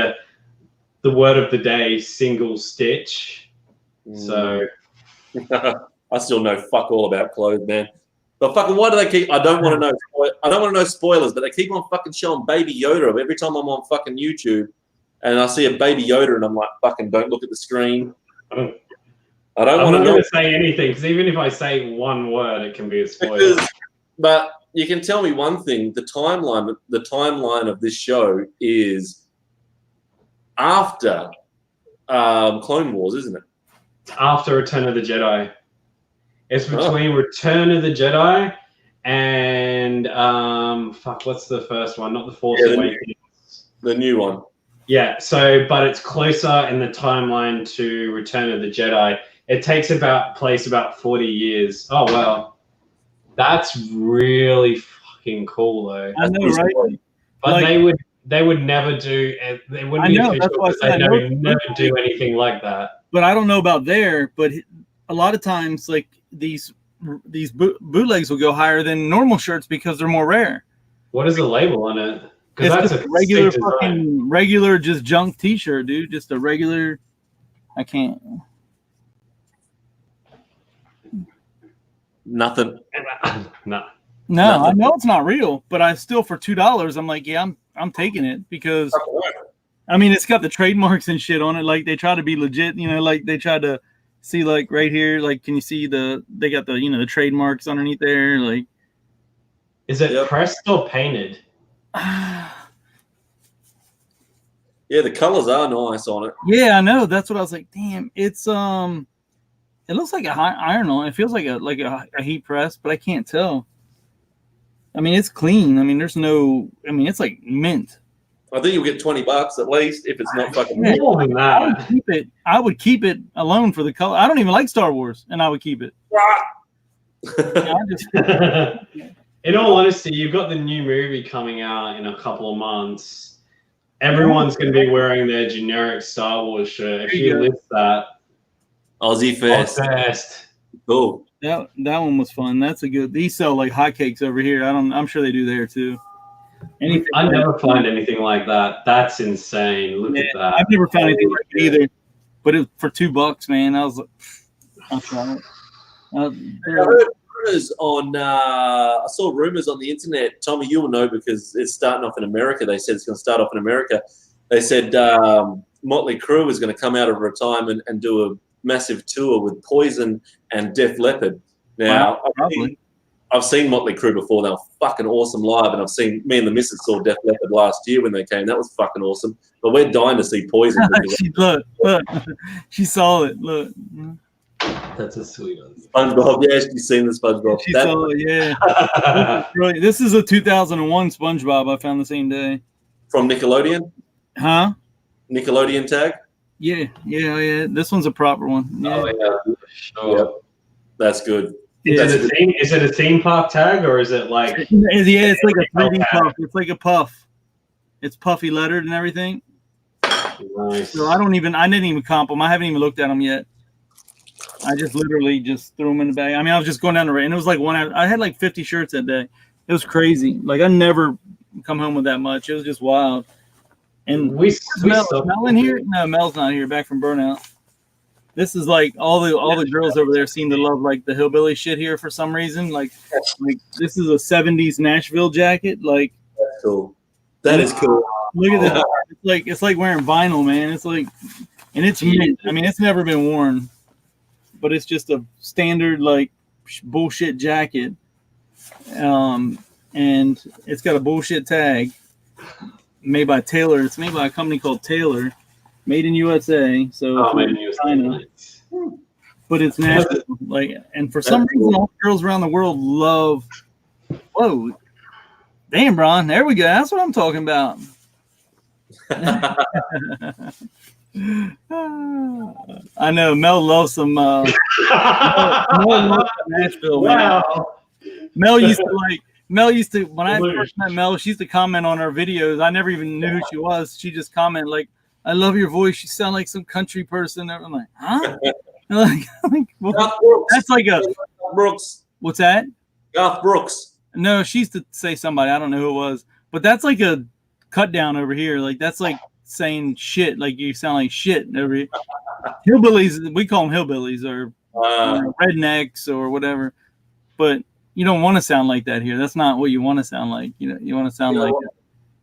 the word of the day, single stitch. So I still know fuck all about clothes, man. But fucking why do they keep? I don't want to know. I don't want to know spoilers, but they keep on fucking showing Baby Yoda every time I'm on fucking YouTube, and I see a Baby Yoda, and I'm like, fucking don't look at the screen. I don't I'm want not to going know. to say anything because even if I say one word, it can be a spoiler. But you can tell me one thing: the timeline of this show is after Clone Wars, isn't it? After Return of the Jedi. It's between Return of the Jedi and what's the first one? Not the Force Awakens. The new one. Yeah, so but it's closer in the timeline to Return of the Jedi. It takes place about 40 years. Oh wow. That's really fucking cool though. I know, right? But Like- they would never do they wouldn't I be know, official that's why I because said I they know would never do anything like that. But I don't know about there. But a lot of times, like these bootlegs will go higher than normal shirts because they're more rare. What is the label on it? It's Because that's just a a regular sick design. fucking regular just junk T-shirt, dude. Just a regular. I can't. Nothing. No. No, Nothing. I know it's not real, but I still for $2, I'm like, yeah, I'm taking it because I mean it's got the trademarks and shit on it. Like they try to be legit, you know, like they try to see like right here, like can you see they got the the trademarks underneath there, like Is it Yep. pressed or painted? Yeah, the colors are nice on it. yeah, I know. That's what I was like. Damn, it's it looks like a high iron on. It feels like a heat press, but I can't tell. I mean, it's clean. I mean, there's no. I mean, it's like mint. I think you'll get $20 at least if it's not fucking. Yeah. More than I would that. keep it. I would keep it alone for the color. I don't even like Star Wars, and I would keep it. Yeah, I just, In all honesty, you've got the new movie coming out in a couple of months. Everyone's going to be wearing their generic Star Wars shirt. If you list that, Aussie first. obsessed. Cool. that one was fun. That's a good. These sell like hotcakes over here. I'm sure they do there too. Anything I never find anything like that. That's insane. Look at that. I've never found anything like it either. But it for $2, man. I was like, I'll try it. I heard rumors I saw rumors on the internet. Tommy, you will know because it's starting off in America. They said it's going to start off in America. They said Motley Crue is going to come out of retirement and do a massive tour with Poison and Def Leppard. Now, probably. I've seen Motley Crue before. They were fucking awesome live, and I've seen me and the missus saw Def Leppard last year when they came. That was fucking awesome. But we're dying to see Poison. because Look, she saw it. Look, That's a sweet one. SpongeBob. Yeah, she's seen the SpongeBob. She saw it, yeah. Really, this is a 2001 SpongeBob I found the same day. From Nickelodeon? Huh? Nickelodeon tag? Yeah. This one's a proper one. Yeah. Oh yeah, sure. Yep. That's good. Yeah. Is it a theme park tag or is it like? Yeah, it's like a 3D puff. It's like a puff. It's puffy lettered and everything. Nice. So I didn't even comp them. I haven't even looked at them yet. I just literally just threw them in the bag. I mean, I was just going down the road, and it was like I had like 50 shirts that day. It was crazy. Like I never come home with that much. It was just wild. And we Mel in here? No, Mel's not here. Back from burnout. This is like all the girls over there seem to love like the hillbilly shit here for some reason. Like this is a 70s Nashville jacket. Like that's cool. That is cool. Look at that. It's like wearing vinyl, man. It's like, and it's mint. I mean, it's never been worn, but it's just a standard like bullshit jacket. And it's got a bullshit tag made by Taylor. It's made by a company called Taylor. Made in USA, so made in USA. But it's Nashville. Like, and for some reason, all girls around the world love. Whoa, damn, Bron! There we go. That's what I'm talking about. I know Mel loves some. Mel loves Nashville. Wow. Man. Mel used to when I first met Mel, she used to comment on our videos. I never even knew who she was. She just commented like, "I love your voice. You sound like some country person." I'm like, huh? Well, that's like a Brooks. What's that? Garth Brooks. No, she used to say somebody. I don't know who it was, but that's like a cut down over here. Like that's like saying shit. Like you sound like shit over here. Hillbillies. We call them hillbillies or rednecks or whatever. But you don't want to sound like that here. That's not what you want to sound like. You know, you want to sound like.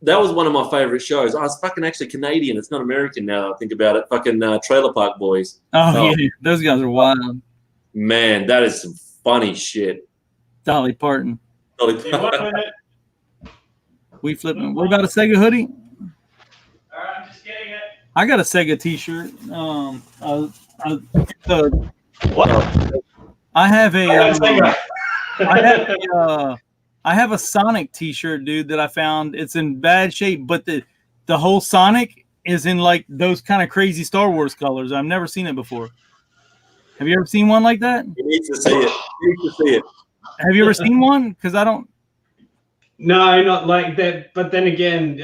That was one of my favorite shows. I was fucking actually Canadian. It's not American now. I think about it. Fucking Trailer Park Boys. Oh, yeah, those guys are wild. Man, that is some funny shit. Dolly Parton. We flipping. What about a Sega hoodie? All right, I'm just getting it. I got a Sega T-shirt. What? I have I have a Sonic T-shirt, dude, that I found. It's in bad shape, but the whole Sonic is in like those kind of crazy Star Wars colors. I've never seen it before. Have you ever seen one like that? You need to see it. You need to see it. Have you ever seen one? Because I don't. No, not like that. But then again,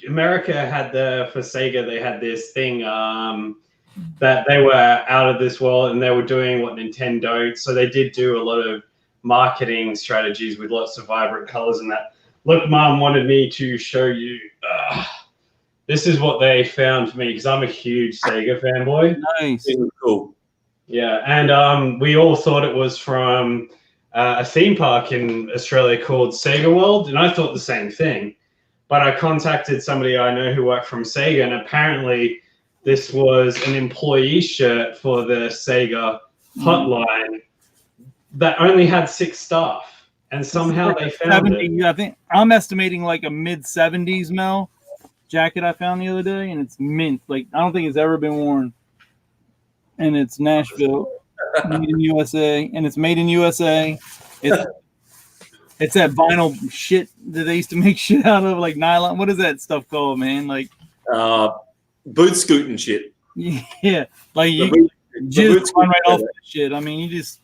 America had for Sega, they had this thing that they were out of this world and they were doing what Nintendo. So they did do a lot of marketing strategies with lots of vibrant colors and that. Look, Mom wanted me to show you. This is what they found for me because I'm a huge Sega fanboy. Nice. Cool. Yeah, and we all thought it was from a theme park in Australia called Sega World, and I thought the same thing. But I contacted somebody I know who worked from Sega, and apparently this was an employee shirt for the Sega hotline that only had 6 staff, and somehow they found 70, it. I think I'm estimating like a mid-70s Mel jacket I found the other day, and it's mint. Like I don't think it's ever been worn, and it's Nashville, made in USA, and it's made in USA. It's that vinyl shit that they used to make shit out of, like nylon. What is that stuff called, man? Like boot scooting shit. Yeah, like you just run right off that shit. I mean, you just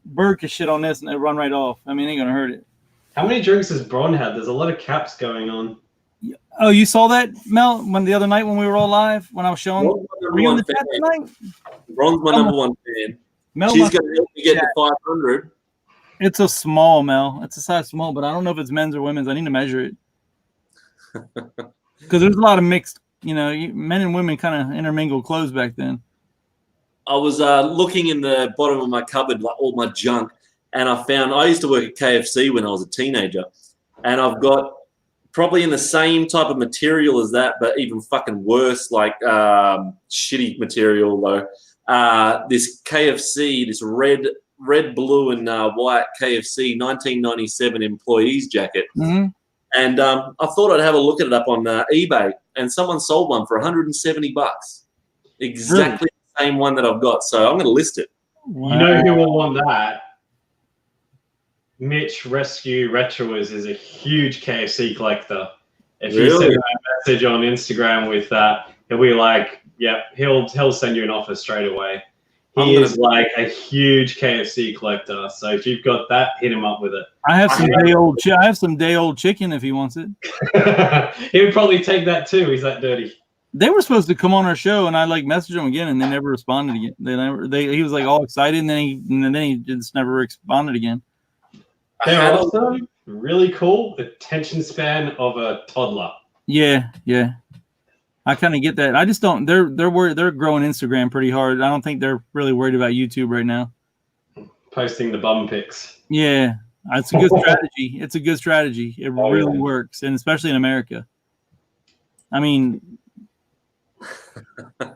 bird can shit on this and it run right off. I mean, it ain't gonna hurt it. How many drinks has Bron had? There's a lot of caps going on. Oh, you saw that, Mel, the other night when we were all live, when I was showing? Were you on the chat tonight? Ron's my number one fan. Mel, she's going to help me get to 500. It's a small, Mel. It's a size small, but I don't know if it's men's or women's. I need to measure it. Because there's a lot of mixed, men and women kind of intermingled clothes back then. I was looking in the bottom of my cupboard, like all my junk, and I used to work at KFC when I was a teenager, and I've got probably in the same type of material as that, but even fucking worse, like shitty material though. This KFC, this red, blue, and white KFC 1997 employees jacket. Mm-hmm. And I thought I'd have a look at it up on eBay, and someone sold one for $170. Exactly the same one that I've got, so I'm going to list it. Wow. You know who will want that? Mitch Rescue Retroers is a huge KFC collector. If you Really? send him a message on Instagram with that, he'll be like, "Yeah, he'll send you an offer straight away." He is like a huge KFC collector. So if you've got that, hit him up with it. I have some day old. I have some day old chicken if he wants it. He would probably take that too. He's that dirty. They were supposed to come on our show, and I like messaged them again, and they never responded again. He was like all excited, and then he just never responded again. They're awesome, really cool. Attention span of a toddler. Yeah. I kind of get that. I just don't. They're growing Instagram pretty hard. I don't think they're really worried about YouTube right now. Posting the bum pics. Yeah, it's a good strategy. It's a good strategy. It really works, and especially in America. I mean, I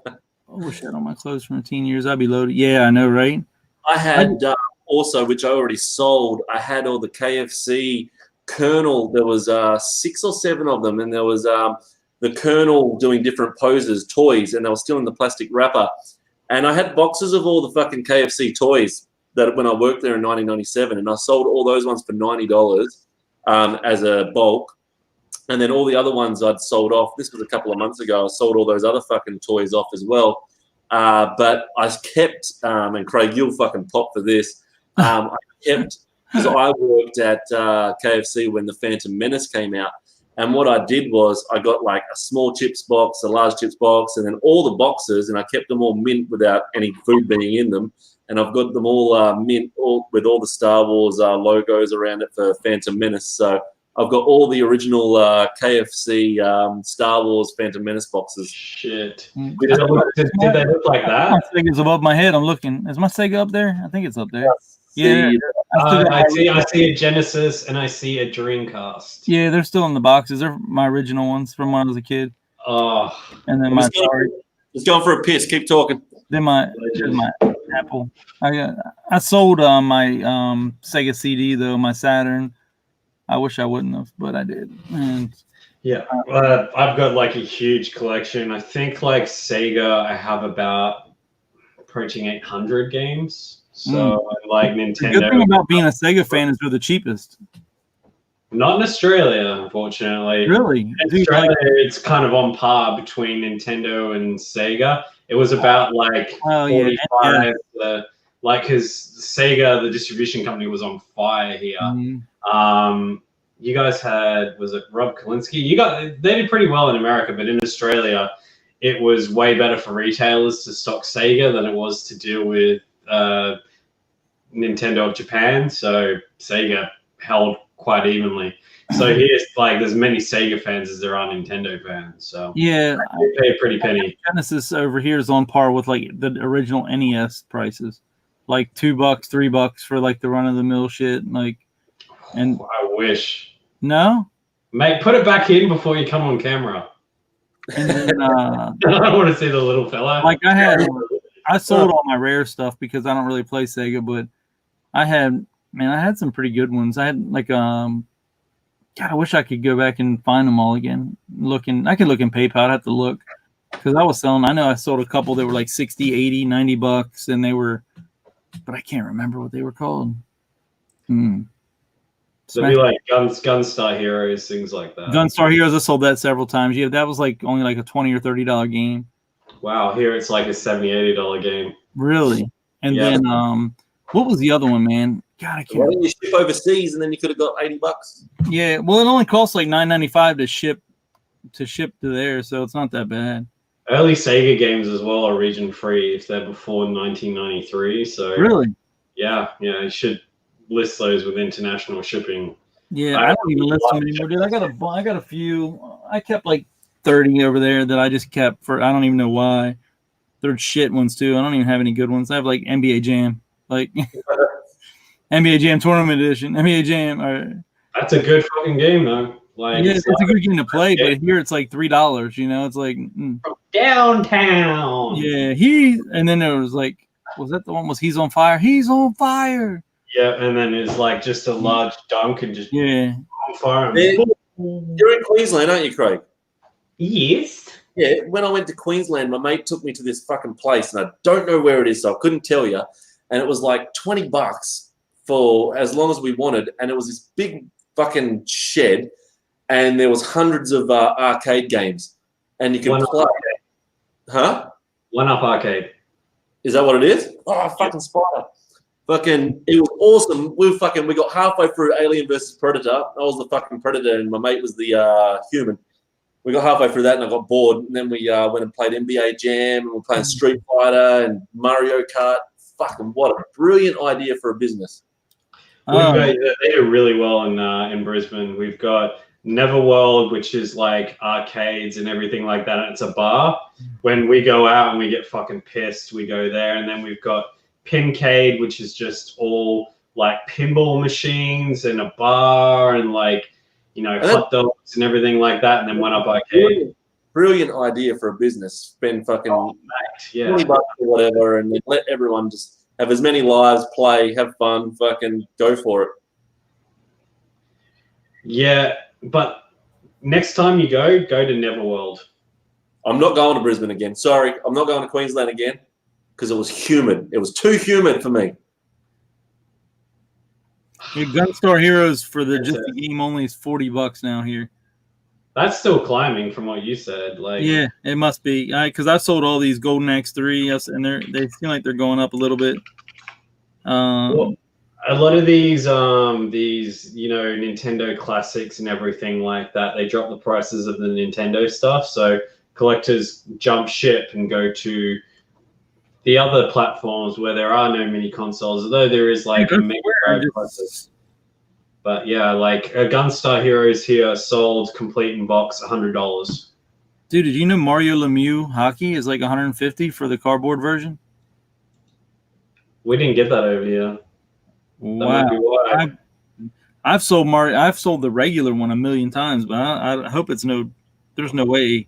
wish I had all my clothes from 10 years. I'd be loaded. Yeah, I know, right? I had also, which I already sold, I had all the KFC Colonel. There was 6 or 7 of them, and there was the Colonel doing different poses, toys, and they were still in the plastic wrapper. And I had boxes of all the fucking KFC toys that when I worked there in 1997, and I sold all those ones for $90 as a bulk. And then all the other ones I'd sold off. This was a couple of months ago. I sold all those other fucking toys off as well. But I kept, and Craig, you'll fucking pop for this. I kept, because I worked at KFC when the Phantom Menace came out. And what I did was I got like a small chips box, a large chips box, and then all the boxes, and I kept them all mint without any food being in them. And I've got them all mint with all the Star Wars logos around it for Phantom Menace. So I've got all the original KFC Star Wars Phantom Menace boxes. Shit. Did they look like that? My Sega's above my head. I'm looking. Is my Sega up there? I think it's up there. Yeah. I see a Genesis and I see a Dreamcast. Yeah, they're still in the boxes. They're my original ones from when I was a kid. Oh. And then Just going for a piss. Keep talking. Then my Apple. I sold my Sega CD though, my Saturn. I wish I wouldn't have, but I did. And yeah, I've got like a huge collection. I think like Sega, I have about approaching 800 games. So like Nintendo. The good thing about being a Sega fan is they're the cheapest. Not in Australia, unfortunately. Really? In Australia, it's kind of on par between Nintendo and Sega. It was about like 45. Yeah. Like, because Sega, the distribution company, was on fire here. You guys had, was it Rob Kalinsky? They did pretty well in America, but in Australia, it was way better for retailers to stock Sega than it was to deal with Nintendo of Japan. So Sega held quite evenly. So here's like there's many Sega fans as there are Nintendo fans. So yeah, they pay a pretty penny. Genesis over here is on par with like the original NES prices, like $2, $3 for like the run of the mill shit. Like, and I wish. No, mate, put it back in before you come on camera. And then, I don't want to see the little fella. Like I sold all my rare stuff because I don't really play Sega, but I had some pretty good ones. I had like God, I wish I could go back and find them all again. I could look in PayPal. I'd have to look because I was selling. I know I sold a couple that were like 60, 80, $90, and they were, but I can't remember what they were called. So it'd be like Gunstar Heroes, things like that. Gunstar Heroes, I sold that several times. Yeah, that was like only like a $20 or $30 game. Wow, here it's like a $70, $80 game. Really? And then what was the other one, man? God, I can't. Why didn't you ship overseas and then you could have got $80? Yeah, well, it only costs like $9.95 to ship to there, so it's not that bad. Early Sega games as well are region free if they're before 1993. So really, yeah, you should list those with international shipping. Yeah, I don't even list them anymore, dude. I got a few. I kept like 30 over there that I just kept for. I don't even know why. They're shit ones too. I don't even have any good ones. I have like NBA Jam, like NBA Jam Tournament Edition, NBA Jam. That's a good fucking game though. Like, yeah, it's a good game to play, but here it's like $3. You know, it's like from downtown. Yeah, and then there was like, was that the one? Was He's on Fire? He's on fire. Yeah, and then it's like just a large dunk and just on fire. You're in Queensland, aren't you, Craig? Yes. Yeah, when I went to Queensland, my mate took me to this fucking place, and I don't know where it is, so I couldn't tell you. And it was like $20 for as long as we wanted, and it was this big fucking shed, and there was hundreds of arcade games, and you could play. Huh? One Up Arcade. Is that what it is? Oh, fucking spider. Fucking, it was awesome. We got halfway through Alien versus Predator. I was the fucking Predator, and my mate was the human. We got halfway through that, and I got bored. And then we went and played NBA Jam, and we were playing Street Fighter and Mario Kart. Fucking what a brilliant idea for a business. They do really well in Brisbane. We've got Neverworld, which is like arcades and everything like that. And it's a bar. When we go out and we get fucking pissed, we go there. And then we've got Pincade, which is just all like pinball machines and a bar and like, you know, hot dogs and everything like that. And then One Up Arcade. Brilliant idea for a business. Spend fucking $20 or whatever, and let everyone just have as many lives, play, have fun, fucking go for it. Yeah, but next time you go to Neverworld. I'm not going to Brisbane again. Sorry, I'm not going to Queensland again because it was humid. It was too humid for me. Your Gunstar Heroes for the game only is $40 now here. That's still climbing from what you said. Like, yeah, it must be because I sold all these Golden Axe 3, and they seem like they're going up a little bit. Well, a lot of these you know, Nintendo classics and everything like that, they drop the prices of the Nintendo stuff, so collectors jump ship and go to the other platforms where there are no mini consoles, although there is like a Mega Drive process. But yeah, like a Gunstar Heroes here sold complete in box $100. Dude, did you know Mario Lemieux hockey is like $150 for the cardboard version? We didn't get that over here. Wow. I've sold the regular one a million times, but I hope there's no way.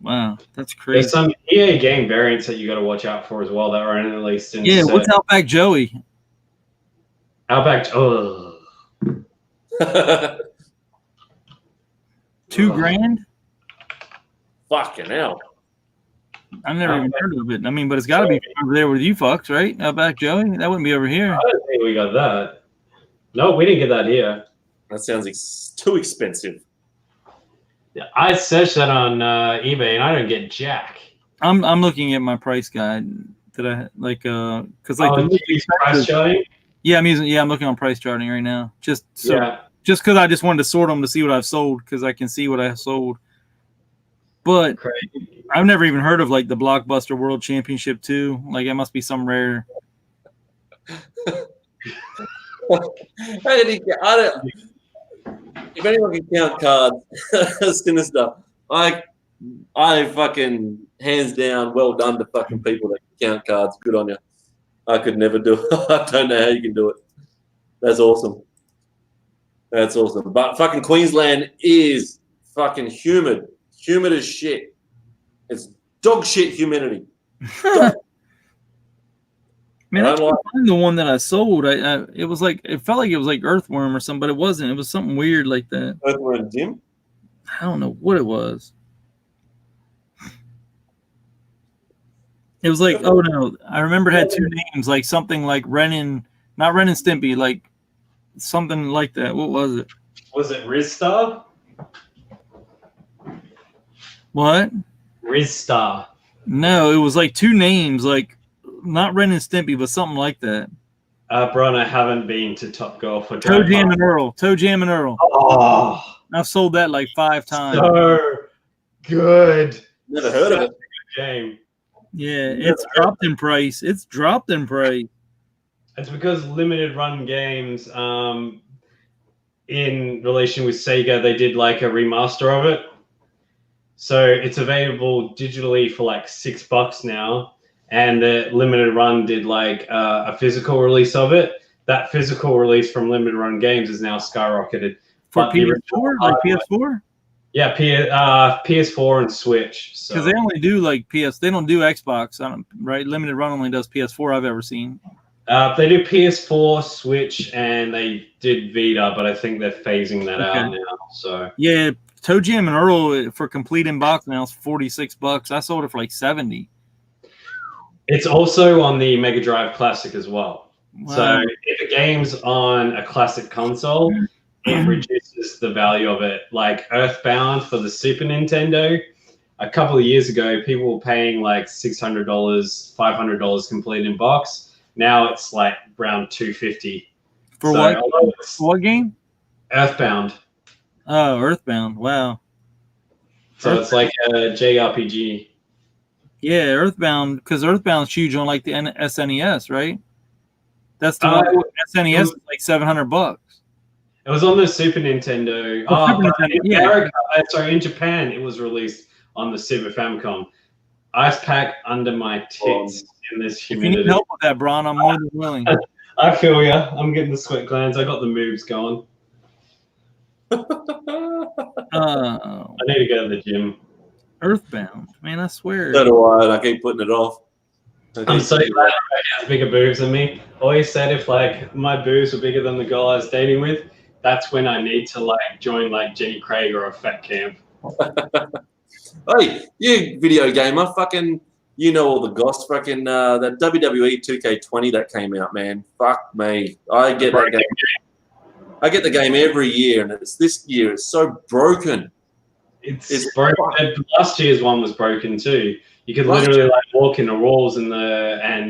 Wow, that's crazy. There's some EA game variants that you got to watch out for as well that are released in. Yeah, what's Outback Joey? Outback. $2,000? Fucking hell. I've never even heard of it. I mean, but it's got to be over there with you fucks, right? Outback Joey? That wouldn't be over here. I don't think we got that. No, we didn't get that here. That sounds too expensive. Yeah, I searched that on eBay and I don't get jack. I'm looking at my price guide that I like because like price charting. Yeah, I'm looking on price charting right now. Just because I just wanted to sort them to see what I've sold because I can see what I sold. But I've never even heard of like the Blockbuster World Championship 2. Like it must be some rare. If anyone can count cards, sinister. I fucking hands down, well done to fucking people that can count cards. Good on you. I could never do it. I don't know how you can do it. That's awesome. That's awesome. But fucking Queensland is fucking humid. Humid as shit. It's dog shit humidity. Man, I can't find the one that I sold. It was like it felt like it was like earthworm or something, but it wasn't. It was something weird like that. Earthworm Jim? I don't know what it was. It was like, oh no, I remember it had two names, like something like not Ren and Stimpy, like something like that. What was it? Was it Rizstar? What? Rizstar. No, it was like two names, like not Ren and Stimpy, but something like that. Bron, I haven't been to Top Golf or Toe Jam and Earl. Toe Jam and Earl. Oh, I've sold that like 5 times. So good. Never heard of it. Good game. Yeah, it's dropped in price. It's dropped in price. It's because limited run games, in relation with Sega, they did like a remaster of it. So it's available digitally for like $6 now. And the limited run did like a physical release of it. That physical release from limited run games is now skyrocketed. For PS4? Like PS4? Yeah, PS4 and Switch. Because they only do like they don't do Xbox, right? Limited Run only does PS4 I've ever seen. They do PS4, Switch, and they did Vita, but I think they're phasing that out now. So yeah, Toe Jam and Earl for complete in box now is $46. I sold it for like 70. It's also on the Mega Drive Classic as well. Wow. So if a game's on a classic console, it reduces the value of it. Like Earthbound for the Super Nintendo, a couple of years ago, people were paying like $600, $500 complete in box. Now it's like around $250. For what game? Earthbound. Oh, Earthbound. Wow. So it's like a JRPG. Yeah, Earthbound, because Earthbound's huge on like the SNES, right? That's the one. SNES is like $700. It was on the Super Nintendo. In Japan, it was released on the Super Famicom. Ice pack under my tits in this humidity. If you need help with that, Bron, I'm more than willing. I feel ya. I'm getting the sweat glands. I got the moves going. I need to go to the gym. Earthbound, man, I swear. So do I, and I keep putting it off. I'm so glad everybody has bigger boobs than me. Always said if like my boobs were bigger than the girl I was dating with, that's when I need to like join like Jenny Craig or a fat camp. Hey, you video gamer, fucking, you know all the goss, fucking that WWE 2K20 that came out, man. Fuck me, I get that game. I get the game every year, and it's this year. It's so broken. It's broken. Last year's one was broken too. You could literally like walk in the walls and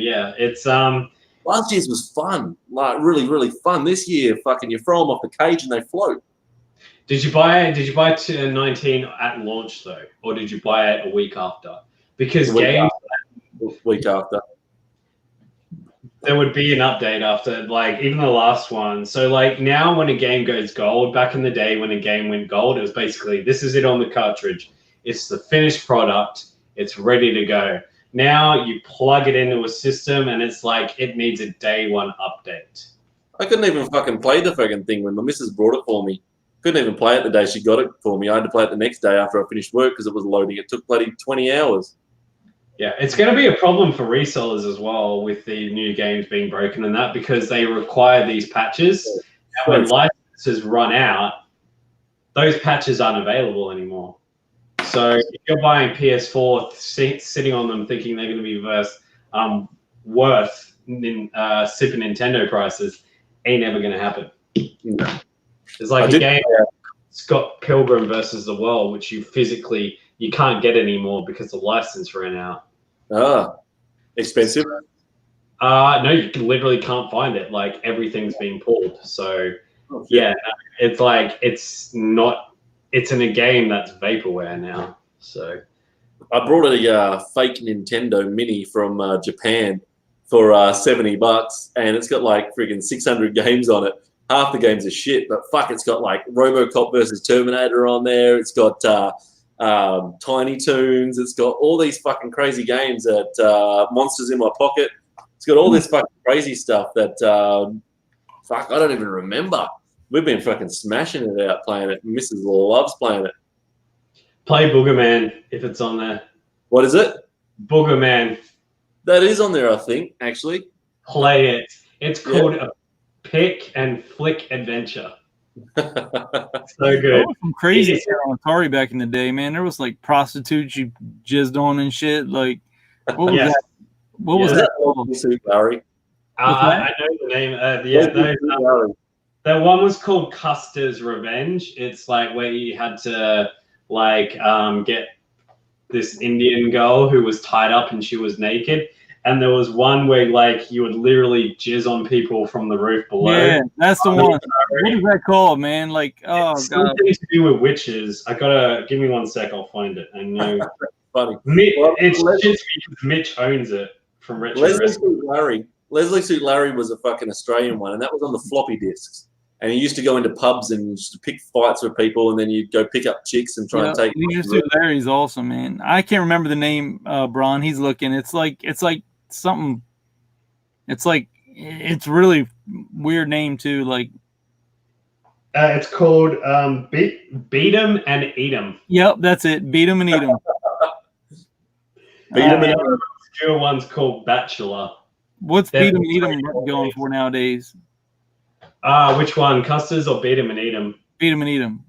yeah, it's Last year's was fun, like really, really fun. This year, fucking, you throw them off the cage and they float. Did you buy 19 at launch though, or did you buy it a week after? Because week after. There would be an update after, like even the last one. So like now, when a game goes gold, back in the day when a game went gold, it was basically this is it on the cartridge. It's the finished product. It's ready to go. Now you plug it into a system and it's like it needs a day one update. I couldn't even fucking play the fucking thing when my missus brought it for me. Couldn't even play it the day she got it for me. I had to play it the next day after I finished work because it was loading. It took bloody 20 hours. Yeah, it's going to be a problem for resellers as well with the new games being broken and that because they require these patches. And when licenses run out, those patches aren't available anymore. So if you're buying PS4, sitting on them thinking they're going to be worth Super Nintendo prices, ain't ever going to happen. No. It's like a game, Scott Pilgrim versus the World, which you can't get anymore because the license ran out. Ah, expensive? No, you literally can't find it. Like everything's been pulled. So yeah, it's like it's in a game that's vaporware now. So I brought a fake Nintendo Mini from Japan for $70, and it's got like friggin' 600 games on it. Half the games are shit, but fuck, it's got like RoboCop versus Terminator on there. It's got Tiny Toons. It's got all these fucking crazy games that Monsters in My Pocket. It's got all this fucking crazy stuff that fuck, I don't even remember. We've been fucking smashing it out playing it. Mrs. loves playing it. play Boogerman if it's on there. What is it? Boogerman. That is on there, I think, actually. Play it. It's called a pick and flick adventure. So good. Some crazy shit on Atari back in the day, man. There was like prostitutes you jizzed on and shit. Like, what was that? What was that called? Larry. I know the name. That one was called Custer's Revenge. It's like where you had to like get this Indian girl who was tied up and she was naked. And there was one where like you would literally jizz on people from the roof below. Yeah, that's the one. What is that called, man? Like, oh it's god, something to do with witches. I gotta give me 1 sec. I'll find it. I know. Funny. It's just because Mitch owns it from Retro. Leslie Suit Larry was a fucking Australian one, and that was on the floppy disks. And he used to go into pubs and used to pick fights with people, and then you'd go pick up chicks and try and take. Larry's awesome, man. I can't remember the name. Bron, he's looking. It's like something. It's really weird name too. Like it's called Beat 'em and Eat 'em. Yep, that's it. Beat 'em and eat 'em. Beat 'em and eat 'em. The obscure one's called Bachelor. What's Beat 'em and eat 'em going for nowadays? Which one? Custer's or Beat 'em and Eat 'em? Beat 'em and eat 'em.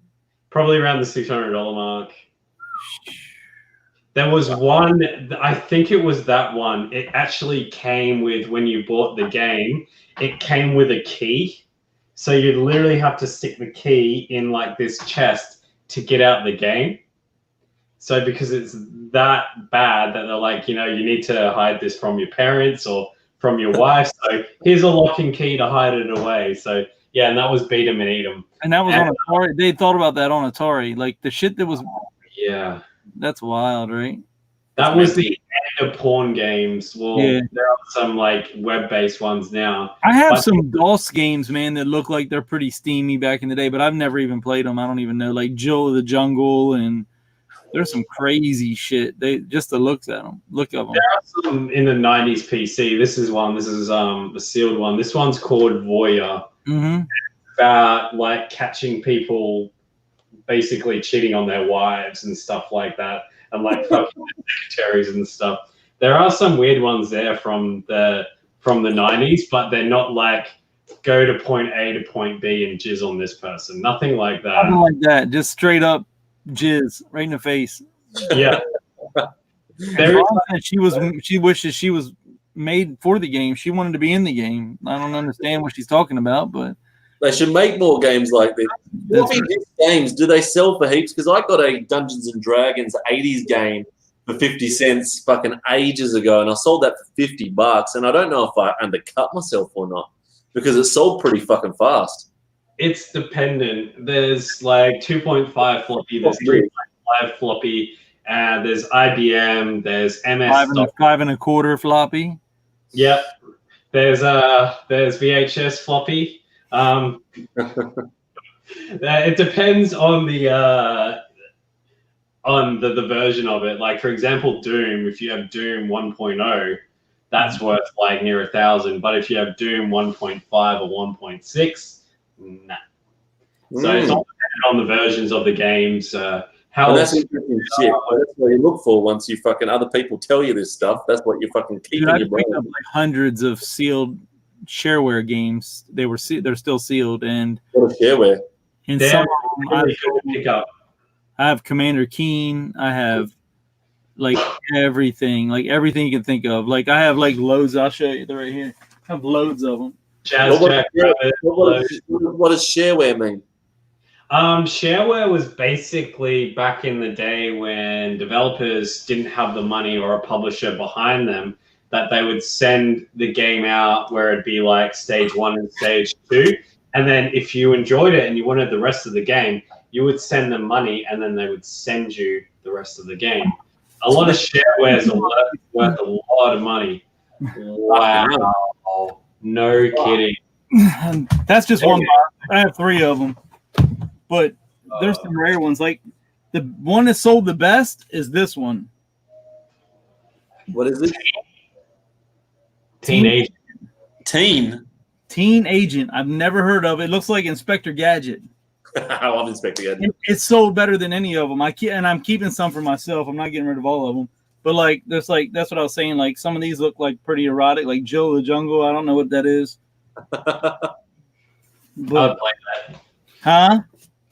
Probably around the $600 mark. There was one, I think it was that one. It actually came with, when you bought the game, it came with a key. So you'd literally have to stick the key in like this chest to get out the game. So because it's that bad that they're like, you need to hide this from your parents or from your wife. So here's a lock and key to hide it away. So yeah, and that was beat 'em and eat 'em. And that was on Atari. They thought about that on Atari. Like the shit that was. Yeah. That's wild, right? That was the end of porn games. Well, Yeah. there are some like web-based ones now. I have some DOS games, man, that look like they're pretty steamy back in the day, but I've never even played them. I don't even know. Like Jill of the Jungle, and there's some crazy shit. They just the look of them. There are some in the 90s PC. This is one. This is the sealed one. This one's called Voyeur. Mm-hmm. It's about like catching people basically cheating on their wives and stuff like that, and like fucking secretaries and stuff. There are some weird ones there from the 90s, but they're not like go to point A to point B and jizz on this person. Nothing like that. Nothing like that. Just straight up jizz right in the face. Yeah. She wishes she was made for the game. She wanted to be in the game. I don't understand what she's talking about, but they should make more games like this. What games do they sell for heaps? Because I got a Dungeons and Dragons 80s game for 50 cents fucking ages ago, and I sold that for $50, and I don't know if I undercut myself or not because it sold pretty fucking fast. It's dependent. There's like 2.5 floppy, there's 3.5 floppy, there's IBM, there's MS. 5.25 floppy. Yep. There's VHS floppy. It depends on the version of it. Like for example, Doom. If you have Doom 1.0, that's worth like near 1,000. But if you have Doom 1.5 or 1.6, nah. So it's all dependent on the versions of the games. That's interesting shit. That's what you look for once you fucking other people tell you this stuff. That's what you fucking keep in your brain. Up like hundreds of sealed shareware games. They're still sealed, and what a shareware. And some of them I have Commander Keen. I have like everything you can think of. Like I have like loads. I'll show you. They're right here. I have loads of them. What does shareware mean? Shareware was basically back in the day when developers didn't have the money or a publisher behind them, that they would send the game out where it'd be like stage 1 and stage 2. And then if you enjoyed it and you wanted the rest of the game, you would send them money and then they would send you the rest of the game. A lot of sharewares are worth a lot of money. Wow. No kidding. That's just one box. I have 3 of them. But there's some rare ones. Like the one that sold the best is this one. What is it? Teen Agent. Teen Agent. I've never heard of it. It looks like Inspector Gadget. I love Inspector Gadget. It's sold better than any of them. I'm keeping some for myself. I'm not getting rid of all of them. But that's what I was saying. Like some of these look like pretty erotic. Like Jill of the Jungle. I don't know what that is. I would play that. Huh?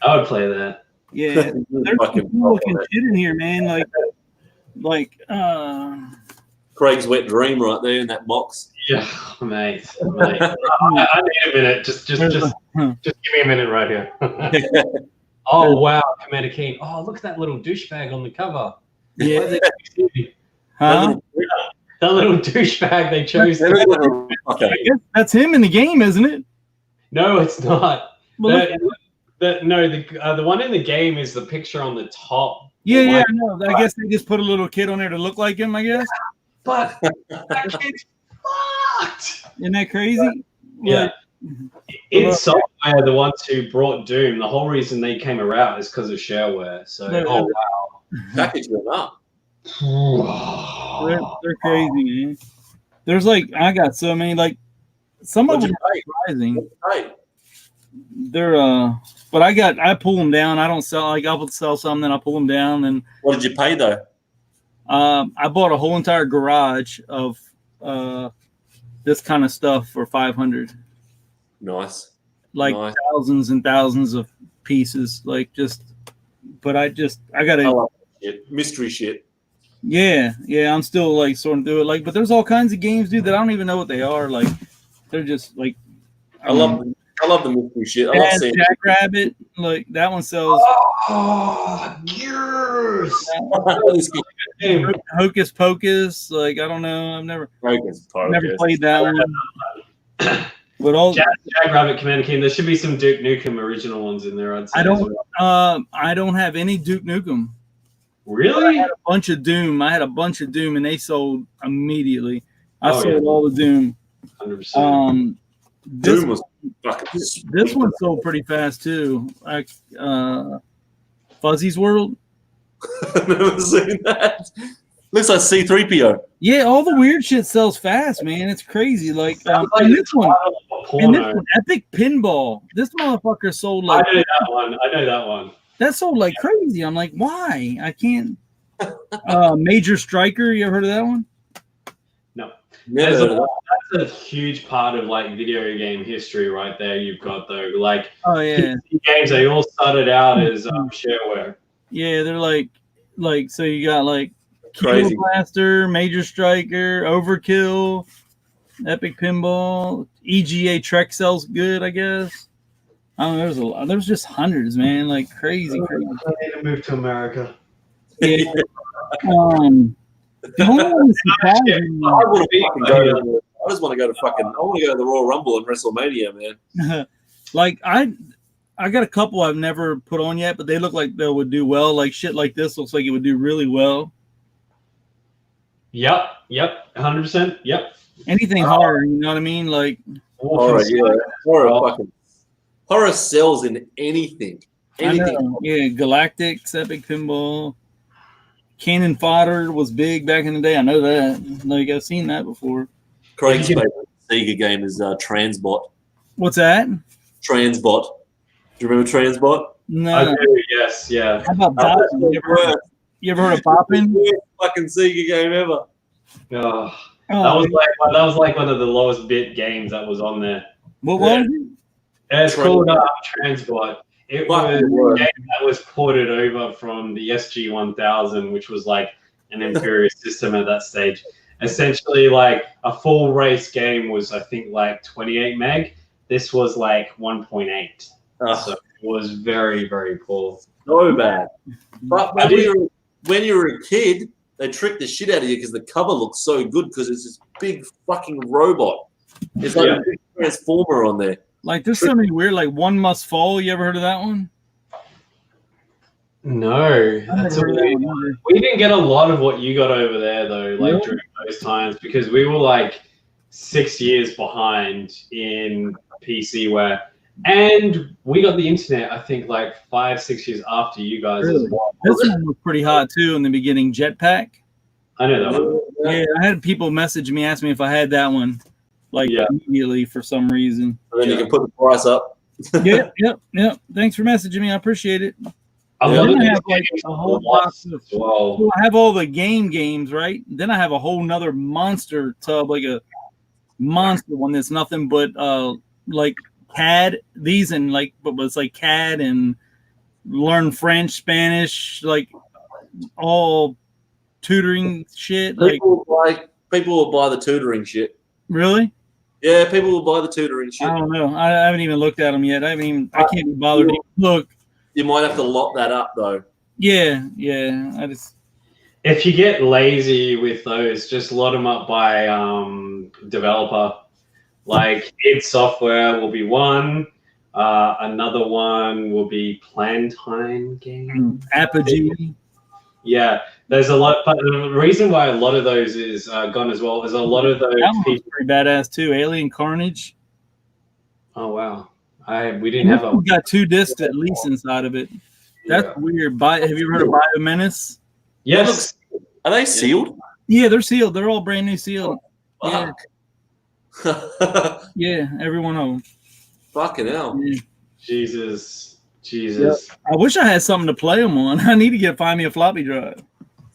I would play that. Yeah, there's some cool looking shit in here, man. Like Craig's wet dream right there in that box. Yeah, mate. I need a minute. Just give me a minute right here. Oh wow, Commander Keen. Oh, look at that little douchebag on the cover. Yeah. Huh? That little douchebag they chose. Okay. I guess that's him in the game, isn't it? No, it's not. Well, the one in the game is the picture on the top. Yeah, no. I guess they just put a little kid on there to look like him, I guess. But that kid's fucked. Isn't that crazy? Yeah. In software, the ones who brought Doom, the whole reason they came around is because of shareware. So, oh wow. Package them up. They're crazy, man. There's I got so many, some of them are surprising. They're but I pull them down. I don't sell. I'll sell some, then I pull them down. And what did you pay though? I bought a whole entire garage of this kind of stuff for $500. Nice. Thousands and thousands of pieces. but I I gotta. love that shit. Mystery shit. Yeah, I'm still like sorting through it. Like, but there's all kinds of games, dude, that I don't even know what they are. Like, they're just like. I love the mystery shit. I love As seeing Jackrabbit, like that one sells. Oh, yours. this game. Hocus Pocus, like I don't know, I've never Focus. played that one. But all Jackrabbit, Commander King. There should be some Duke Nukem original ones in there. I'd say. I don't have any Duke Nukem. Really? I had a bunch of Doom, and they sold immediately. I Oh, sold yeah. all the Doom. 100%. Doom was fucking. This one sold pretty fast too. Like Fuzzy's World. I've never seen that. Looks like C3PO. Yeah, all the weird shit sells fast, man. It's crazy. Like, Sounds and it's this one, porno. Epic Pinball. This motherfucker sold I like know that one. that sold like crazy. I'm like, why? I can't. Major Striker. You ever heard of that one? No. Never heard of that. That's a huge part of like video game history right there. You've got though, like Oh yeah, PC games. They all started out as shareware. yeah. They're like so you got like Crazy. Kilo Blaster, Major Striker, Overkill, Epic Pinball, EGA Trek sells good, I guess. I don't know. There's a lot. There's just hundreds, man. Like crazy. I need to move to America. Yeah. The only one that's surprising- I just want to go to fucking. I want to go to the Royal Rumble and WrestleMania, man. like I got a couple I've never put on yet, but they look like they would do well. Like shit like this looks like it would do really well. Yep, 100%. Yep. Anything horror, you know what I mean? Like Horror, yeah. Horror sells in anything. I Anything. know, yeah, Galactics, Epic Pinball, Cannon Fodder was big back in the day. I know that. Like I've seen that before. Craig's favorite Sega game is Transbot. What's that? Transbot. Do you remember Transbot? No. I do, yes, yeah. How about Boppin'? You ever heard of Boppin'? Fucking Sega game ever. Oh, Oh, that was like one of the lowest bit games that was on there. what was it? It's called Transbot. It was a game that was ported over from the SG-1000, which was like an inferior system at that stage. Essentially, like a full race game was, I think, like 28 meg. This was like 1.8. So it was very, very poor. So bad. But when you were a kid, they tricked the shit out of you because the cover looks so good because it's this big fucking robot. It's like a big transformer on there. Like there's so many weird, like One Must Fall. You ever heard of that one? No, that's a weird one. We didn't get a lot of what you got over there though, like during those times, because we were like 6 years behind in PC and we got the internet, I think, like 5-6 years after you guys as well. This one was pretty hot too in the beginning. Jetpack. I know that one. Yeah, I had people message me, ask me if I had that one, like immediately for some reason. And then you can put the price up. Yep. Thanks for messaging me. I appreciate it. I Then I have like a whole box of. well. So I have all the games, right? Then I have a whole nother monster tub, like a monster one that's nothing but like CAD. These and like, but it's like CAD and learn French, Spanish, like all tutoring shit. People will buy the tutoring shit. Really? Yeah, people will buy the tutoring shit. I don't know. I haven't even looked at them yet. I can't be bothered to look. You might have to lock that up though. Yeah. If you get lazy with those, just load them up by developer. Like id Software will be one. Another one will be Plantine Game. Apogee. Yeah, there's a lot. But the reason why a lot of those is gone as well is a lot of those That one's people. pretty badass too. Alien Carnage. Oh wow, we didn't have a. We got 2 discs at least inside of it. That's weird. Have you ever heard of Biomenace? Yes. Are they sealed? Yeah, they're sealed. They're all brand new sealed. Fuck. Yeah, every one of them. Fucking hell. Yeah. Jesus. I wish I had something to play them on. I need to find me a floppy drive.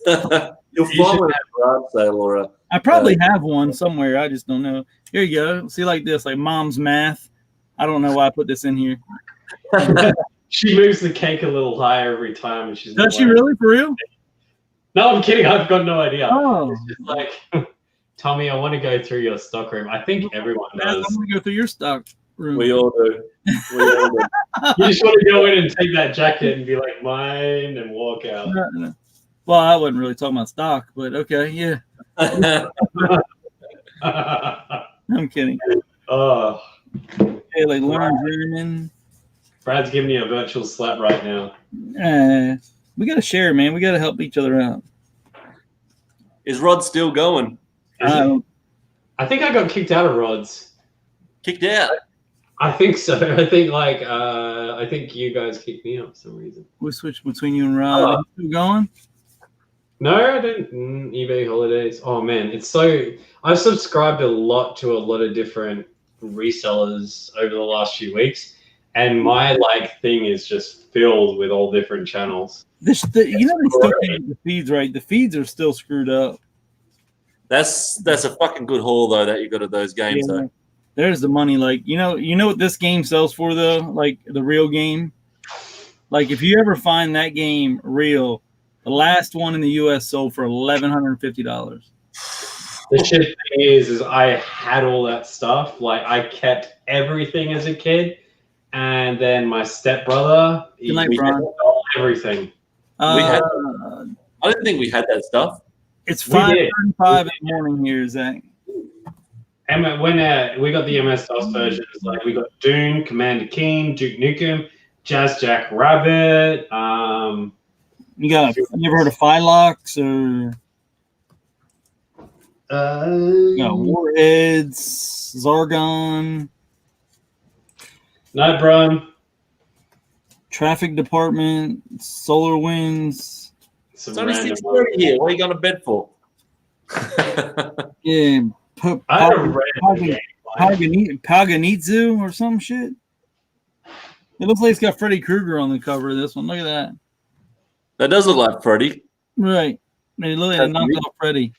You'll find one at a garage sale or I probably have one somewhere. I just don't know. Here you go. See, like this, like Mom's Math. I don't know why I put this in here. She moves the cake a little higher every time, and she's. Does she really, for real? No, I'm kidding. I've got no idea. Oh, It's just like, Tommy, I want to go through your stock room. I think everyone Baz, does. I'm gonna go through your stock room. We all do. We all do. You just want to go in and take that jacket and be like mine and walk out. No. Well, I wasn't really talking about stock, but okay, yeah. I'm kidding. Oh, Hey, like learn German. Brad's giving you a virtual slap right now. We gotta share, man. We gotta help each other out. Is Rod still going? I think I got kicked out of Rods. Kicked out? I think so. I think you guys kicked me out for some reason. We switched between you and Rod. Are you still going? No, I didn't. eBay holidays. Oh man, it's so. I've subscribed to a lot of different resellers over the last few weeks, and my thing is just filled with all different channels. They still can't get the feeds right. The feeds are still screwed up. That's a fucking good haul though that you got at those games though. There's the money. You know what this game sells for though? Like the real game. Like if you ever find that game real, the last one in the US sold for $1,150. The shit thing is I had all that stuff. Like I kept everything as a kid, and then my stepbrother, Good night, we Brian. stole everything. I didn't think we had that stuff. It's We did. 5:35 in the morning here, Zach. And when we got the MS-DOS versions, we got Dune, Commander Keen, Duke Nukem, Jazz Jack Rabbit. You ever heard of Phylox or Warheads, Zargon, No, Brian. Traffic Department, Solar Winds? It's only 6:30 here. What are you going to bed for? Yeah, I had a random game. Paganitzu or some shit. It looks like it's got Freddy Krueger on the cover of this one. Look at that. That does look like Freddy. Right. They look like knocked off Freddy.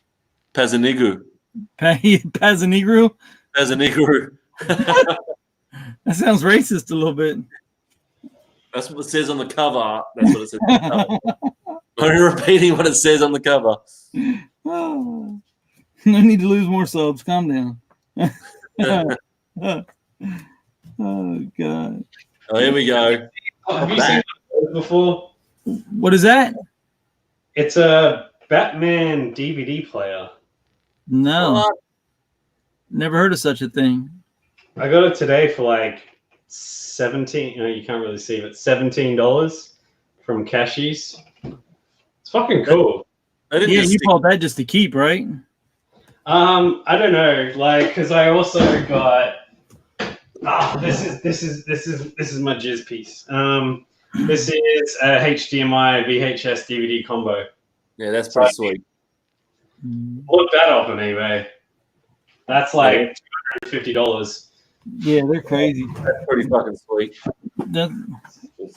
Pazanigu. Pazanigru? Pazanigu. That sounds racist a little bit. That's what it says on the cover. That's what it says on the cover. I'm repeating what it says on the cover. Oh, no need to lose more subs. Calm down. Oh, God. Oh, here we go. Have you seen that before? What is that? It's a Batman DVD player. No. What? Never heard of such a thing. I got it today for 17. You can't really see, but $17 from Cashies. It's fucking cool. They didn't Yeah, just you stick- bought that just to keep, right? I don't know, because I also got. This is my jizz piece. This is a HDMI VHS DVD combo. Yeah, that's pretty sweet. Look that up on eBay. That's like $250. Yeah, they're crazy. That's pretty fucking sweet. That-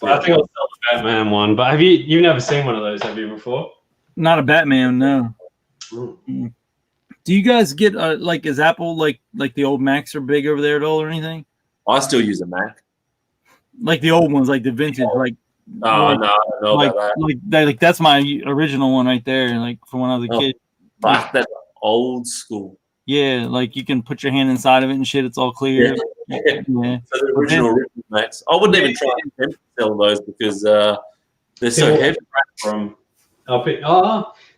But I think I'll sell the Batman one. But you've never seen one of those, have you, before? Not a Batman, no. Mm. Do you guys get is Apple like the old Macs are big over there at all or anything? I still use a Mac. Like the old ones, like the vintage, Oh, no, I don't know about that. that's my original one right there, like from when I was a Oh. kid. Fuck, that's old school. Yeah, like you can put your hand inside of it and shit. It's all clear. Yeah. Yeah. So the original Macs. I wouldn't even try to sell those because they're so People- heavy.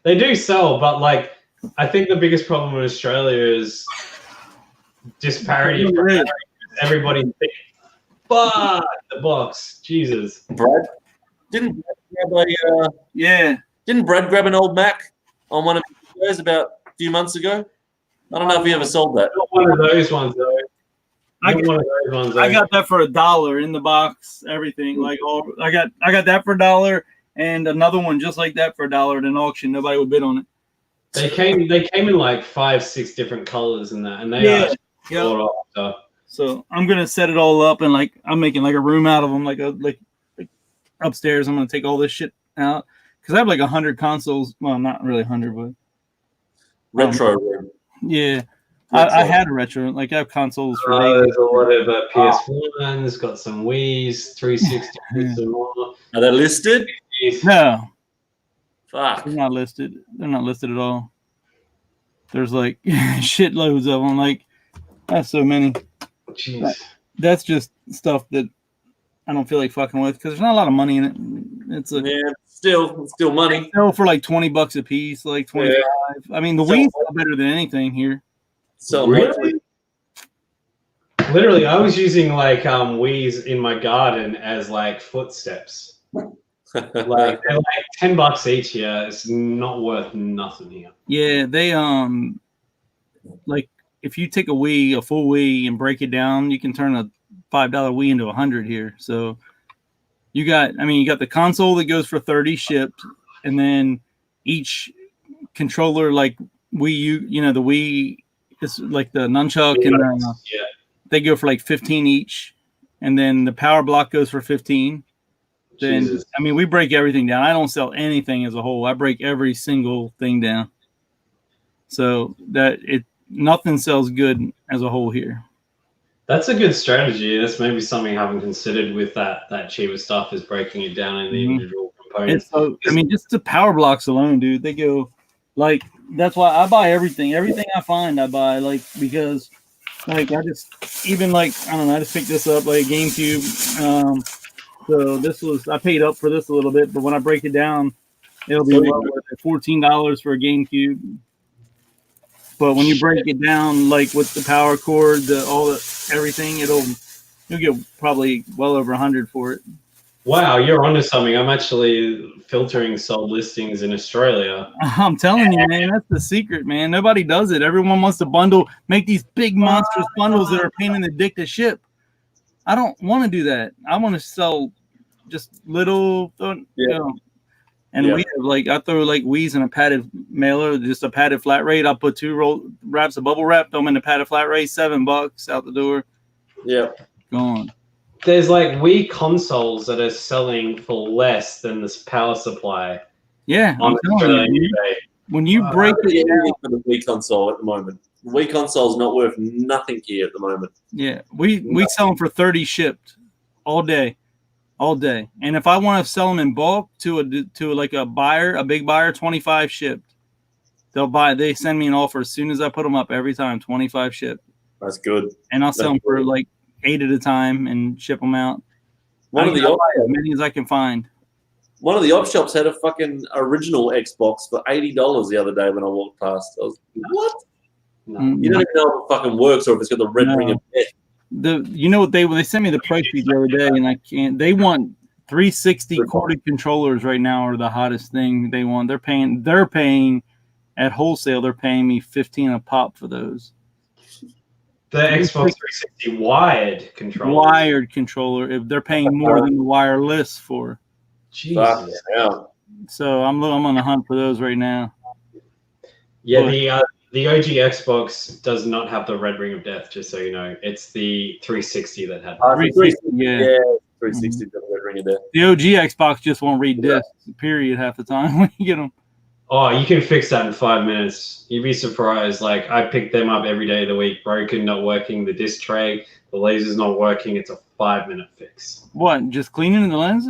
They do sell, but I think the biggest problem in Australia is disparity of Yeah. everybody thinks, fuck the box. Jesus. Brad didn't Brad grab an old Mac on one of his videos about a few months ago? I don't know if he ever sold that. Not one of those ones, though. I Not one of those ones, though. I got that for $1 in the box. Everything I got that for $1 and another one just like that for $1 at an auction. Nobody would bid on it. They came in 5-6 different colors and that, and they are bought off stuff. So I'm gonna set it all up and I'm making a room out of them, like upstairs. I'm gonna take all this shit out because I have 100 consoles. Well, not really 100, but Retro room. yeah. I had a retro. Like I have consoles for days. There's a lot of PS1s, got some Wii's, 360, some more. Are they listed? No, Fuck. they're not listed. They're not listed at all. There's like shitloads of them. Like that's so many. Jeez. That's just stuff that I don't feel like fucking with because there's not a lot of money in it. It's a Still money. sell for like $20 a piece, like 25. Yeah. I mean, the Wii's better than anything here. So really? Literally, I was using like Wii's in my garden as like footsteps. Like they're like $10 each here. It's not worth nothing here. Yeah, they like if you take a full Wii and break it down, you can turn a $5 Wii into 100 here. So you got the console that goes for 30 shipped, and then each controller like Wii U, the Wii is like the nunchuck and they go for like 15 each, and then the power block goes for 15. Then Jesus. We break everything down. I don't sell anything as a whole. I break every single thing down. So that nothing sells good as a whole here. That's a good strategy. That's maybe something I haven't considered with that cheaper stuff is breaking it down in the individual components. Just the power blocks alone, dude. They go like that's why I buy everything. Everything I find, I buy because like I just I just picked this up like a GameCube. So I paid up for this a little bit, but when I break it down, it'll be well worth it. $14 for a GameCube. But when you break it down, like with the power cord, everything, you'll get probably well over 100 for it. Wow, you're onto something. I'm actually filtering sold listings in Australia. I'm telling you, man, that's the secret, man. Nobody does it. Everyone wants to make these big monstrous bundles that are a pain in the dick to ship. I don't want to do that. I want to sell just little, And we have I throw like Wii's in a padded mailer, just a padded flat rate. I'll put 2 wraps of bubble wrap, throw them in a padded flat rate, $7 out the door. Yeah. Gone. There's like Wii consoles that are selling for less than this power supply. Yeah. I'm telling you, when you break it down for the Wii console at the moment. The Wii console is not worth nothing here at the moment. Yeah. We sell them for 30 shipped all day. And if I want to sell them in bulk to a buyer, a big buyer, 25 shipped. They send me an offer as soon as I put them up every time, 25 shipped. That's good. And I'll sell them for like 8 at a time and ship them out. As many as I can find. One of the op shops had a fucking original Xbox for $80 the other day when I walked past. I was what? No. You don't even know if it fucking works or if it's got the red ring of death. They sent me the price sheet the other day, and I can't. They want 360 corded controllers right now are the hottest thing they want. They're paying at wholesale. They're paying me $15 a pop for those. The Xbox 360 wired controller. Wired controller. If they're paying more than the wireless for. Jesus. Yeah. So I'm on the hunt for those right now. Yeah, the OG Xbox does not have the red ring of death, just so you know. It's the 360 that had it. 360, yeah. 360 got the red ring of death. The OG Xbox just won't read discs, period, half the time when you get them. Oh, you can fix that in 5 minutes. You'd be surprised. Like, I pick them up every day of the week. Broken, not working. The disc tray, the laser's not working. It's a 5-minute fix. What? Just cleaning the lens?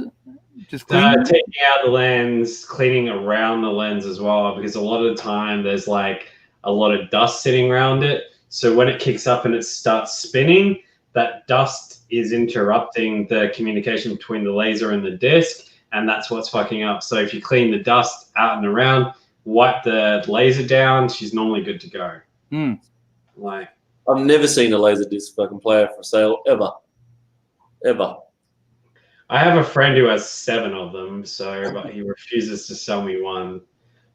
Just cleaning? Taking out the lens, cleaning around the lens as well, because a lot of the time there's like a lot of dust sitting around it. So when it kicks up and it starts spinning, that dust is interrupting the communication between the laser and the disc. And that's what's fucking up. So if you clean the dust out and around, wipe the laser down, she's normally good to go. Like, I've never seen a laser disc fucking player for sale ever. I have a friend who has 7 of them, but he refuses to sell me one.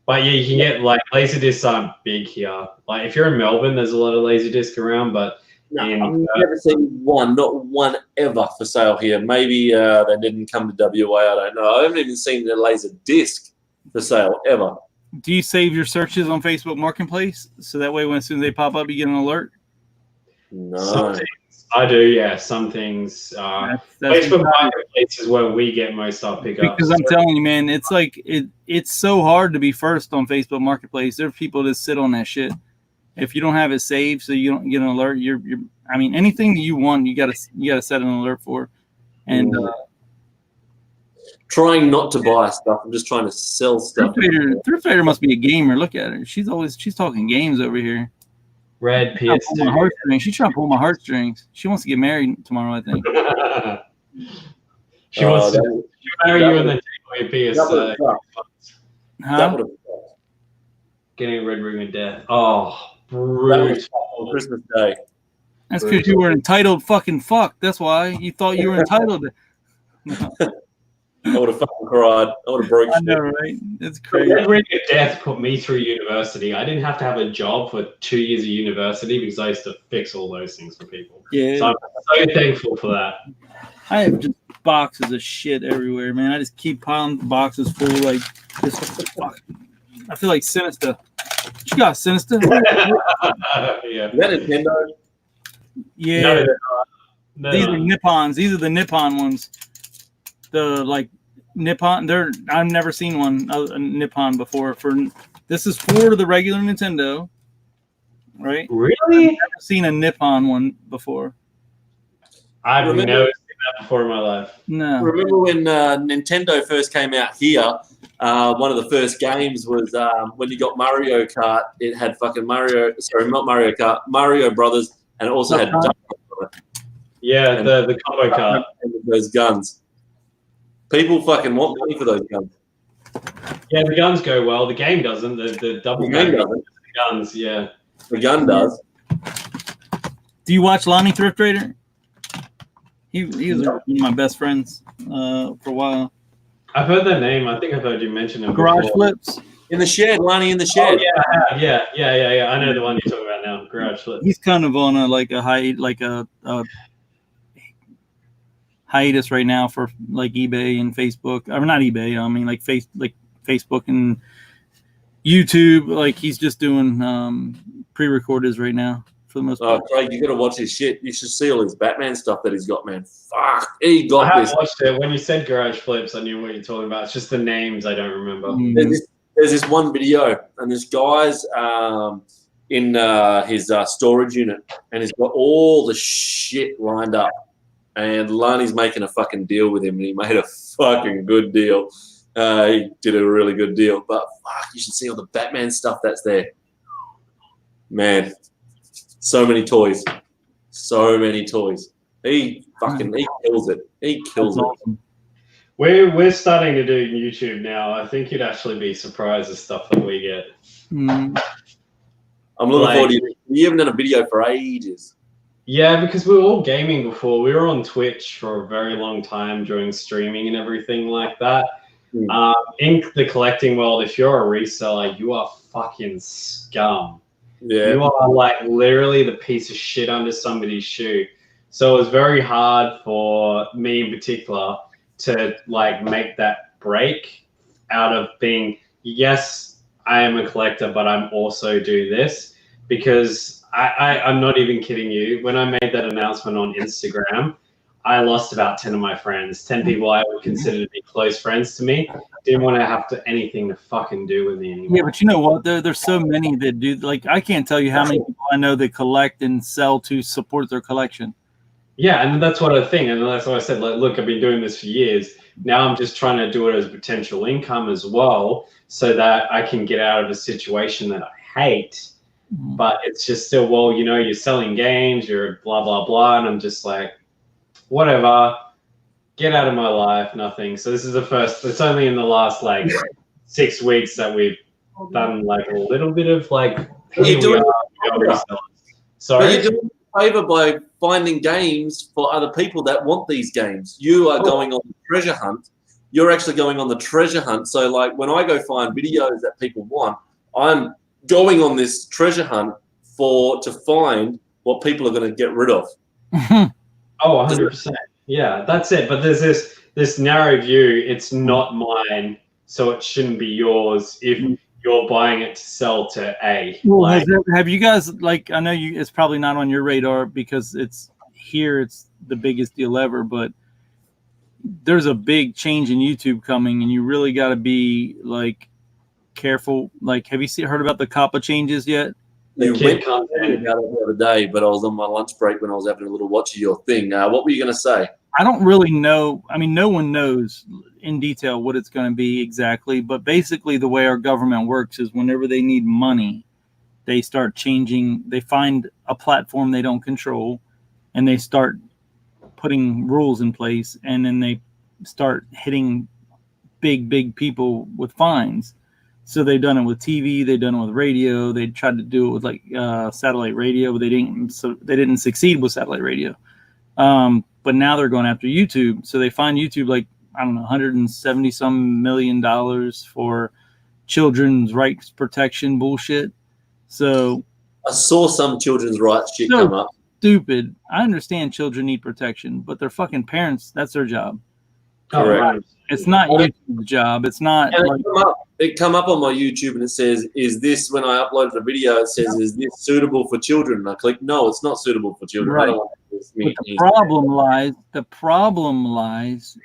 But yeah, you can get like laser discs aren't big here. Like if you're in Melbourne, there's a lot of laser disc around, but no, I've never seen one, not one ever for sale here. Maybe they didn't come to WA. I don't know. I haven't even seen the laser disc for sale ever. Do you save your searches on Facebook Marketplace so that way as soon as they pop up, you get an alert? No. Some things I do, yeah. Some things. That's Facebook Marketplace is where we get most of our pickups. Because I'm telling you, man, it's like it's so hard to be first on Facebook Marketplace. There are people that sit on that shit. If you don't have it saved, so you don't get an alert, you're. I mean, anything that you want, you gotta set an alert for, and. Trying not to buy stuff. I'm just trying to sell stuff. Thrifter must be a gamer. Look at her. She's talking games over here. Red PS2. She's trying to pull my heartstrings. She wants to get married tomorrow, I think. She wants to marry you and then take away your PS. Huh? Getting a red ring of death. Oh, brutal. On Christmas Day. That's because you were entitled fucking fuck. That's why you thought you were entitled. I would have fucking cried. I would have broke shit. I know, right? It's crazy. Red ring of death put me through university. I didn't have to have a job for 2 years of university because I used to fix all those things for people. Yeah. So I'm so thankful for that. I have just boxes of shit everywhere, man. I just keep piling boxes full, like this. Fuck. I feel like Sinister. What you got, Sinister? Yeah. Is that Nintendo? Yeah. No, These are Nippons. These are the Nippon ones. The like Nippon. I've never seen one a Nippon before. This is for the regular Nintendo, right? Really? I've never seen a Nippon one before. I've never seen that before in my life. No. Remember when Nintendo first came out here? One of the first games was when you got Mario Kart. It had fucking Mario Brothers, and it also had Duck on it. Yeah, the combo card. And those guns. People fucking want money for those guns. Yeah, the guns go well. The game doesn't. The double game doesn't. The guns, yeah. The gun does. Do you watch Lonnie Thrift Trader? He was one of my best friends for a while. I've heard that name. I think I've heard you mention him. Garage before. Flips. In the shed, Lonnie in the shed. Oh, yeah. I know the one you're talking about now. Garage Flips. He's kind of on a hiatus right now for like eBay and Facebook. Or not eBay. I mean like Facebook and YouTube. Like he's just doing pre-recorders right now for the most part. Craig, you got to watch his shit. You should see all his Batman stuff that he's got, man. Fuck, he got I this. haven't watched it. When you said Garage Flips, I knew what you're talking about. It's just the names I don't remember. There's this one video, and this guy's in his storage unit, and he's got all the shit lined up. And Lonnie's making a fucking deal with him, and he made a fucking good deal. He did a really good deal. But fuck, you should see all the Batman stuff that's there. Man, so many toys. So many toys. He kills it. He kills it. Awesome. We're starting to do YouTube now. I think you'd actually be surprised at stuff that we get. Mm. I'm looking forward to it. You haven't done a video for ages. Yeah, because we were all gaming before. We were on Twitch for a very long time during streaming and everything like that. In the collecting world, if you're a reseller, you are fucking scum. Yeah. You are like literally the piece of shit under somebody's shoe. So it was very hard for me in particular to like make that break out of being, yes, I am a collector, but I'm also do this, because I'm not even kidding you. When I made that announcement on Instagram, I lost about 10 of my friends, 10 people I would consider to be close friends to me. Didn't want to have anything to fucking do with me anymore. Yeah, but you know what? There's so many that do. Like, I can't tell you how many people I know that collect and sell to support their collection. Yeah, and that's what I think. And that's what I said. Like, look, I've been doing this for years. Now I'm just trying to do it as potential income as well, so that I can get out of a situation that I hate. But it's just still, well, you know, you're selling games, you're blah, blah, blah. And I'm just like, whatever, get out of my life, nothing. So this is the first, it's only in the last like 6 weeks that we've done like a little bit of like, here we are. Sorry? But you're doing a favor by finding games for other people that want these games. You are going on the treasure hunt. You're actually going on the treasure hunt. So like when I go find videos that people want, I'm going on this treasure hunt to find what people are going to get rid of. Oh, 100%. Yeah, that's it. But there's this narrow view. It's not mine, so it shouldn't be yours if you're buying it to sell to A. Well, have you guys, like, I know it's probably not on your radar because it's the biggest deal ever, but there's a big change in YouTube coming, and you really got to be like careful. Like, have you heard about the COPPA changes yet? You kid went content. about it the other day, but I was on my lunch break when I was having a little watch of your thing. What were you going to say? I don't really know. I mean, no one knows in detail what it's going to be exactly, but basically the way our government works is whenever they need money, they start changing. They find a platform they don't control, and they start putting rules in place, and then they start hitting big people with fines. So they've done it with TV, they've done it with radio. They tried to do it with like satellite radio, but they didn't. So they didn't succeed with satellite radio. But now they're going after YouTube. So they find YouTube like, I don't know, $170 some million for children's rights protection bullshit. So I saw some children's rights shit come up. Stupid. I understand children need protection, but their fucking parents, that's their job. Correct. It's not YouTube's job. It's not. It come up on my YouTube and it says, "Is this?" When I uploaded the video, it says, "Is this suitable for children?" And I click, "No, it's not suitable for children." Right. I don't want this. But the problem lies.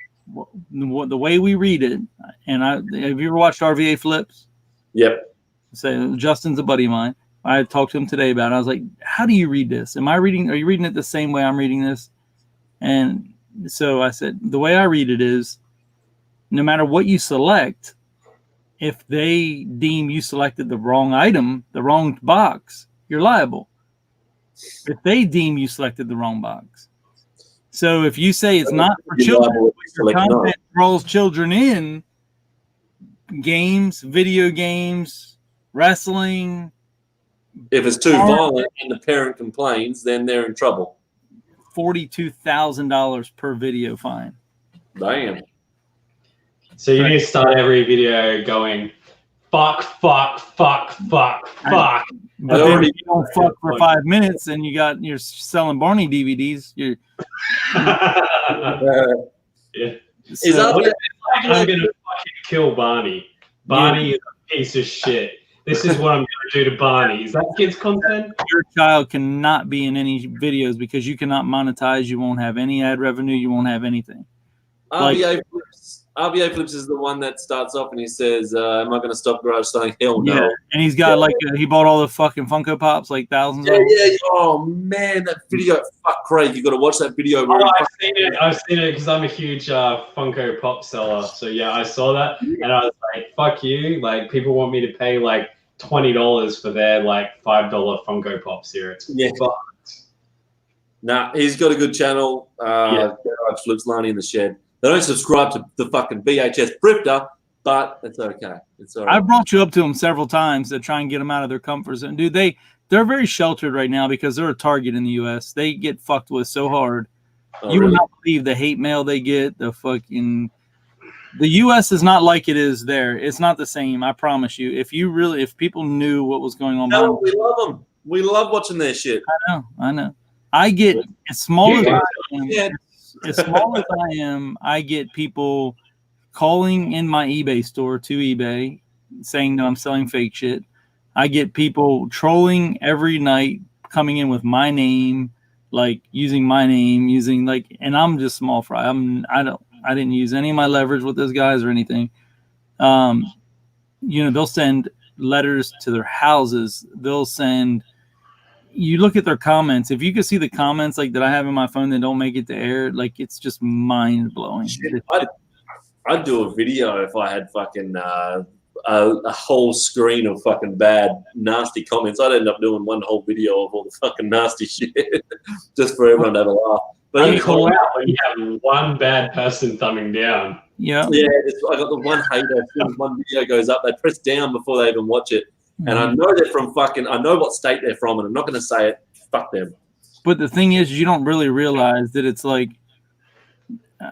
The way we read it. And have you ever watched RVA Flips? Yep. So Justin's a buddy of mine. I talked to him today about it. I was like, "How do you read this? Are you reading it the same way I'm reading this?" And so I said, the way I read it is, no matter what you select, if they deem you selected the wrong item, the wrong box, you're liable. If they deem you selected the wrong box. So if you say it's not for children, your content draws children in, games, video games, wrestling. If it's too violent and the parent complains, then they're in trouble. $42,000 per video fine. Damn. So you need to start every video going, fuck. But then if you don't fuck for 5 minutes and you're selling Barney DVDs, you're yeah. So, I'm gonna fucking kill Barney. Barney is a piece of shit. This is what I'm gonna do to Barney. Is that kids content? Your child cannot be in any videos because you cannot monetize. You won't have any ad revenue. You won't have anything. RVA Flips is the one that starts off and he says, "Am I going to stop garage selling?" Hell no. Yeah, and he's got he bought all the fucking Funko Pops, like thousands of them. Yeah. Oh man, that video. Fuck, Craig, you got to watch that video. I've seen it because I'm a huge Funko Pop seller. So yeah, I saw that and I was like, "Fuck you!" Like people want me to pay like $20 for their like $5 Funko Pops here. It's fucked. Nah, he's got a good channel. Flips Lani in the Shed. They don't subscribe to the fucking VHS Thrifter, but it's okay. It's all right. I've brought you up to them several times to try and get them out of their comfort zone. Dude, they're very sheltered right now because they're a target in the U.S. They get fucked with so hard. You would not believe the hate mail they get. The U.S. is not like it is there. It's not the same. I promise you. If people knew what was going on. No, we love them. We love watching their shit. I know. I get as small as I am. As small as I am, I get people calling in my eBay store to eBay saying that I'm selling fake shit. I get people trolling every night, coming in with my name, like using my name, and I'm just small fry. I didn't use any of my leverage with those guys or anything. They'll send letters to their houses. They'll send. You look at their comments. If you could see the comments like that I have in my phone that don't make it to air, like it's just mind blowing. I'd do a video if I had fucking a whole screen of fucking bad, nasty comments. I'd end up doing one whole video of all the fucking nasty shit just for everyone to have a laugh. But you call out when you have one bad person thumbing down. Yeah. I got the one hater. As one video goes up, they press down before they even watch it. And I know they're from I know what state they're from, and I'm not going to say it. Fuck them. But the thing is, you don't really realize that it's like,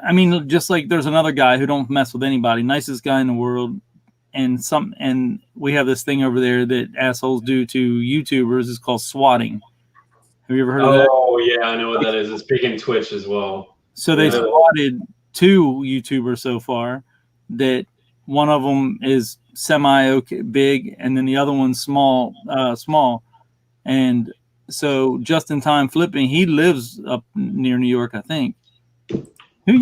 I mean, just like there's another guy who don't mess with anybody, nicest guy in the world, and we have this thing over there that assholes do to YouTubers. It's called swatting. Have you ever heard of that? Oh yeah, I know what that is. It's big in Twitch as well. So they swatted 2 YouTubers so far. That one of them is big, and then the other one's small. And so just in time flipping, he lives up near New York, I think. Who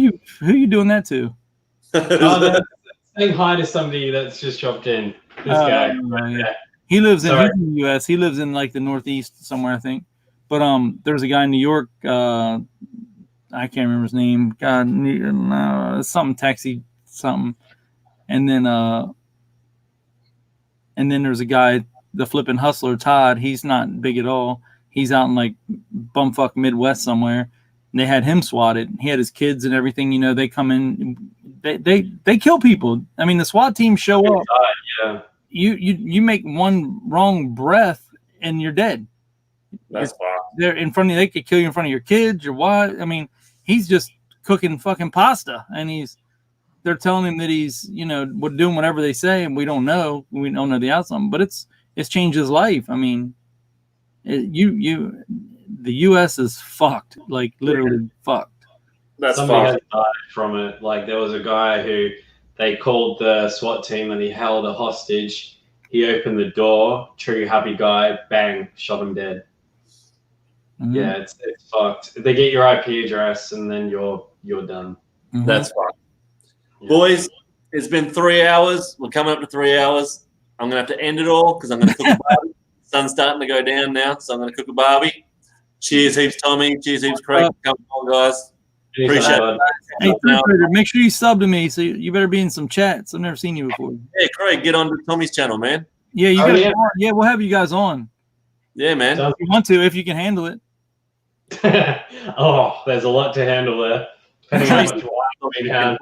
you doing that to? Saying hi to somebody that's just dropped in. This guy. Yeah. He lives in, Sorry. he's in the U.S. He lives in like the Northeast somewhere, I think. But there's a guy in New York. I can't remember his name. God, something taxi something. And then there's a guy, the flipping hustler Todd. He's not big at all. He's out in like bumfuck Midwest somewhere. And they had him swatted. He had his kids and everything. You know, they come in. They kill people. I mean, the SWAT team show up. Yeah. You make one wrong breath and you're dead. That's fine. They're in front of you. They could kill you in front of your kids, your wife. I mean, he's just cooking fucking pasta, and they're telling him that he's, you know, doing whatever they say, and we don't know the outcome. But it's changed his life. I mean, the U.S. is fucked, like literally fucked. That's Somebody fine. has died from it. Like there was a guy who they called the SWAT team and he held a hostage. He opened the door, true happy guy, bang, shot him dead. Mhm. Yeah, it's fucked. They get your IP address and then you're done. Mhm. That's fine. Yeah. Boys, it's been 3 hours. We're coming up to 3 hours. I'm going to have to end it all because I'm going to cook a barbie. Sun's starting to go down now, so I'm going to cook a barbie. Cheers heaps, Tommy. Cheers heaps, Craig. Come on, guys. Appreciate it. Hey, Thrifter, make sure you sub to me. So you better be in some chats. I've never seen you before. Yeah, Craig, get on to Tommy's channel, man. Yeah, you Oh, got. yeah. Yeah, we'll have you guys on Yeah, man. Sounds- if you want to, if you can handle it. Oh, there's a lot to handle there. Depending on how much wine we have.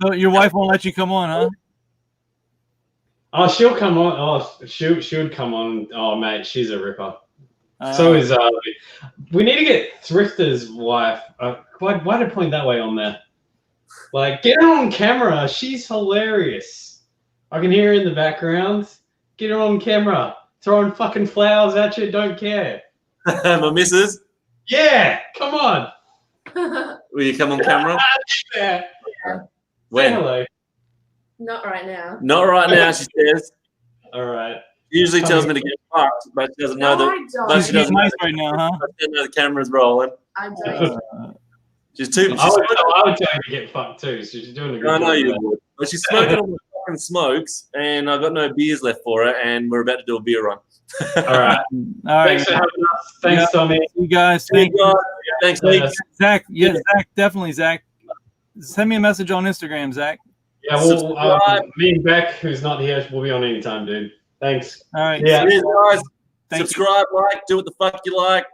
So your wife won't let you come on, huh? Oh, she'll come on. Oh, she would come on. Oh, mate, she's a ripper. So is we need to get Thrifter's wife. Why to point that way on there? Like, get her on camera. She's hilarious. I can hear her in the background. Get her on camera. Throwing fucking flowers at you. Don't care. My missus, Yeah, come on. will you come on camera? Yeah. Say When? hello. Not right now. Not right now, she says. All right. She usually tells me to get fucked, but she doesn't know No, that. I But don't. she doesn't know nice the, right now, huh? she doesn't know the camera's rolling. I don't. She's too. I would tell you to get fucked too. So she's doing a good I job. know you there. would. But she's smoking all the fucking smokes, and I've got no beers left for her, and we're about to do a beer run. All right. All right, Thanks for having us. Thanks, Tommy. you guys. Thank Thank you. you. Thanks, Lee. Zach. Yeah, Zach. Definitely, Zach. Send me a message on Instagram, Zach. Yeah, well, Subscribe. me and Beck, who's not here, will be on anytime, dude. Thanks. All right. Yeah. Cheers, guys. Thank you. Subscribe, like, do what the fuck you like.